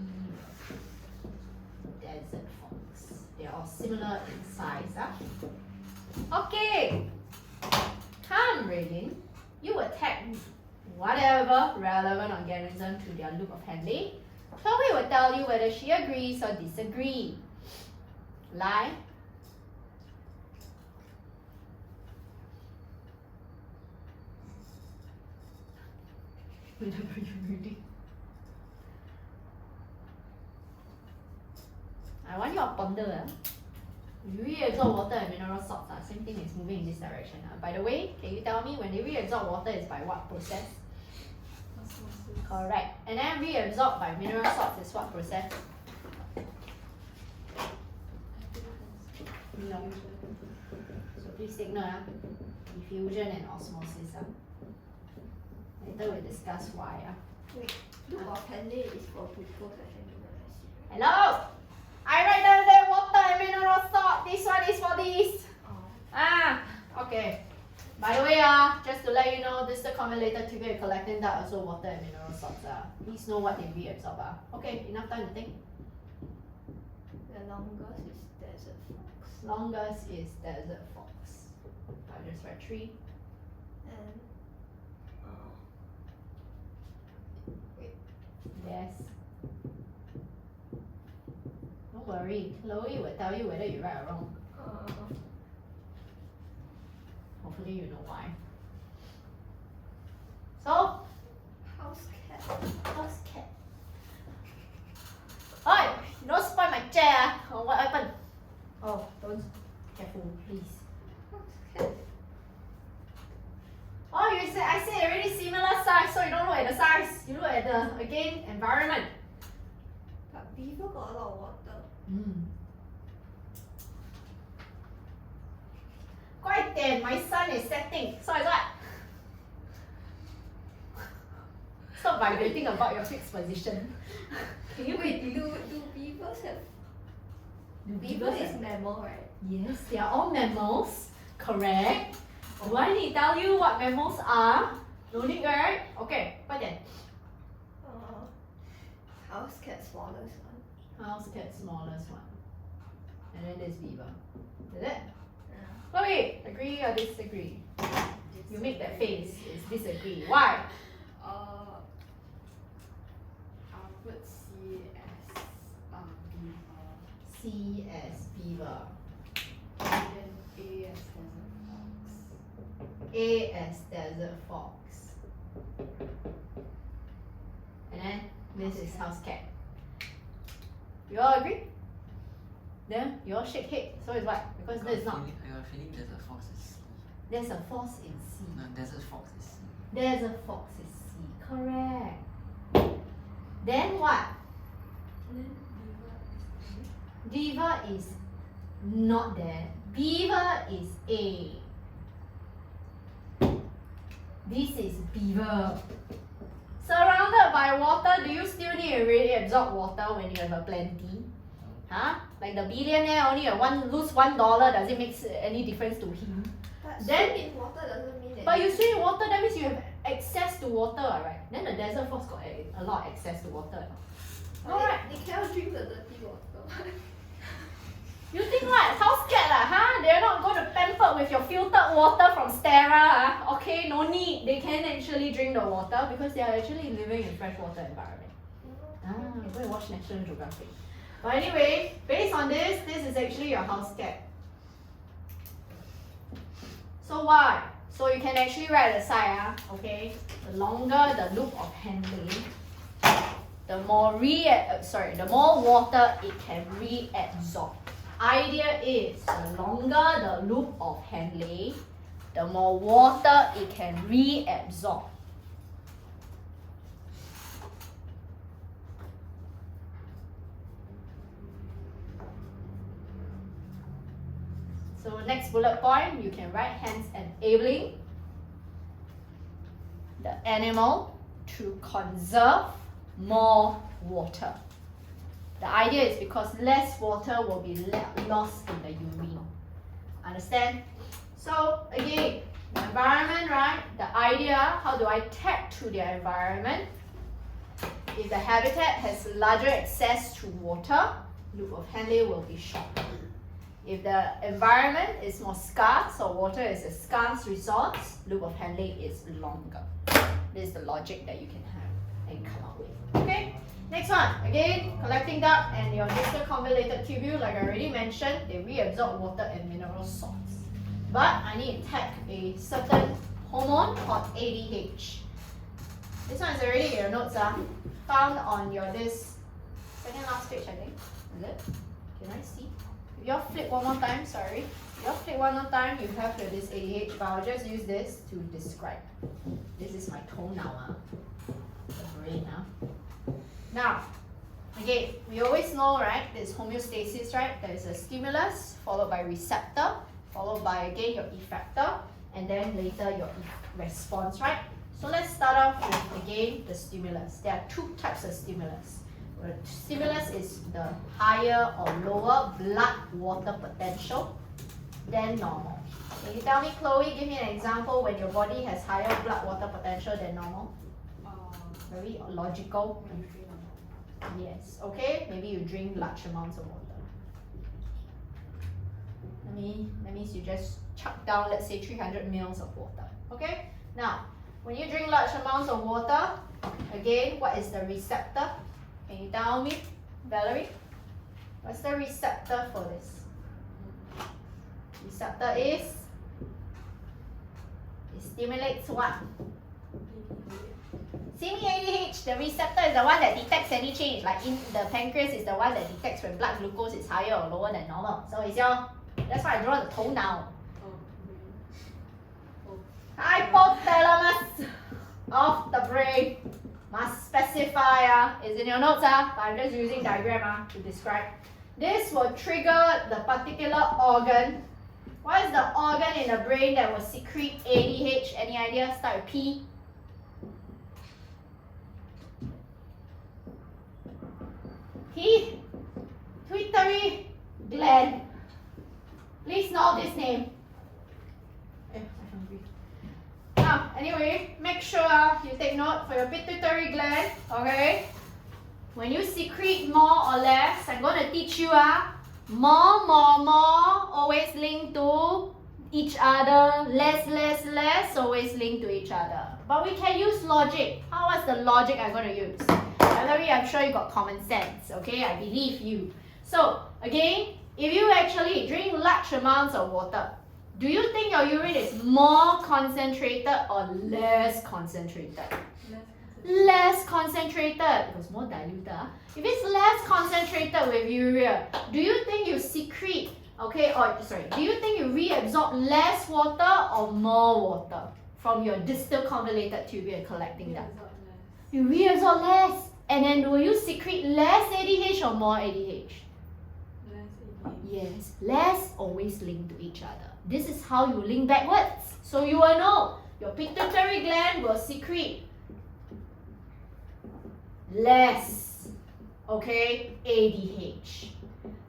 desert fox. They are all similar in size. Okay, come Raylene, you will tag whatever relevant organism to their loop of Henley. Chloe will tell you whether she agrees or disagrees. Lie. Whenever you're ready. I want you to ponder. You reabsorb water and mineral salts. Same thing is moving in this direction. By the way, can you tell me when they reabsorb water is by what process? Osmosis. Correct. And then reabsorbed by mineral salts is what process? No. So please take note. Diffusion and osmosis. Later we'll discuss why. Wait, loop of Henley is for glucose and mineral acid. Hello? I write down there water and mineral salt. This one is for this. Oh. Okay. By the way, just to let you know, this is the comment later to get collecting that also water and mineral salts. Please know what they reabsorb. Okay, enough time to think. The longest is desert fox. Longest is desert fox. I'll just write 3. And Yes. Don't worry, Chloe will tell you whether you right or wrong. Hopefully you know why. So, house cat. house cat. Oi, you don't spoil my chair. Oh, what happened? Oh, don't. Careful, please. House cat. Oh, you said I said already similar size, so you don't look at the size. You look at the again environment. But beaver got a lot of water. Quite then, my sun is setting. So is what? Stop vibrating about your fixed position. Can you Wait, do beavers have? Do Beaver beavers is have- mammal, right? Yes, they are all mammals. Correct. Do I need to tell you what mammals are? No need, right? Okay, what then? House cat smallest one. House cat, smallest one. And then there's beaver. Is it? Yeah. Chloe, agree or disagree? You make that face. It's disagree. Why? I'll put C as beaver. C as beaver. And then A as desert fox. A as desert fox. And then this is house cat. You all agree? Then you all shake head. So it's what? Because this is not. I got a feeling desert fox is C. There's a fox in C. No, desert fox is C. Desert fox is C. Correct. Then what? And then beaver is A. Beaver is not there. Beaver is A. This is beaver. Surrounded by water, do you still need to really absorb water when you have a plenty? Huh? Like the billionaire only lose $1, does it make any difference to him? But Then- swimming in water doesn't mean But you swim in water, that means you have access to water, right? Then the desert fox got a lot of access to water. Alright. They cannot drink the dirty water. You think what? How scared huh? They're not going to pamper with your filtered water from Stera. Okay, no need. They can actually drink the water because they are actually living in freshwater environment. Go and watch National Geographic. But anyway, based on this is actually your house cat. So why? So you can actually write aside, okay? The longer the loop of handling, the more water it can reabsorb. Idea is the longer the loop of handling, the more water it can reabsorb. So next bullet point, you can write hence enabling the animal to conserve more water. The idea is because less water will be lost in the urine. Understand? So again, the environment, right? The idea, how do I tap to the environment? If the habitat has larger access to water, loop of handling will be shorter. If the environment is more scarce or water is a scarce resource, loop of handling is longer. This is the logic that you can have and come up with. Okay? Next one, again, collecting duct and your distal convoluted tubule, like I already mentioned, they reabsorb water and mineral salts. But I need to tag a certain hormone called ADH. This one is already in your notes, found on your this second last page, I think. Is it? Can I see? If you all flip one more time, sorry. If you all flip one more time, you have your this ADH, but I'll just use this to describe. This is my toenail, the brain. Now, again, we always know, right, there's homeostasis, right? There's a stimulus, followed by receptor, followed by, again, your effector, and then later your response, right? So let's start off with, again, the stimulus. There are two types of stimulus. The stimulus is the higher or lower blood water potential than normal. Can you tell me, Chloe, give me an example when your body has higher blood water potential than normal? Very logical. Yes, okay, maybe you drink large amounts of water. That means you just chuck down, let's say, 300 ml of water. Okay, now when you drink large amounts of water, again, what is the receptor? Can you tell me, Valerie? What's the receptor for this? Receptor is, it stimulates what? See me, ADH, the receptor is the one that detects any change. Like in the pancreas is the one that detects when blood glucose is higher or lower than normal. So it's that's why I draw the toenail. Hypothalamus of the brain. Must specify, is in your notes, but I'm just using diagram to describe. This will trigger the particular organ. What is the organ in the brain that will secrete ADH? Any idea? Start with P. Pituitary gland. Please know this name. I'm hungry. Now, anyway, make sure you take note for your pituitary gland, okay? When you secrete more or less, I'm going to teach you more, always linked to each other, less, always linked to each other. But we can use logic. What's the logic I'm going to use? Valerie, I'm sure you got common sense, okay? I believe you. So, again, if you actually drink large amounts of water, do you think your urine is more concentrated or less concentrated? Less concentrated, because more diluted. If it's less concentrated with urea, do you think you secrete, do you think you reabsorb less water or more water from your distal convoluted tubule collecting duct? You reabsorb less. And then will you secrete less ADH or more ADH? Less ADH. Yes, less always linked to each other. This is how you link backwards. So you will know your pituitary gland will secrete less, ADH.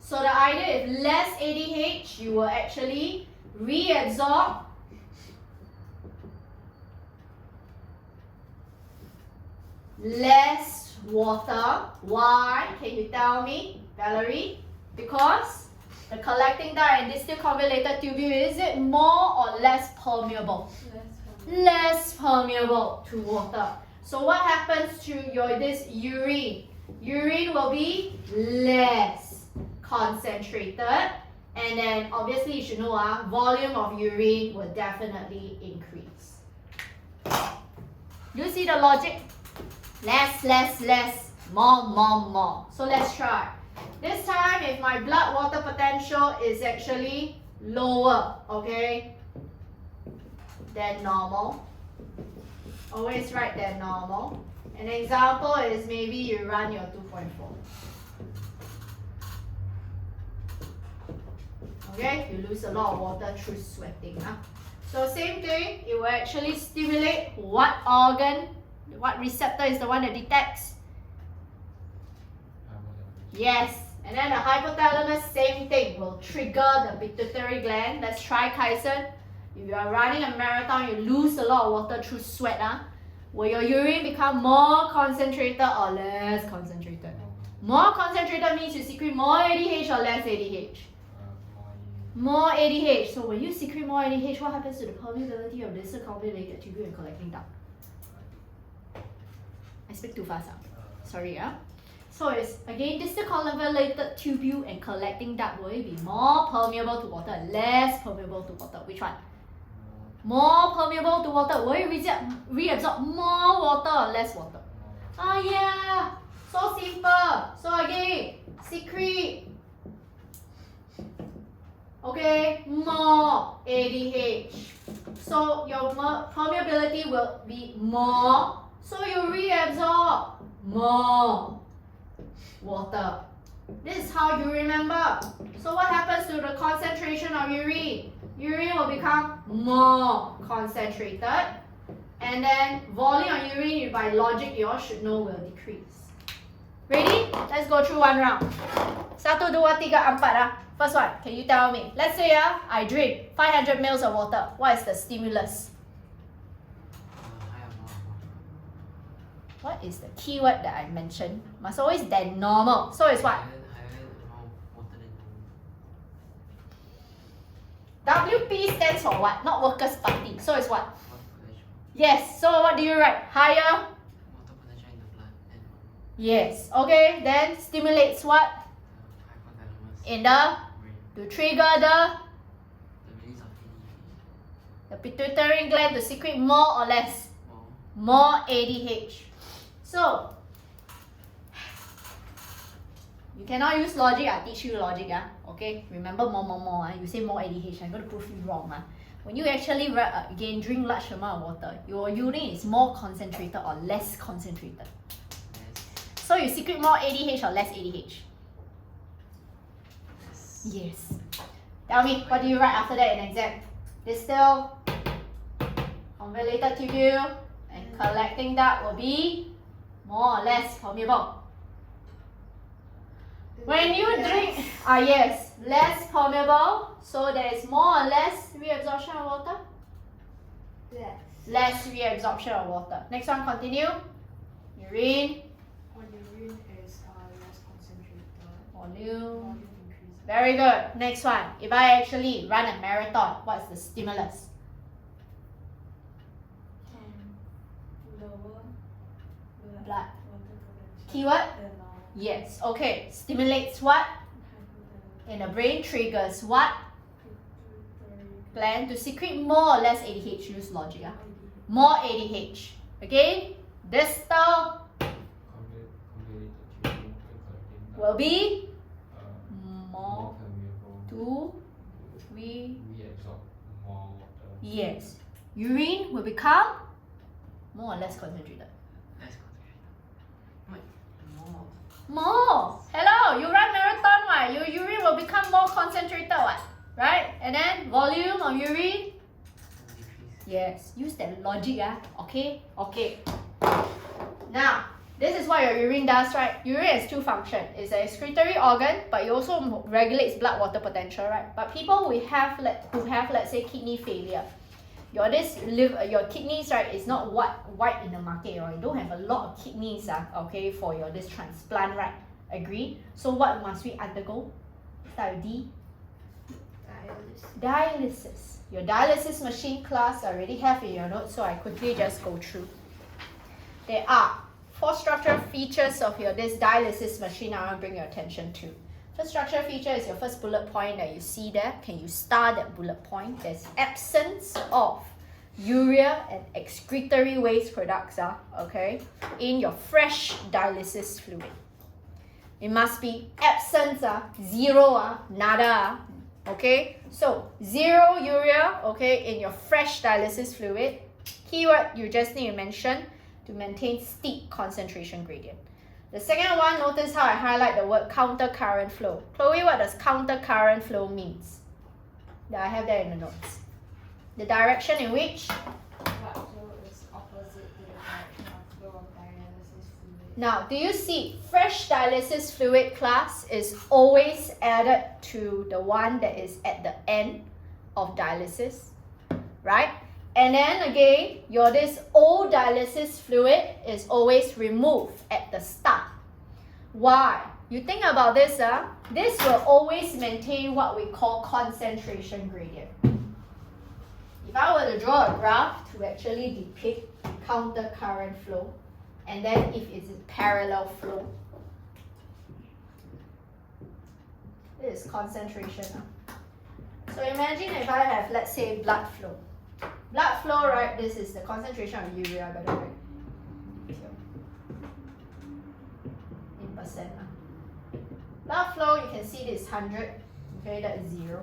So the idea is less ADH, you will actually reabsorb less water. Why? Can you tell me, Valerie? Because the collecting duct and distal convoluted tubule, is it more or less permeable? Less permeable to water. So what happens to this urine? Urine will be less concentrated, and then obviously you should know volume of urine will definitely increase. You see the logic? Less, less, less, more, more, more. So let's try. This time, if my blood water potential is actually lower, okay, than normal, always write than normal. An example is maybe you run your 2.4. Okay, you lose a lot of water through sweating. So same thing, it will actually stimulate what organ? What receptor is the one that detects? Yes, and then the hypothalamus, same thing, will trigger the pituitary gland. Let's try Kyson. If you are running a marathon, you lose a lot of water through sweat. Will your urine become more concentrated or less concentrated? More concentrated means you secrete more ADH or less ADH? More ADH. So when you secrete more ADH, what happens to the permeability of distal convoluted tubule and collecting duct? I speak too fast. Sorry. So it's again distal convoluted tubule and collecting duct, will it be more permeable to water, less permeable to water? Which one? More permeable to water. Will it reabsorb more water or less water? Yeah. So simple. So again, secrete. Okay, more ADH. So your permeability will be more. So you reabsorb more water. This is how you remember. So what happens to the concentration of urine? Urine will become more concentrated, and then volume of urine by logic you all should know will decrease. Ready? Let's go through one round. 1, 2, 3, 4. First one, can you tell me? Let's say I drink 500 ml of water. What is the stimulus? Higher amount of water. What is the keyword that I mentioned? Must always than normal. So it's what? Higher amount of water than normal. WP stands for what? Not Workers' Party. So it's what? Water potential. Yes. So what do you write? Higher? Water potential in the blood than normal. Yes. Okay. Then stimulates what? Hypothalamus. In the? Brain. To trigger the The release of ADH. the pituitary gland to secrete more or less? More. More ADH. So, you cannot use logic. I teach you logic. Okay? Remember more. You say more ADH. I'm going to prove you wrong. When you actually again drink large amount of water, your urine is more concentrated or less concentrated. Less. So you secrete more ADH or less ADH? Yes. Tell me, what do you write after that in exam? Distal, convoluted tubule, and collecting duct will be more or less permeable. When you drink, yes, less permeable, so there is more or less reabsorption of water? Less reabsorption of water. Next one, continue. Urine, When urine is less concentrated, volume. volume increases. Very good. Next one. If I actually run a marathon, what's the stimulus? Lower Blood. water potential. Keyword? Than normal. Yes. Okay. Stimulates what? Hypothalamus. In the brain triggers what? Pituitary Gland to secrete more or less ADH. Use logic. ADH. More ADH. Again, distal Convoluted tubule and collecting duct. will be More more permeable 2, 3. reabsorb more water. Yes. Urine will become more or less concentrated. Less concentrated. Wait. More. More. Hello, you run marathon, what? Your urine will become more concentrated, what? Right? And then volume of urine. Decrease. Yes. Use that logic, Okay. Okay. Now, this is what your urine does, right? Urine has two functions. It's an excretory organ, but it also regulates blood water potential, right? But people who have let's say, kidney failure, your kidneys, right, is not white in the market, or you don't have a lot of kidneys, okay, for your this transplant, right? Agree? So what must we undergo? Start with D. Dialysis. Your dialysis machine class I already have in your notes, so I quickly just go through. There are 4 structural features of your this dialysis machine I want to bring your attention to. First structural feature is your first bullet point that you see there. Can you star that bullet point? There's absence of urea and excretory waste products, okay, in your fresh dialysis fluid. It must be absence, zero, nada, okay. So 0 urea, okay, in your fresh dialysis fluid. Keyword you just need to mention to maintain steep concentration gradient. The second one, notice how I highlight the word counter current flow. Chloe, what does counter current flow means? I have that in the notes. The direction in which Blood flow is opposite to the direction of flow of dialysis fluid. now, do you see fresh dialysis fluid class is always added to the one that is at the end of dialysis, right? And then again, your this old dialysis fluid is always removed at the start. Why? You think about this, this will always maintain what we call concentration gradient. If I were to draw a graph to actually depict counter current flow, and then if it's parallel flow, this is concentration. So imagine if I have, let's say, blood flow. Blood flow, right, this is the concentration of urea, by the way. In percent. Blood flow, you can see this 100, okay, that is 0.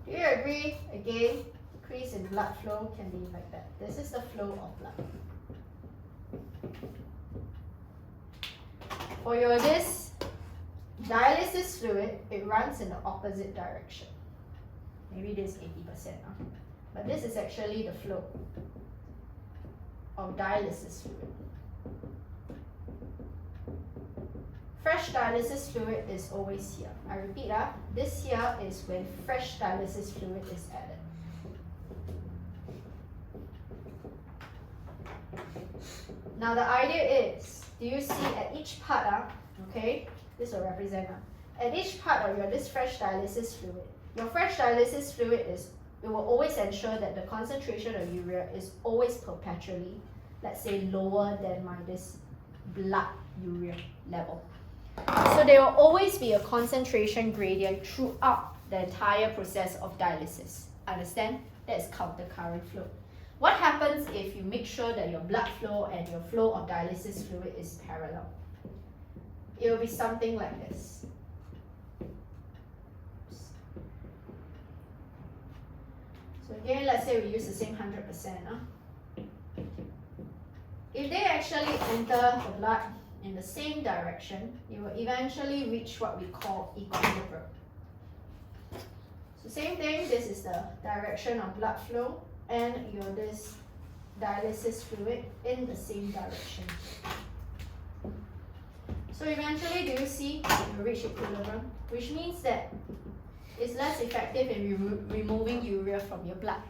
Do you agree? Again, decrease in blood flow can be like that. This is the flow of blood. For your this dialysis fluid, it runs in the opposite direction. Maybe this 80%. But this is actually the flow of dialysis fluid. Fresh dialysis fluid is always here. I repeat, this here is when fresh dialysis fluid is added. Now the idea is, do you see at each part, okay, this will represent, at each part of your this fresh dialysis fluid, your fresh dialysis fluid is, it will always ensure that the concentration of urea is always perpetually, let's say, lower than my this blood urea level. So there will always be a concentration gradient throughout the entire process of dialysis. Understand? That's counter current flow. What happens if you make sure that your blood flow and your flow of dialysis fluid is parallel? It will be something like this. So again, let's say we use the same 100%. If they actually enter the blood in the same direction, you will eventually reach what we call equilibrium. So same thing, this is the direction of blood flow and your this dialysis fluid in the same direction. So eventually, do you see you reach equilibrium, which means that it's less effective in removing urea from your blood.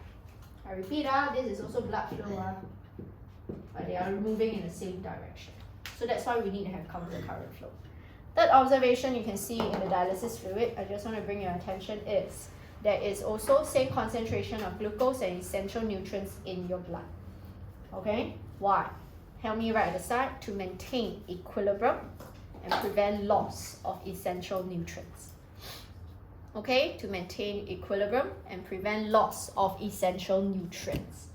I repeat, this is also blood flow, but they are moving in the same direction. So that's why we need to have counter current flow. Third observation you can see in the dialysis fluid, I just want to bring your attention, is there is also same concentration of glucose and essential nutrients in your blood. Okay? Why? Help me right at the start, to maintain equilibrium and prevent loss of essential nutrients. Okay? To maintain equilibrium and prevent loss of essential nutrients.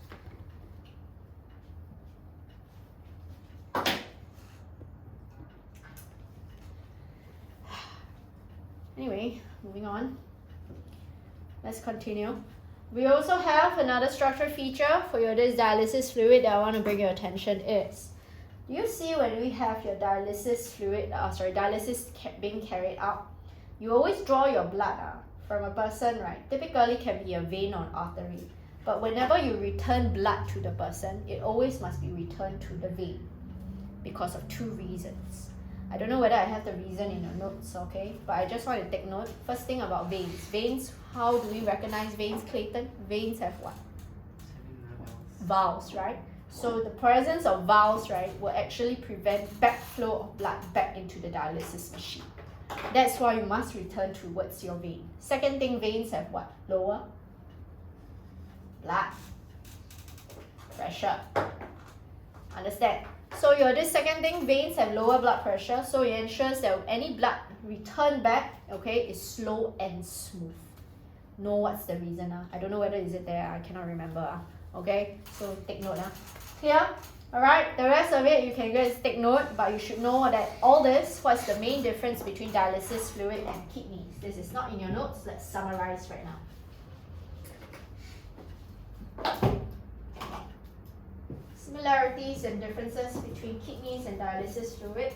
Anyway, moving on. Let's continue. We also have another structural feature for your this dialysis fluid that I want to bring your attention is, do you see when we have your dialysis fluid, dialysis being carried out, you always draw your blood from a person, right? Typically can be a vein or an artery. But whenever you return blood to the person, it always must be returned to the vein because of 2 reasons. I don't know whether I have the reason in the notes, okay? But I just want to take note. First thing about veins. Veins, how do we recognize veins, Clayton? Veins have what? valves, right? So the presence of valves, right, will actually prevent backflow of blood back into the dialysis machine. That's why you must return towards your vein. Second thing, veins have what? Lower blood pressure. Understand? So this second thing, veins have lower blood pressure, so it ensures that any blood return back, okay, is slow and smooth. Know what's the reason? I don't know whether is it there, I cannot remember. Okay, so take note. Clear? Alright, the rest of it you can just take note, but you should know that all this, what's the main difference between dialysis fluid and kidneys. This is not in your notes, let's summarize right now. Similarities and differences between kidneys and dialysis fluid.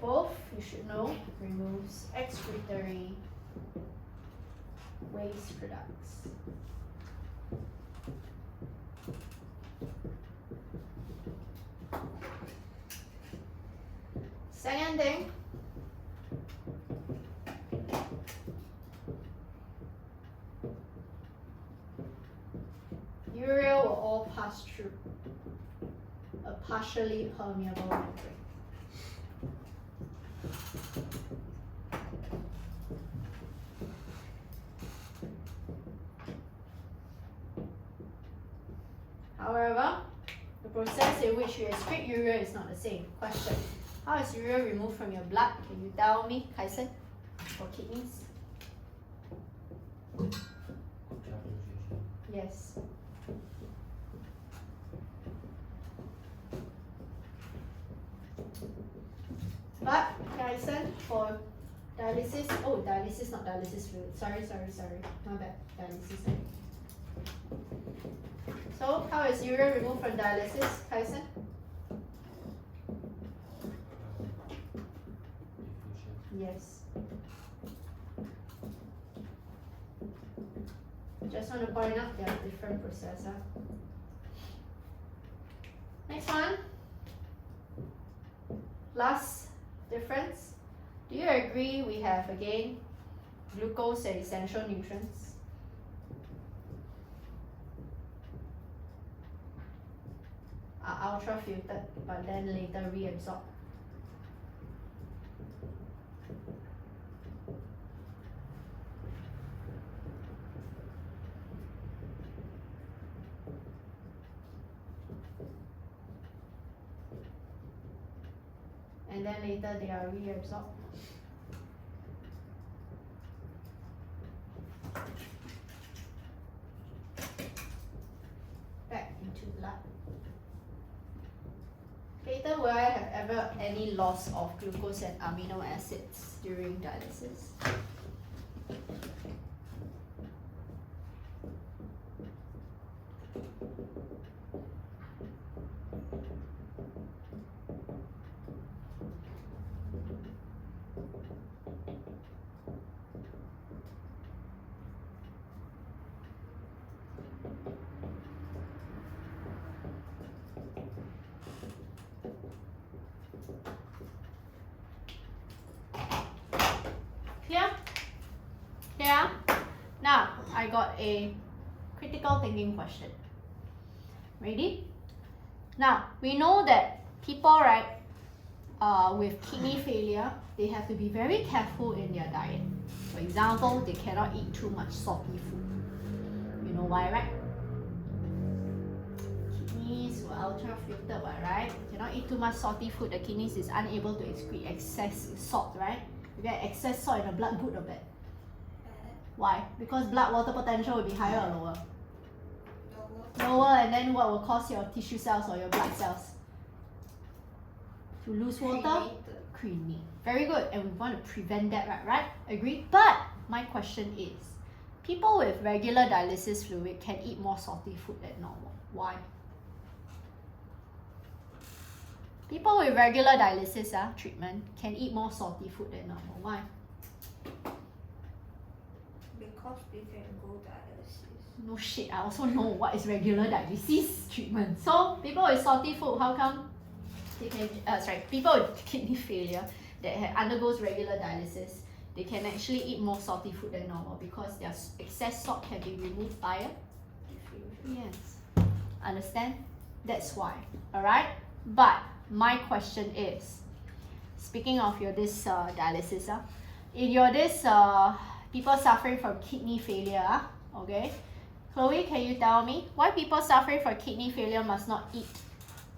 Both, you should know, removes excretory waste products. Second thing, urea will all pass through a partially permeable membrane. However, the process in which you excrete urea is not the same. Question: how is urea removed from your blood? Can you tell me, Kaisen? For kidneys? Yes. But Kaisen, for dialysis, oh, dialysis, not dialysis fluid. Sorry. My bad. Dialysis. So, how is urea removed from dialysis, Kaisen? Yes. Just want to point out there are different processes. Next one. Last difference. Do you agree we have again glucose and essential nutrients? Are ultra filtered but then later reabsorbed. And then later they are reabsorbed. Back into blood. Later, will I have ever any loss of glucose and amino acids during dialysis? Yeah? Now, I got a critical thinking question. Ready? Now, we know that people, right, with kidney failure, they have to be very careful in their diet. For example, they cannot eat too much salty food. You know why, right? Kidneys were ultra filtered, right? You cannot eat too much salty food. The kidneys is unable to excrete excess salt, right? You get excess salt in the blood, good or bad? Why? Because blood water potential will be higher or lower? Lower, and then what will cause your tissue cells or your blood cells to lose water? Cremate. Very good, and we want to prevent that, right? Agree? But my question is, people with regular dialysis fluid can eat more salty food than normal. Why? People with regular dialysis treatment can eat more salty food than normal. Why? Because they can go dialysis. No shit, I also know what is regular dialysis treatment. So, people with salty food, how come they can, people with kidney failure that undergoes regular dialysis, they can actually eat more salty food than normal because their excess salt can be removed by a diffusion. Yes. Understand? That's why. Alright? But my question is, speaking of your dialysis, in your people suffering from kidney failure, okay? Chloe, can you tell me why people suffering from kidney failure must not eat?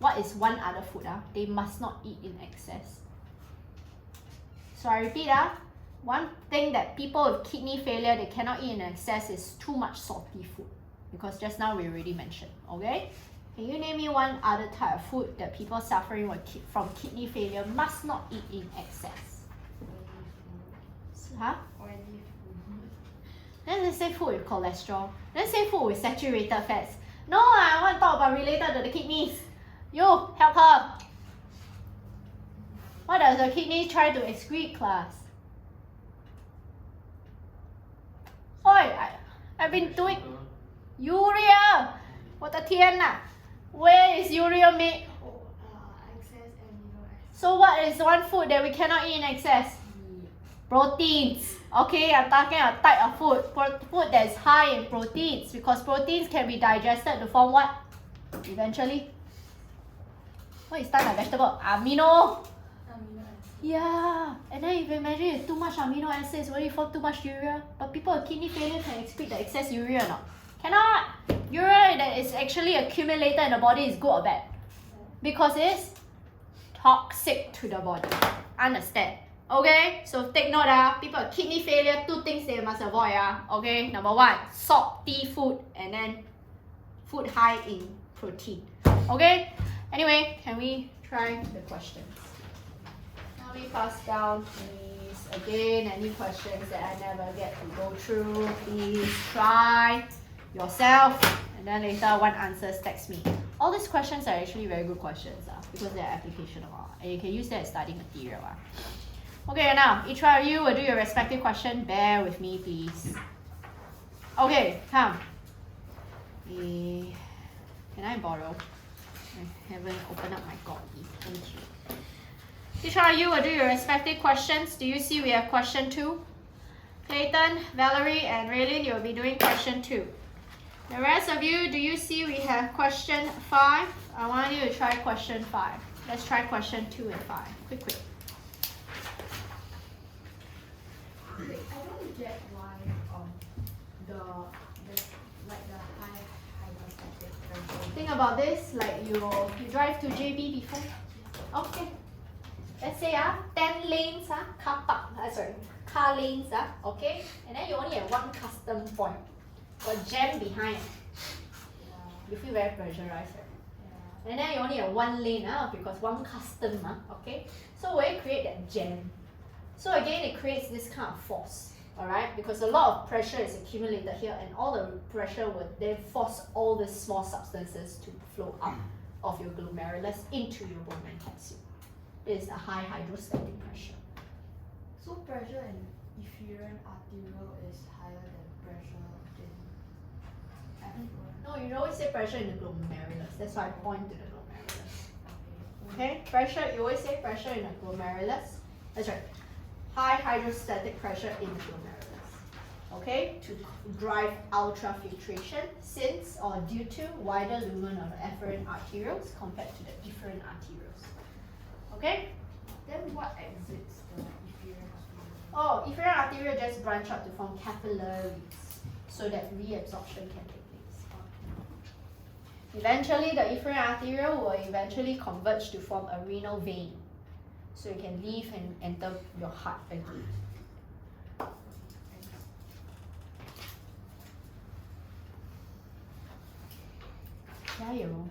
What is one other food they must not eat in excess? So I repeat, one thing that people with kidney failure they cannot eat in excess is too much salty food, because just now we already mentioned. Okay, can you name me one other type of food that people suffering from kidney failure must not eat in excess? Huh? Oily food. Then they say food with cholesterol. Then say food with saturated fats. No, I want to talk about related to the kidneys. You, help her. What does the kidney try to excrete, class? Oi, I've been doing urea. 我的天哪 Where is urea made? Excess amino acids. So what is one food that we cannot eat in excess? Proteins. Okay, I'm talking a type of food. Food that is high in proteins, because proteins can be digested to form what? Eventually. What is type of vegetable? Amino. Amino acids. Yeah, and then if you imagine it's too much amino acids, will you form too much urea? But people with kidney failure can excrete the excess urea or not? Cannot. Urea that is actually accumulated in the body is good or bad? Because it's toxic to the body. Understand? Okay, so take note, people with kidney failure, two things they must avoid. Okay, number one, salty food, and then food high in protein. Okay, anyway, can we try the questions? Now we pass down, please. Again, any questions that I never get to go through, please try yourself, and then later one answers text me. All these questions are actually very good questions because they're applicational, and you can use that as study material. Okay, now each one of you will do your respective question. Bear with me, please. Okay, come. Can I borrow? I haven't opened up my copy. Thank you. Each one of you will do your respective questions. Do you see we have question 2? Clayton, Valerie, and Raylene, you will be doing question 2. The rest of you, do you see we have question 5? I want you to try question 5. Let's try question 2 and 5. Quick. Wait, I don't get why the high hydrostatic pressure. Think about this, like you drive to JB before. Okay. Let's say 10 lanes, car lanes, okay? And then you only have one custom point. Got jam behind. You feel very pressurized, right? Yeah. And then you only have one lane, because one custom, okay? So will it create that jam? So again, it creates this kind of force, alright? Because a lot of pressure is accumulated here, and all the pressure will then force all the small substances to flow out of your glomerulus into your bone marrow capsule. It is a high hydrostatic pressure. So pressure in efferent arteriole is higher than pressure in afferent. No, you always say pressure in the glomerulus. That's why I point to the glomerulus. Okay. Okay? Pressure, you always say pressure in the glomerulus. That's right. High hydrostatic pressure in the glomerulus. Okay? To drive ultrafiltration since or due to wider lumen of the afferent arterioles compared to the efferent arterioles. Okay? Then what exits the efferent arteriole? Oh, efferent arteriole just branch out to form capillaries so that reabsorption can take place. Eventually, the efferent arteriole will eventually converge to form a renal vein, so you can leave and enter your heart again. Jayo.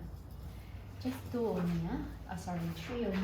Just 2 only, sorry, 3 only.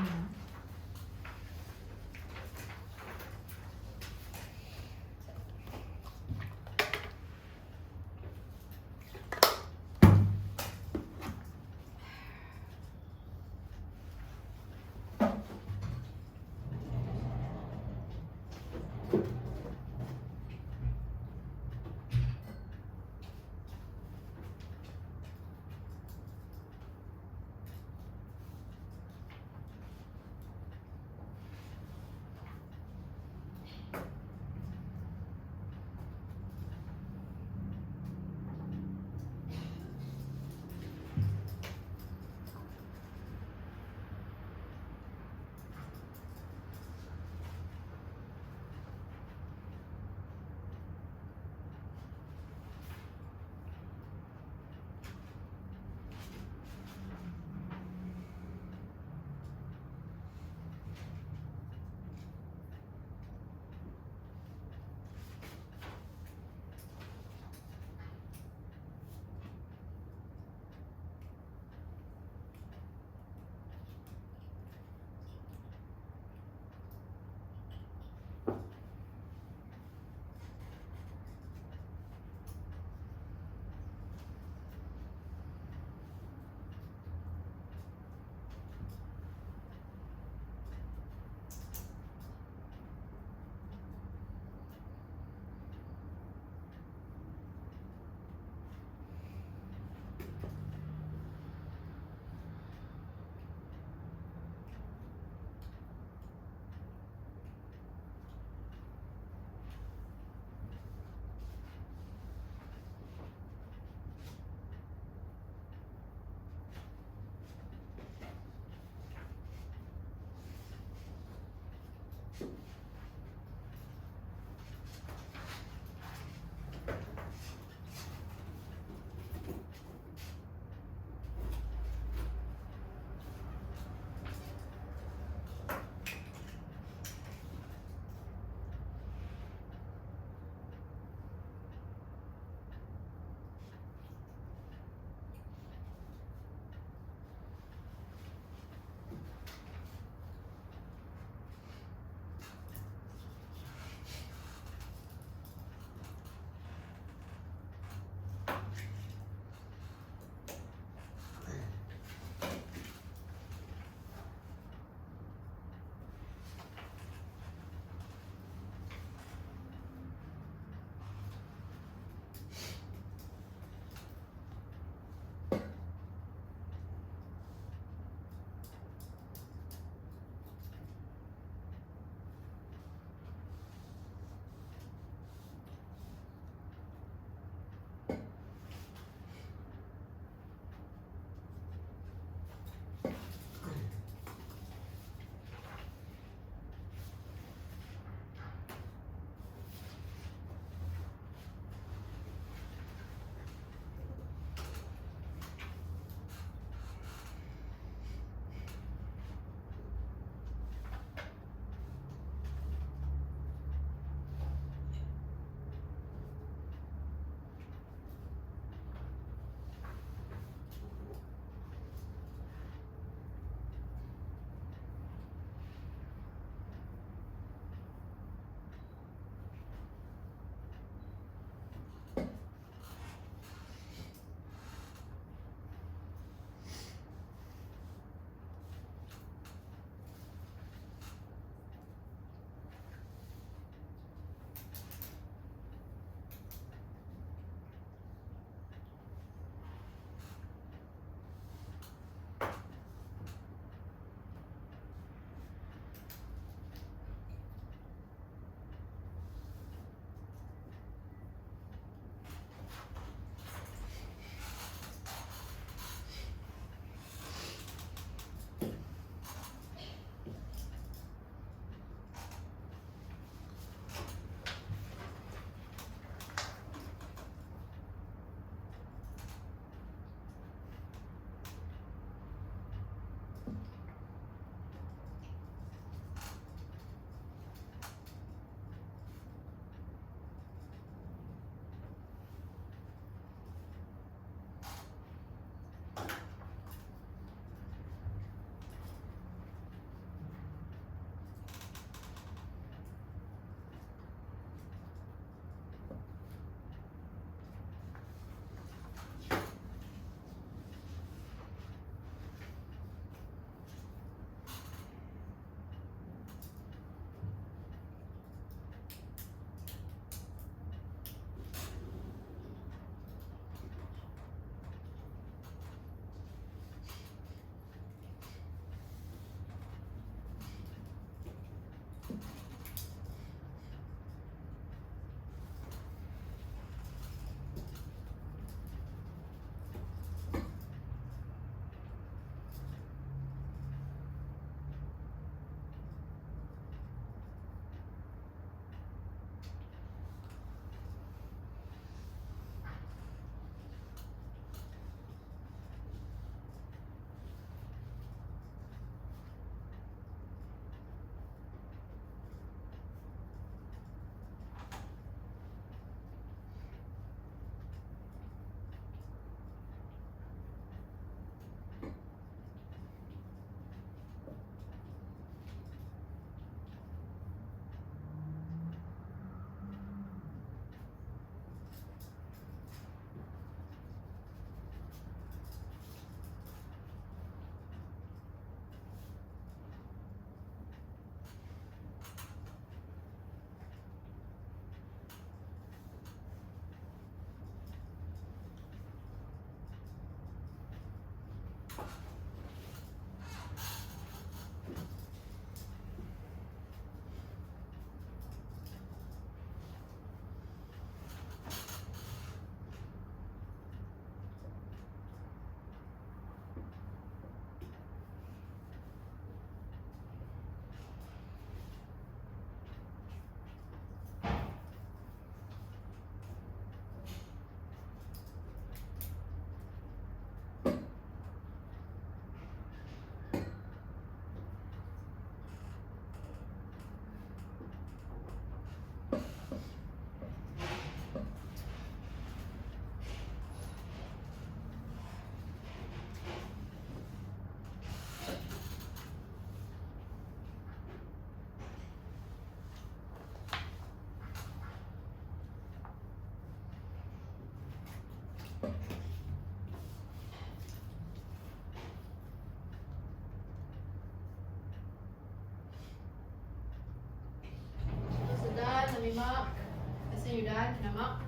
type them up.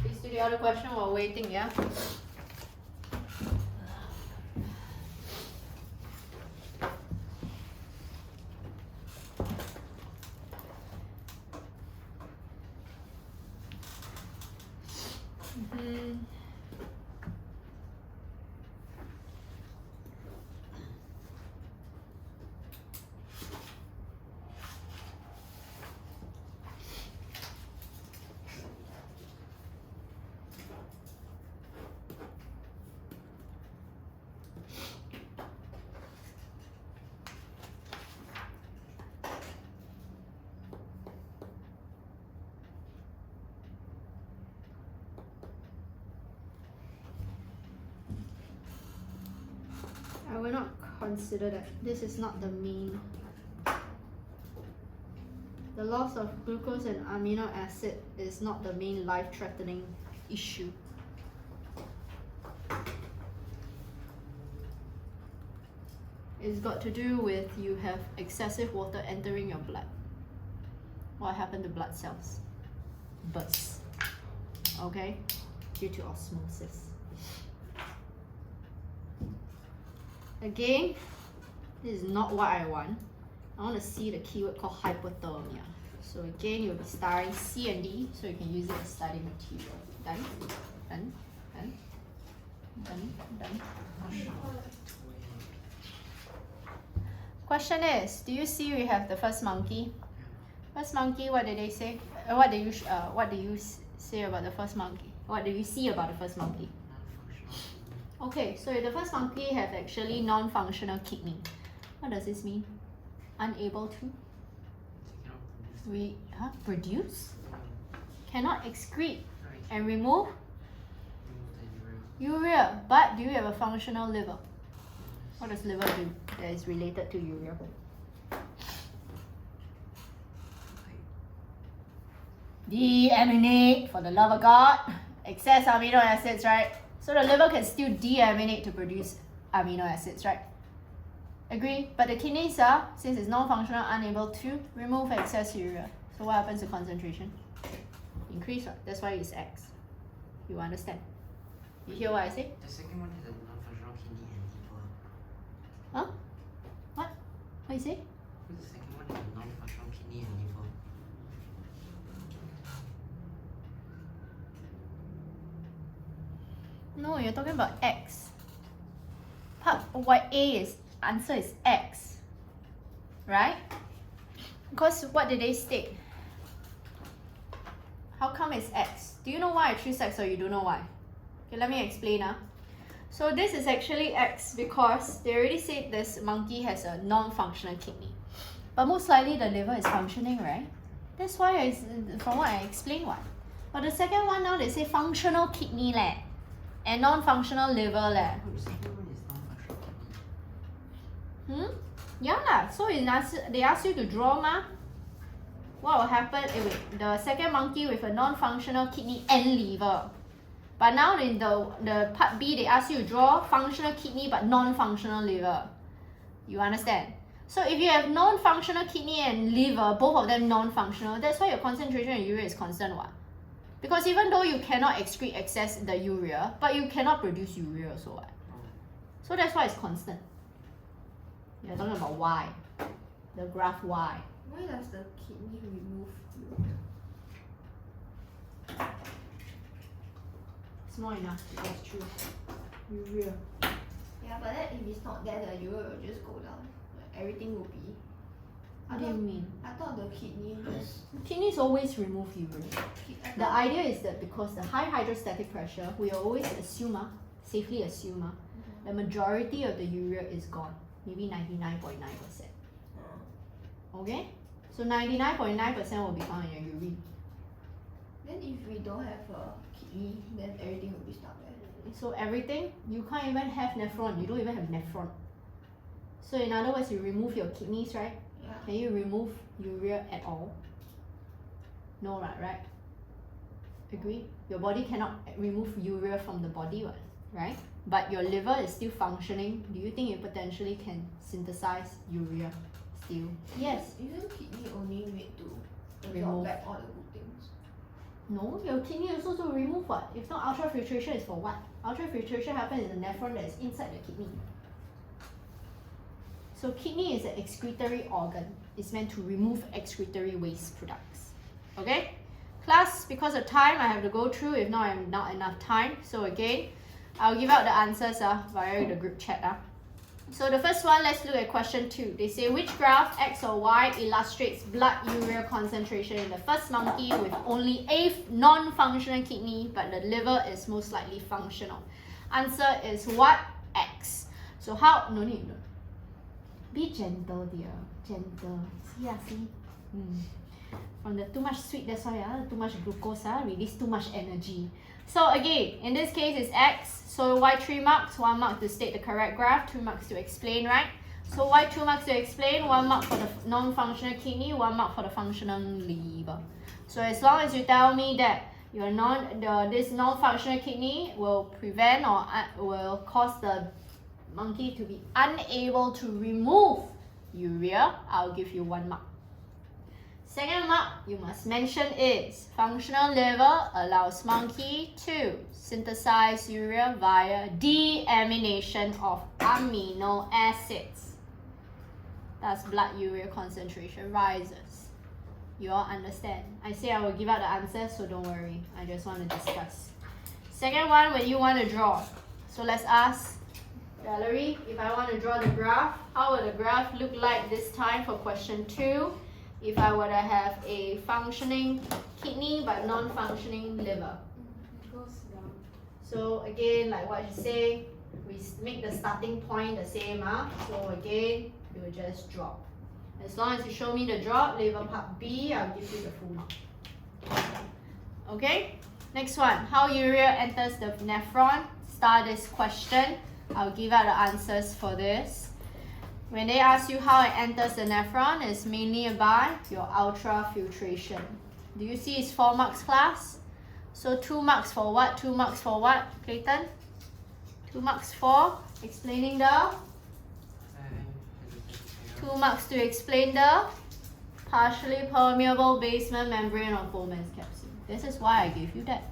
Please do the other question while waiting, yeah? I will not consider that. This is not the main. The loss of glucose and amino acid is not the main life-threatening issue. It's got to do with you have excessive water entering your blood. What happened to blood cells? Burst. Okay? Due to osmosis. Again, this is not what I want. I want to see the keyword called hypothermia. So again, you'll be starring C and D, so you can use it as study material. Done? Done? Done? Done? Done? Question is, do you see we have the first monkey? First monkey, what did they say? What do you say about the first monkey? What do you see about the first monkey? Okay, so the first monkey have actually non-functional kidney. What does this mean? Unable to? Produce? Cannot excrete and remove urea. But do you have a functional liver? What does liver do that is related to urea? Deaminate, for the love of God. Excess amino acids, right? So the liver can still deaminate to produce amino acids, right? Agree? But the kidneys are, since it's non-functional, unable to remove excess urea. So what happens to concentration? Increase, right? That's why it's X. You understand? You hear what I say? The second one is a non-functional kidney and liver. Huh? What? What you say? The second one is a non-functional kidney and liver. No, you're talking about X. Part what A is answer is X. Right? Because what did they state? How come it's X? Do you know why I choose X or you don't know why? Okay, let me explain now. So this is actually X because they already said this monkey has a non-functional kidney. But most likely the liver is functioning, right? That's why it's from what I explained what. But the second one now they say functional kidney leh. And non-functional liver leh. The second one is non-functional kidney. Yeah lah. So they ask you to draw ma. What will happen if the second monkey with a non-functional kidney and liver? But now in the part B they ask you to draw functional kidney but non-functional liver. You understand? So if you have non-functional kidney and liver, both of them non-functional, that's why your concentration of urea is constant what? Because even though you cannot excrete excess the urea, but you cannot produce urea also what? So that's why it's constant. You're talking about Y. The graph Y. Why does the kidney remove urea? It's not enough. That's true. Urea. Yeah, but then if it's not there, the urea will just go down. Like, everything will be. What do you mean? I thought the kidney just. Kidneys always remove urea. The idea is that because the high hydrostatic pressure, we always assume, safely assume, the majority of the urea is gone. Maybe 99.9%. Okay? So 99.9% will be found in your urine. Then if we don't have a kidney, then everything will be stuck there. So everything, you can't even have nephron. You don't even have nephron. So in other words, you remove your kidneys, right? Yeah. Can you remove urea at all? No, right? Agree? Your body cannot remove urea from the body, right? But your liver is still functioning. Do you think it potentially can synthesize urea still? Yes. Isn't kidney only made to Remove. absorb back all the good things? No, your kidney also to remove what? If not, ultrafiltration is for what? Ultrafiltration happens in the nephron that is inside the kidney. So kidney is an excretory organ. It's meant to remove excretory waste products. Okay? Class, because of time, I have to go through. If not, I'm not enough time. So again, I'll give out the answers via the group chat. So the first one, let's look at question 2. They say, which graph, X or Y, illustrates blood urea concentration in the first monkey with only a non-functional kidney, but the liver is most likely functional? Answer is what? X. So how? No need. Be gentle, dear. Gentle. See? From the too much sweet, that's why too much glucose release too much energy. So again, in this case it's X. So why 3 marks? 1 mark to state the correct graph, 2 marks to explain, right? So why 2 marks to explain? 1 mark for the non-functional kidney, 1 mark for the functional liver. So as long as you tell me that your this non-functional kidney will prevent or will cause the monkey to be unable to remove urea, I'll give you 1 mark. Second mark you must mention is functional liver allows monkey to synthesize urea via deamination of amino acids. Thus blood urea concentration rises. You all understand? I say I will give out the answer, so don't worry. I just want to discuss. Second one, when you want to draw. So let's ask Valerie, if I want to draw the graph, how will the graph look like this time for question 2? If I were to have a functioning kidney but non-functioning liver. It goes down. So again, like what you say, we make the starting point the same. So again, you will just drop. As long as you show me the drop, liver part B, I'll give you the full mark. Okay, next one. How urea enters the nephron? Start this question. I'll give out the answers for this. When they ask you how it enters the nephron, it's mainly by your ultrafiltration. Do you see it's 4 marks, class? So 2 marks for what? 2 marks for what, Clayton? 2 marks for explaining the? 2 marks to explain the partially permeable basement membrane of Bowman's capsule. This is why I gave you that.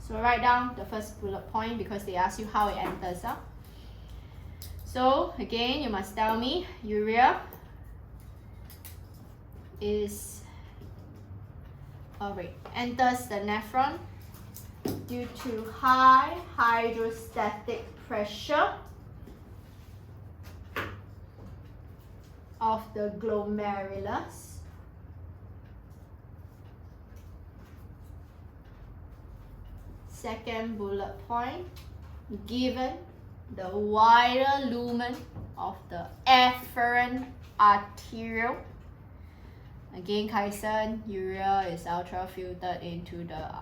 So write down the first bullet point because they ask you how it enters. So again, you must tell me urea enters the nephron due to high hydrostatic pressure of the glomerulus second bullet point, given the wider lumen of the afferent arteriole. Again, Kaisen, urea is ultrafiltered into the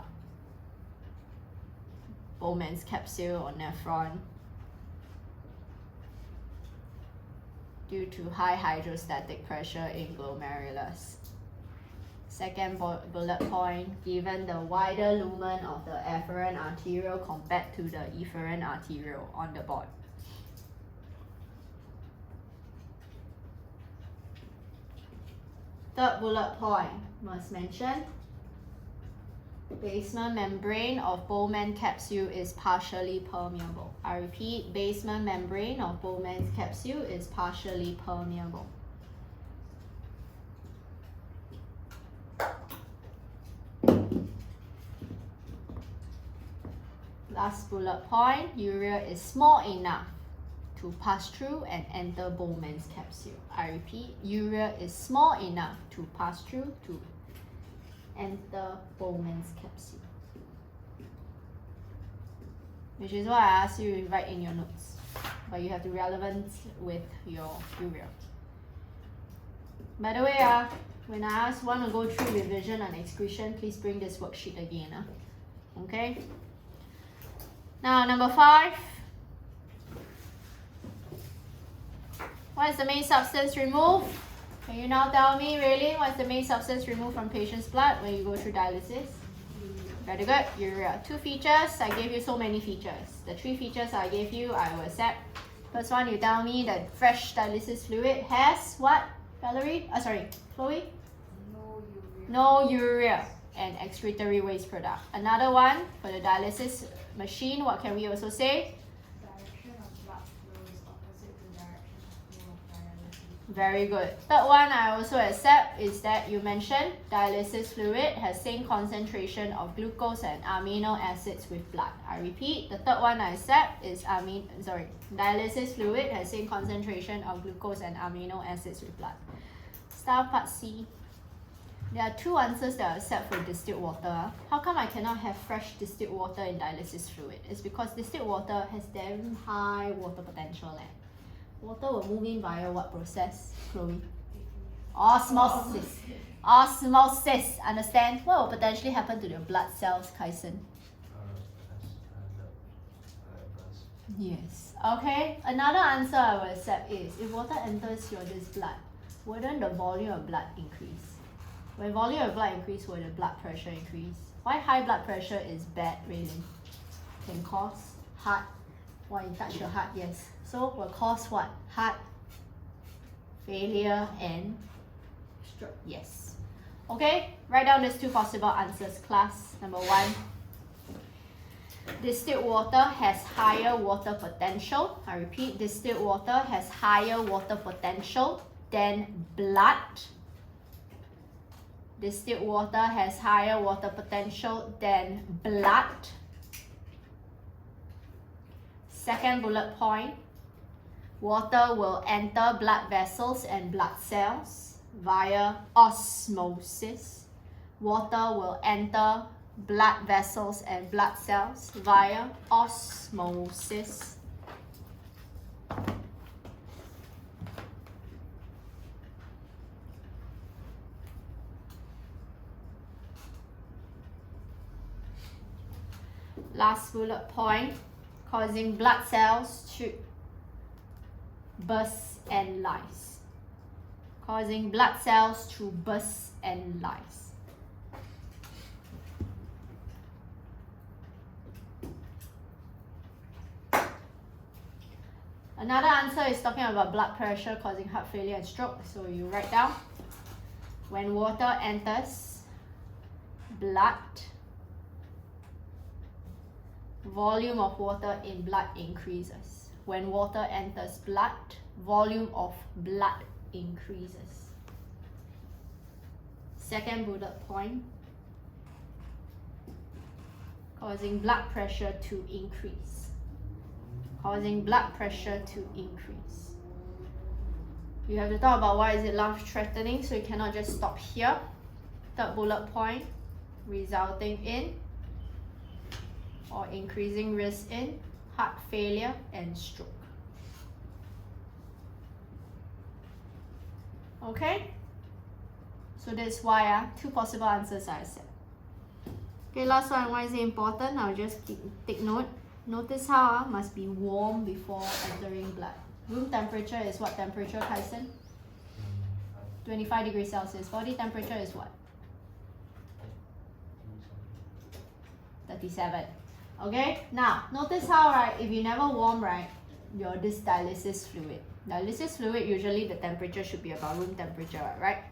Bowman's capsule or nephron due to high hydrostatic pressure in glomerulus. Second bullet point, given the wider lumen of the afferent arteriole compared to the efferent arteriole on the board. Third bullet point, must mention, basement membrane of Bowman capsule is partially permeable. I repeat, basement membrane of Bowman's capsule is partially permeable. Last bullet point, urea is small enough to pass through and enter Bowman's capsule. I repeat, urea is small enough to pass through to enter Bowman's capsule. Which is why I asked you to write in your notes. But you have to relevant with your urea. By the way, when I want to go through revision on excretion, please bring this worksheet again. Okay? Now, number 5. What is the main substance removed? Can you now tell me, really, what's the main substance removed from patient's blood when you go through dialysis? Very good, urea. 2 features, I gave you so many features. The 3 features I gave you, I will accept. First one, you tell me that fresh dialysis fluid has what, Valerie? Sorry, Chloe? No urea. No urea. and excretory waste product. Another one for the dialysis machine, what can we also say? Direction of blood flow is opposite to direction of flow of dialysis. Very good. Third one I also accept is that you mentioned dialysis fluid has same concentration of glucose and amino acids with blood. I repeat, the third one I accept is dialysis fluid has same concentration of glucose and amino acids with blood. Star part C. There are two answers that I accept for distilled water. How come I cannot have fresh distilled water in dialysis fluid? It's because distilled water has damn high water potential. Water will move in via what process, Chloe? Osmosis. Osmosis. Understand? What will potentially happen to the blood cells, Kyson? Yes. Okay. Another answer I will accept is if water enters your this blood, wouldn't the volume of blood increase? When volume of blood increase, will the blood pressure increase? Why high blood pressure is bad, Raylene? Can cause heart. Why you touch your heart? Yes. So will cause what? Heart failure and stroke. Yes. Okay. Write down these two possible answers, class. Number one. Distilled water has higher water potential. I repeat, distilled water has higher water potential than blood. Distilled water has higher water potential than blood. Second bullet point, water will enter blood vessels and blood cells via osmosis. Water will enter blood vessels and blood cells via osmosis. Last bullet point, causing blood cells to burst and lyse. Causing blood cells to burst and lyse. Another answer is talking about blood pressure causing heart failure and stroke. So you write down, when water enters blood, volume of water in blood increases. When water enters blood, volume of blood increases. Second bullet point, causing blood pressure to increase. Causing blood pressure to increase. You have to talk about why is it life-threatening, so you cannot just stop here. Third bullet point, resulting in or increasing risk in heart failure and stroke. Okay? So that's why two possible answers I said. Okay, last one, why is it important? I'll just take note. Notice how must be warm before entering blood. Room temperature is what temperature, Kyson? 25 degrees Celsius. Body temperature is what? 37. Okay, now notice how, right, if you never warm, right, your this dialysis fluid. Dialysis fluid, usually the temperature should be about room temperature, right?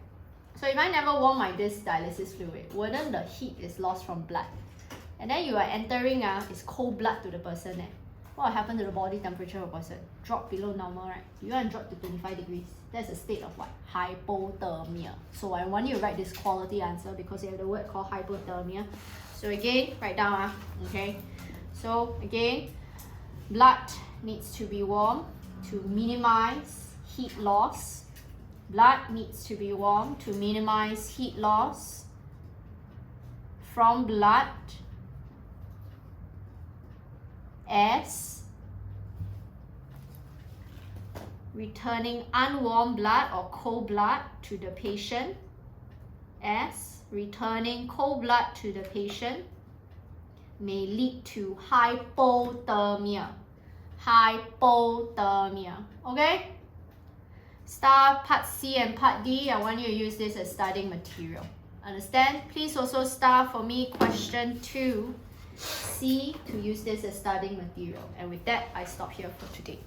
So if I never warm my this dialysis fluid, wouldn't the heat is lost from blood? And then you are entering, it's cold blood to the person. What will happen to the body temperature of a person? Drop below normal, right? You want to drop to 25 degrees. That's a state of what? Hypothermia. So I want you to write this quality answer because you have the word called hypothermia. So again, write down, okay? So again, blood needs to be warm to minimize heat loss. Blood needs to be warm to minimize heat loss from blood as returning unwarm blood or cold blood to the patient, as returning cold blood to the patient may lead to hypothermia. Hypothermia. Okay? Star part C and part D, I want you to use this as studying material. Understand? Please also star for me question 2C to use this as studying material. And with that, I stop here for today.